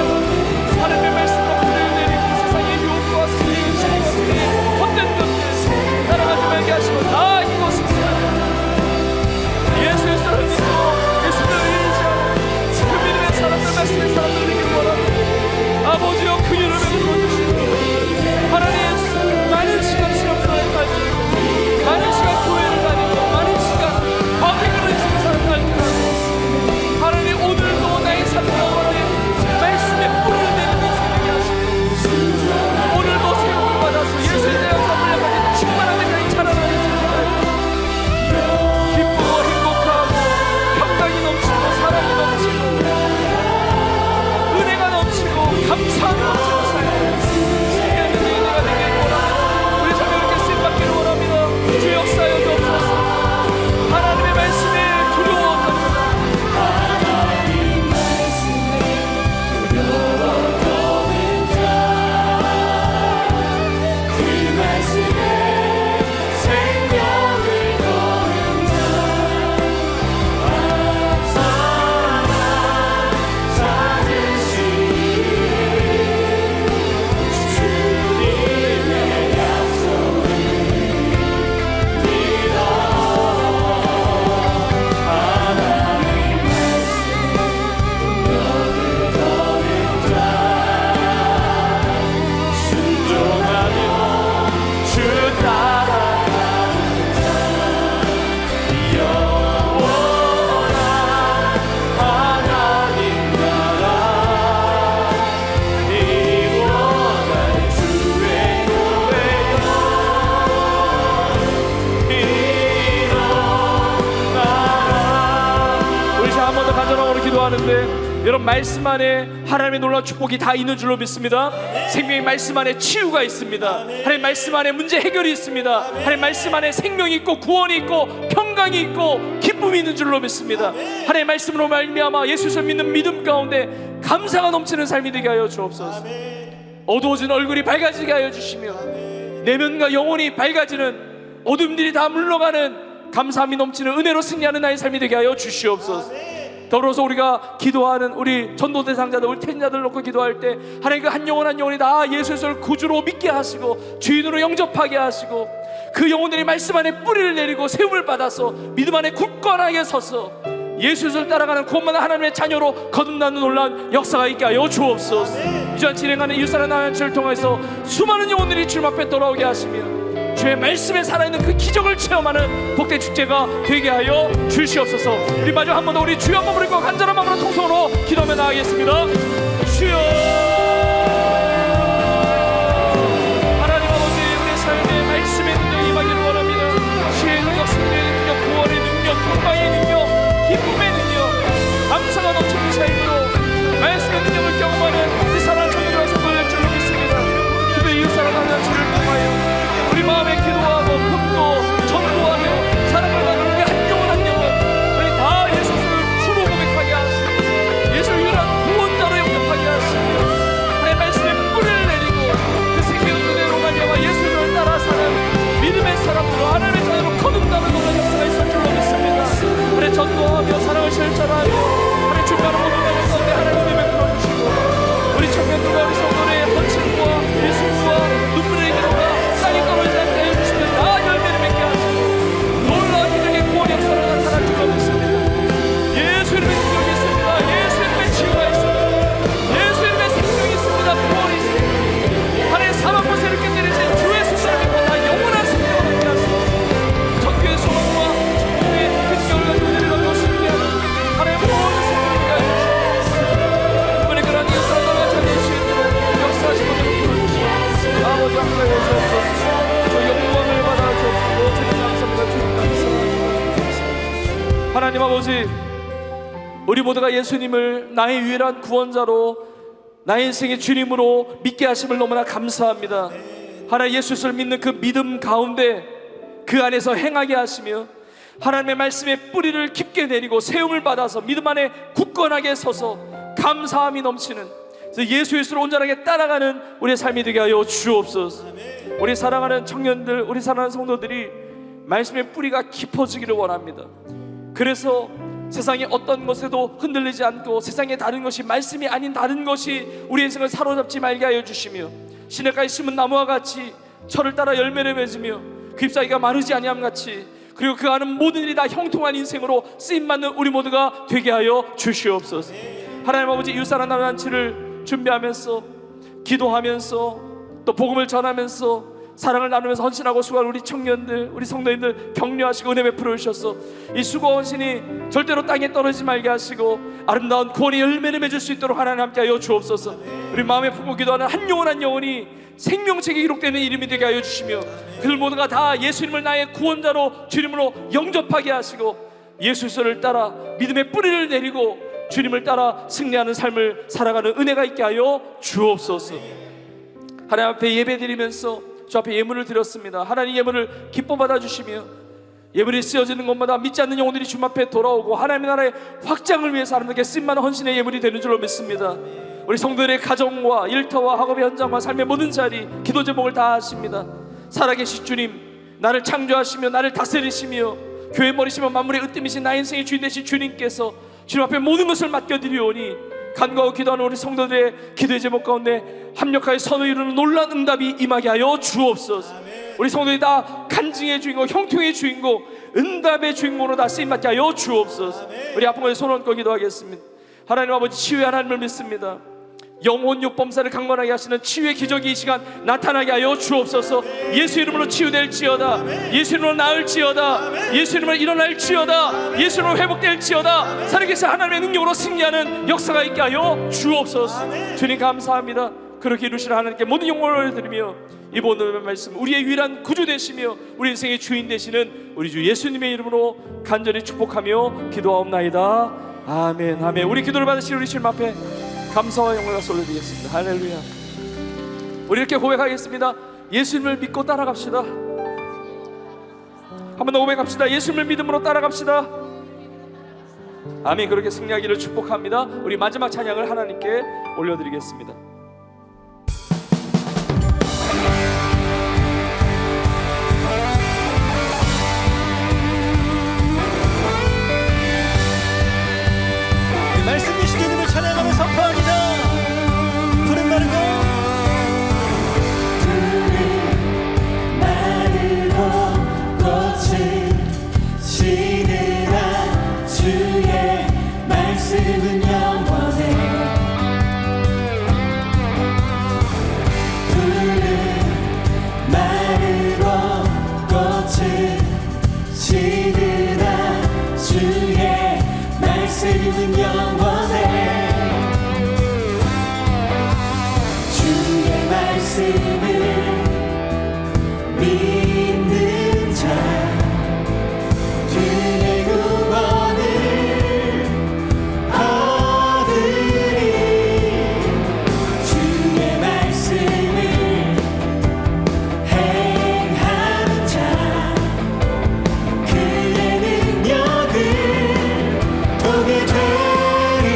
하나님의 말씀과 뿌리를 내리고 세상의 유혹과 세상의 시기와 세상의 헛된 것들 따라가지 말게 하시고 다 이것을 예수 그리스도를 믿고 예수를 의지하고 그 믿음의 사람들, 말씀의 사람들을 이기는 원합니다. 아버지여 그 이름을 부어주시고 하나님 많은 시간 시험들을 가지고 많은 시간 교회를 다니고 많은 시간 과학을 인생을 살아가는 하나님 오늘도 나의 삶 가운데 말씀의 뿌리를 내리는 인생에게 하시고 오늘도 세움을 받아서 예수에 대한 삶을 향하여 충만한 데까지 자라나는 인생을 기쁘고 행복하고 평강이 넘치고 사랑이 넘치고 은혜가 넘치고 감사함이 넘치고 승리하는 은혜가 되기를 원합니다. 우리 삶에 이렇게 쓰임받기를 원합니다. 주 역사여 주옵소서. 하나님의 말씀에 두려워합니다. 하나님 말씀에 두려워하는 자, 그 말씀에 생명을 거는 자, 감사함 찾으시니 주님의 약속을 믿어 하나님 말씀에 능력을 거는 자 순종하며 주 따라가는 자 영원한 하나님 나라 이루어갈 주의 일어나라. 우리 자 한 번 더 간절함으로 기도하는데 여러분 말씀 안에 하나님의 놀라운 축복이 다 있는 줄로 믿습니다. 생명의 말씀 안에 치유가 있습니다. 하나님 말씀 안에 문제 해결이 있습니다. 하나님 말씀 안에 생명이 있고 구원이 있고 평강이 있고 기쁨이 있는 줄로 믿습니다. 하나님 말씀으로 말미암아 예수를 믿는 믿음 가운데 감사가 넘치는 삶이 되게 하여 주옵소서. 어두워진 얼굴이 밝아지게 하여 주시며 내면과 영혼이 밝아지는 어둠들이 다 물러가는 감사함이 넘치는 은혜로 승리하는 나의 삶이 되게 하여 주시옵소서. 더불어서 우리가 기도하는 우리 전도 대상자들, 우리 태신자들 놓고 기도할 때 하나님 그 한 영혼 한 영혼이 다 예수 그리스도를 구주로 믿게 하시고 주인으로 영접하게 하시고 그 영혼들이 말씀 안에 뿌리를 내리고 세움을 받아서 믿음 안에 굳건하게 서서 예수 그리스도를 따라가는 구원받는 하나님의 자녀로 거듭나는 놀라운 역사가 있게 하여 주옵소서. 이전 진행하는 이웃사랑 나눔을 통해서 수많은 영혼들이 주님 앞에 돌아오게 하시며 주의 말씀에 살아있는 그 기적을 체험하는 복된 축제가 되게 하여 주시옵소서. 우리 마지막 한 번 더 우리 주여 한번 부르고 간절한 마음으로 통성으로 기도하며 나아가겠습니다. 주여. 하나님 아버지 우리 삶에 말씀의 능력이 임하기를 원합니다. 지혜의 능력, 승리의 능력, 구원의 능력, 평강의 능력, 기쁨의 능력, 감사가 넘치는 삶으로 말씀의 능력을 경험하는 우리 사랑하는 성도들과 성도들 줄로 믿습니다. 절절하며 하나님 중간에 모든 가정 가운데 하나님의 베풀어 주시고 우리 청년들과 우리 성도의 헌신과 예술과 눈물의 기도가 땅에 떨어지지 않게 하여 주시면 다 열매를 맺게 하시고 놀라운 기적의 구원 역사로 나타날 줄 믿습니다. 예수님의 능력이 있습니다. 예수님의 치유가 있습니다. 예수님의 생명이 있습니다. 구원이 있습니다. 하나님의 사망 권세를 깨뜨리신 주의 수사를 믿고 다 영원한 생명을 얻게 하시고 전교의 소망과 전교의 빛결과 그들을 얻고 승리하는 하나님의 모든 생명을 가해 주시고 이번에 그런 역사가 전해주시는 역사하시고 부르주시고 아버지 함께해 주옵소서. 저 영광을 받아 주옵소서. 주님 감사합니다. 주님 감사합니다. 하나님 아버지, 우리 모두가 예수님을 나의 유일한 구원자로 나의 인생의 주님으로 믿게 하심을 너무나 감사합니다. 하나님 예수를 믿는 그 믿음 가운데 그 안에서 행하게 하시며 하나님의 말씀의 뿌리를 깊게 내리고 세움을 받아서 믿음 안에 굳건하게 서서 감사함이 넘치는 예수를 온전하게 따라가는 우리의 삶이 되게 하여 주옵소서. 우리 사랑하는 청년들, 우리 사랑하는 성도들이 말씀의 뿌리가 깊어지기를 원합니다. 그래서 세상의 어떤 것에도 흔들리지 않고 세상의 다른 것이 말씀이 아닌 다른 것이 우리 인생을 사로잡지 말게 하여 주시며 시냇가에 심은 나무와 같이 철을 따라 열매를 맺으며 그 잎사귀가 마르지 아니함 같이 그리고 그 하는 모든 일이 다 형통한 인생으로 쓰임받는 우리 모두가 되게 하여 주시옵소서. 하나님 아버지, 이웃사랑 나눔잔치를 준비하면서 기도하면서 또 복음을 전하면서 사랑을 나누면서 헌신하고 수고하는 우리 청년들, 우리 성도님들 격려하시고 은혜 베풀어 주셔서 이 수고 헌신이 절대로 땅에 떨어지지 말게 하시고 아름다운 구원의 열매를 맺을 수 있도록 하나님 함께 하여 주옵소서. 우리 마음에 품고 기도하는 한 영혼 한 영혼이 생명책에 기록되는 이름이 되게 하여 주시며 그들 모두가 다 예수님을 나의 구원자로 주님으로 영접하게 하시고 예수를 따라 믿음의 뿌리를 내리고 주님을 따라 승리하는 삶을 살아가는 은혜가 있게 하여 주옵소서. 하나님 앞에 예배드리면서 주 앞에 예물을 드렸습니다. 하나님 예물을 기뻐 받아주시며 예물이 쓰여지는 것마다 믿지 않는 영혼들이 주님 앞에 돌아오고 하나님의 나라의 확장을 위해서 하나님께 쓰임많은 헌신의 예물이 되는 줄로 믿습니다. 우리 성도들의 가정과 일터와 학업의 현장과 삶의 모든 자리 기도 제목을 다 하십니다. 살아계신 주님, 나를 창조하시며 나를 다스리시며 교회 머리시며 만물의 으뜸이신 나의 인생의 주인 되신 주님께서 주님 앞에 모든 것을 맡겨드리오니 간구하고 기도하는 우리 성도들의 기도의 제목 가운데 합력하여 선을 이루는 놀라운 응답이 임하게 하여 주옵소서. 우리 성도들이 다 간증의 주인공, 형통의 주인공, 응답의 주인공으로 다 쓰임받게 하여 주옵소서. 우리 아픈 곳에 손 얹고 기도하겠습니다. 하나님 아버지, 치유의 하나님을 믿습니다. 영혼 육범사를 강건하게 하시는 치유의 기적이 이 시간 나타나게 하여 주옵소서. 예수 이름으로 치유될지어다, 예수 이름으로 나을지어다, 예수 이름으로 일어날지어다, 예수 이름으로 회복될지어다. 살아계신 하나님의 능력으로 승리하는 역사가 있게 하여 주옵소서. 주님 감사합니다. 그렇게 이루시는 하나님께 모든 영광을 드리며 이 모든 말씀 우리의 유일한 구주 되시며 우리 인생의 주인 되시는 우리 주 예수님의 이름으로 간절히 축복하며 기도하옵나이다. 아멘. 아멘. 우리 기도를 받으실 우리 주님 앞에 감사와 영광을 올려드리겠습니다. 할렐루야. 우리 이렇게 고백하겠습니다. 예수님을 믿고 따라갑시다. 한 번 더 고백합시다. 예수님을 믿음으로 따라갑시다. 아멘. 그렇게 승리하기를 축복합니다. 우리 마지막 찬양을 하나님께 올려드리겠습니다. 말씀 주신 주님을 찬양하며 선포합니다. 푸른 마르고 꽃은 시들한 주의 말씀은 영원해. 푸른 마르고 꽃은 시들한 주의 말씀은 영원해. 주의 말씀을 믿는 자 주의 구원을 얻으리. 주의 말씀을 행하는 자 그의 능력을 보게 되리라.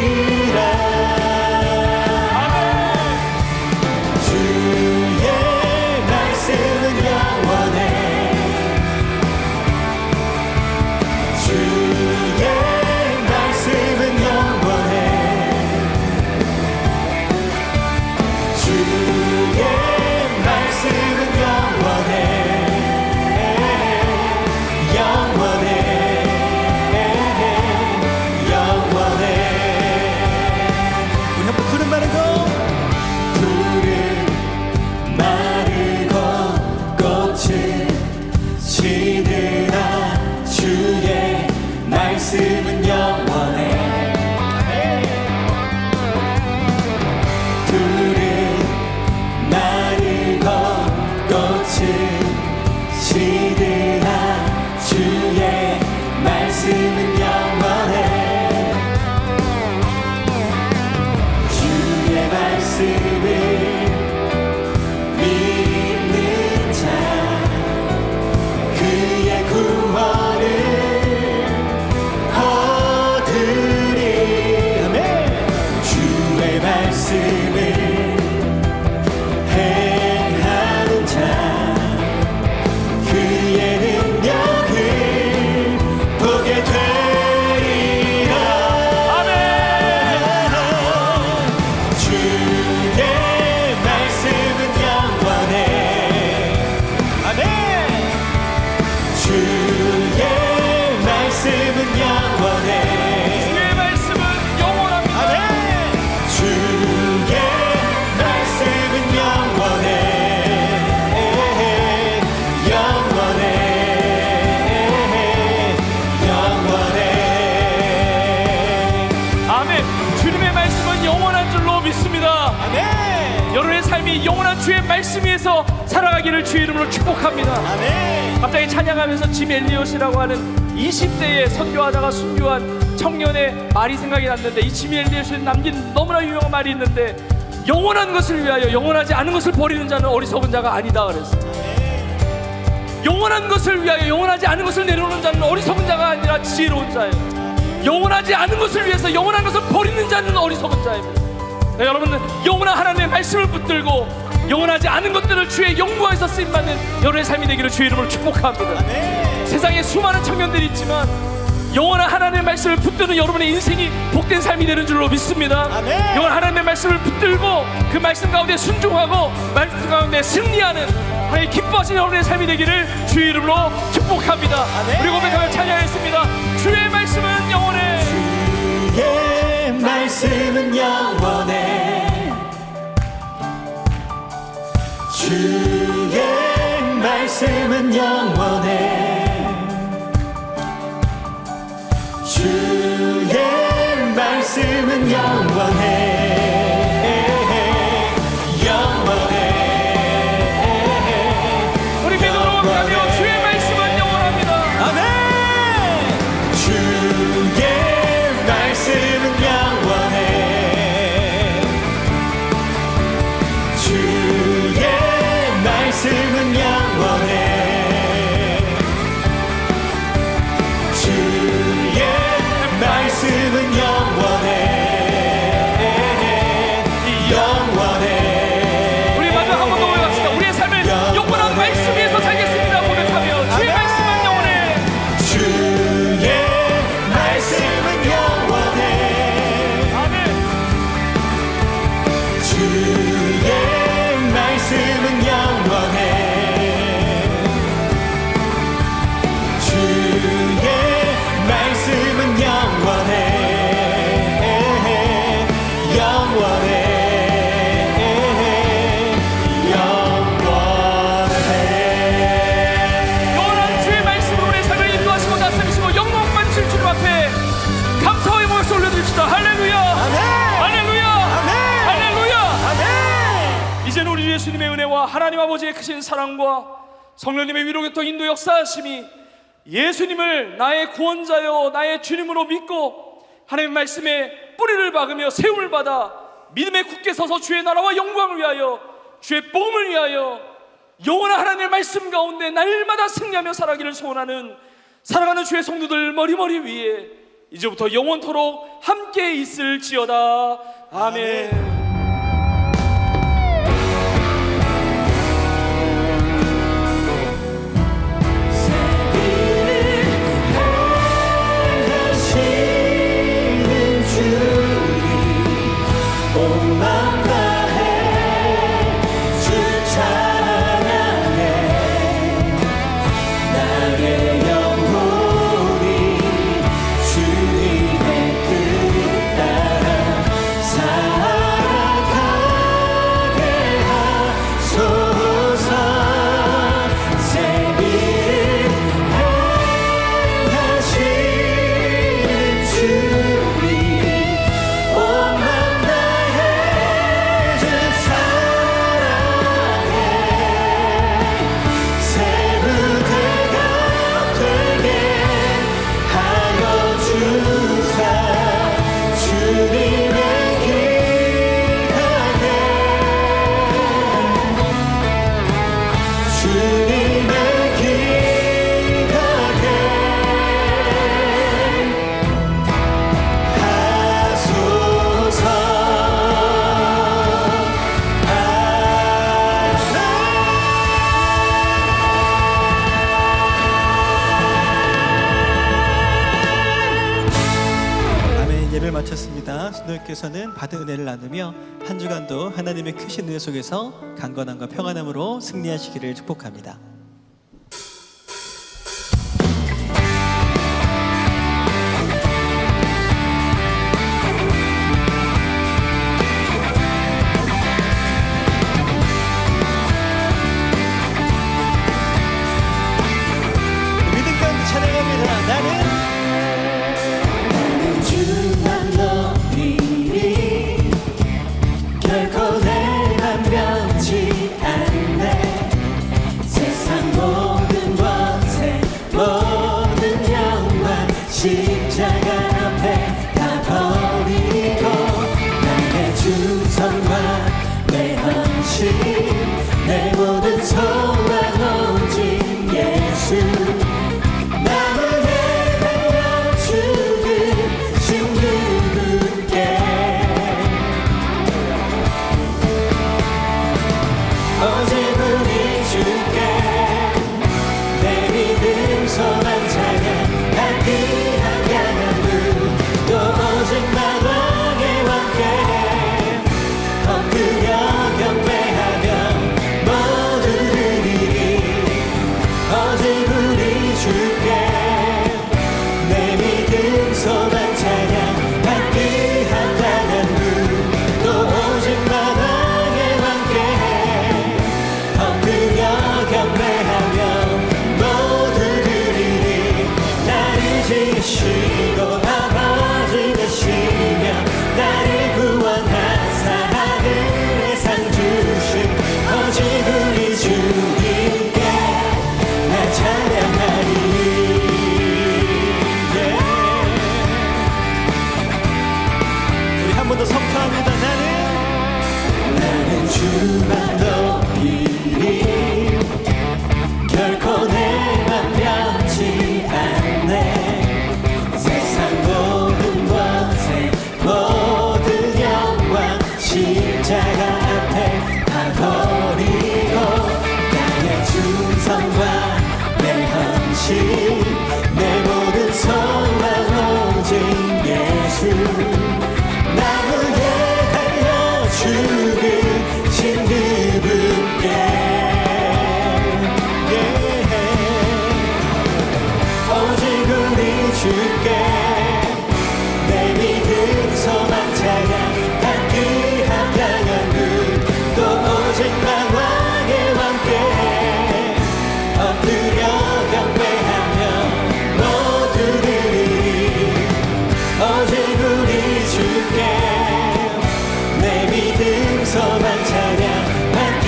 여러분의 삶이 영원한 주의 말씀 위에서 살아가기를 주의 이름으로 축복합니다. 아멘. 갑자기 찬양하면서 짐 엘리엇이라고 하는 20대에 선교하다가 순교한 청년의 말이 생각이 났는데, 이 짐 엘리엇이 남긴 너무나 유명한 말이 있는데, 영원한 것을 위하여 영원하지 않은 것을 버리는 자는 어리석은 자가 아니다 그랬어요. 영원한 것을 위하여 영원하지 않은 것을 내려놓는 자는 어리석은 자가 아니라 지혜로운 자예요. 영원하지 않은 것을 위해서 영원한 것을 버리는 자는 어리석은 자입니다. 네, 여러분은 영원한 하나님의 말씀을 붙들고 영원하지 않은 것들을 주의 영광에서 쓰임받는 여러분의 삶이 되기를 주의 이름으로 축복합니다. 세상에 수많은 청년들이 있지만 영원한 하나님의 말씀을 붙드는 여러분의 인생이 복된 삶이 되는 줄로 믿습니다. 영원한 하나님의 말씀을 붙들고 그 말씀 가운데 순종하고 말씀 가운데 승리하는 하나님 기뻐하시는 여러분의 삶이 되기를 주의 이름으로 축복합니다. 우리 고백하며 찬양했습니다. 주의 말씀은 영원해. 주의 말씀은 영원해. 주의 말씀은 영원해. 주의 말씀은 영원해. 영원해. 우리 믿음으로 가며 주의 말씀은 영원합니다. 아멘. 주의 말씀은 영원해. 주의 말씀은 영원해. 주의 말씀은 영원해. 영원해. 우리 마저 한 번 더 올라갑시다. 우리의 삶을 영원한 말씀 위에서 살겠습니다. 고백하며 주의 말씀은 영원해. 주의 말씀은 영원해. 아멘. 주의 말씀은 영원해. 주의 말씀은 영원해. 영원해. 영원한 주의 말씀으로 우리의 삶을 인도하시고 다스리시고 영광 받으실 주님 앞에 감사의 목소리 올려드립시다. 할렐루야. 할렐루야. 할렐루야. 이제는 우리 예수님의 은혜와 하나님 아버지의 크신 사랑과 성령님의 위로교통 인도 역사하심이 예수님을 나의 구원자여 나의 주님으로 믿고 하나님의 말씀에 뿌리를 박으며 세움을 받아 믿음에 굳게 서서 주의 나라와 영광을 위하여 주의 복음을 위하여 영원한 하나님의 말씀 가운데 날마다 승리하며 살아가기를 소원하는 사랑하는 주의 성도들 머리머리 위에 이제부터 영원토록 함께 있을지어다. 아멘. 예배를 마쳤습니다. 신도님께서는 받은 은혜를 나누며 한 주간도 하나님의 크신 은혜 속에서 강건함과 평안함으로 승리하시기를 축복합니다. 믿음 가운데 찬양합니다. 나는 주만 높이리 결코 내 맘과 주만 높이리 결코 내맘 변치 않네 세상 모든 것에 모든 영광 십자가 앞에 다 버리고 나의 충성과 내 헌신 내 모든 소망 오직 예수 나무에 달려 죽으신 그분께 오직 우리 주께 내 믿음 소망 찬양 받기 합당한 그또 오직 나 왕의 왕께 엎드려 경배하며 모두 드리리 오직 우리 주께 내 믿음 소망 찬양 받기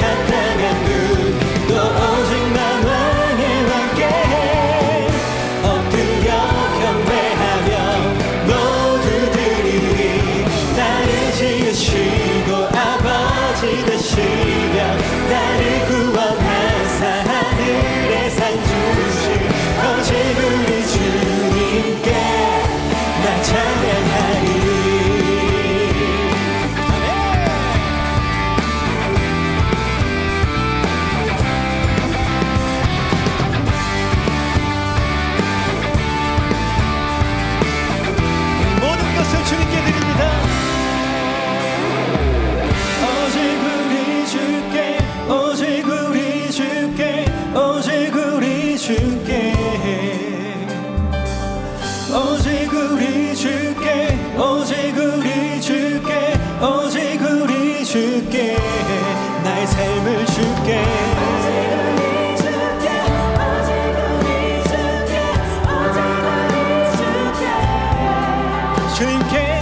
합당한 그또 오직 나 왕의 왕께 엎드려 경배하며 모두 드리리 나를 지으시고 아버지 되시며 나를 구원하사 하늘의 상 주신 오직 우리 주님께 나 찬양하리 모든 것을 주님께 드립니다 오직 우리 주께 오직 우리 주께 오직 우리 주께 오직 우리 주께 오직 우리 주께 오직 우리 주께 나의 삶을 주께 주님께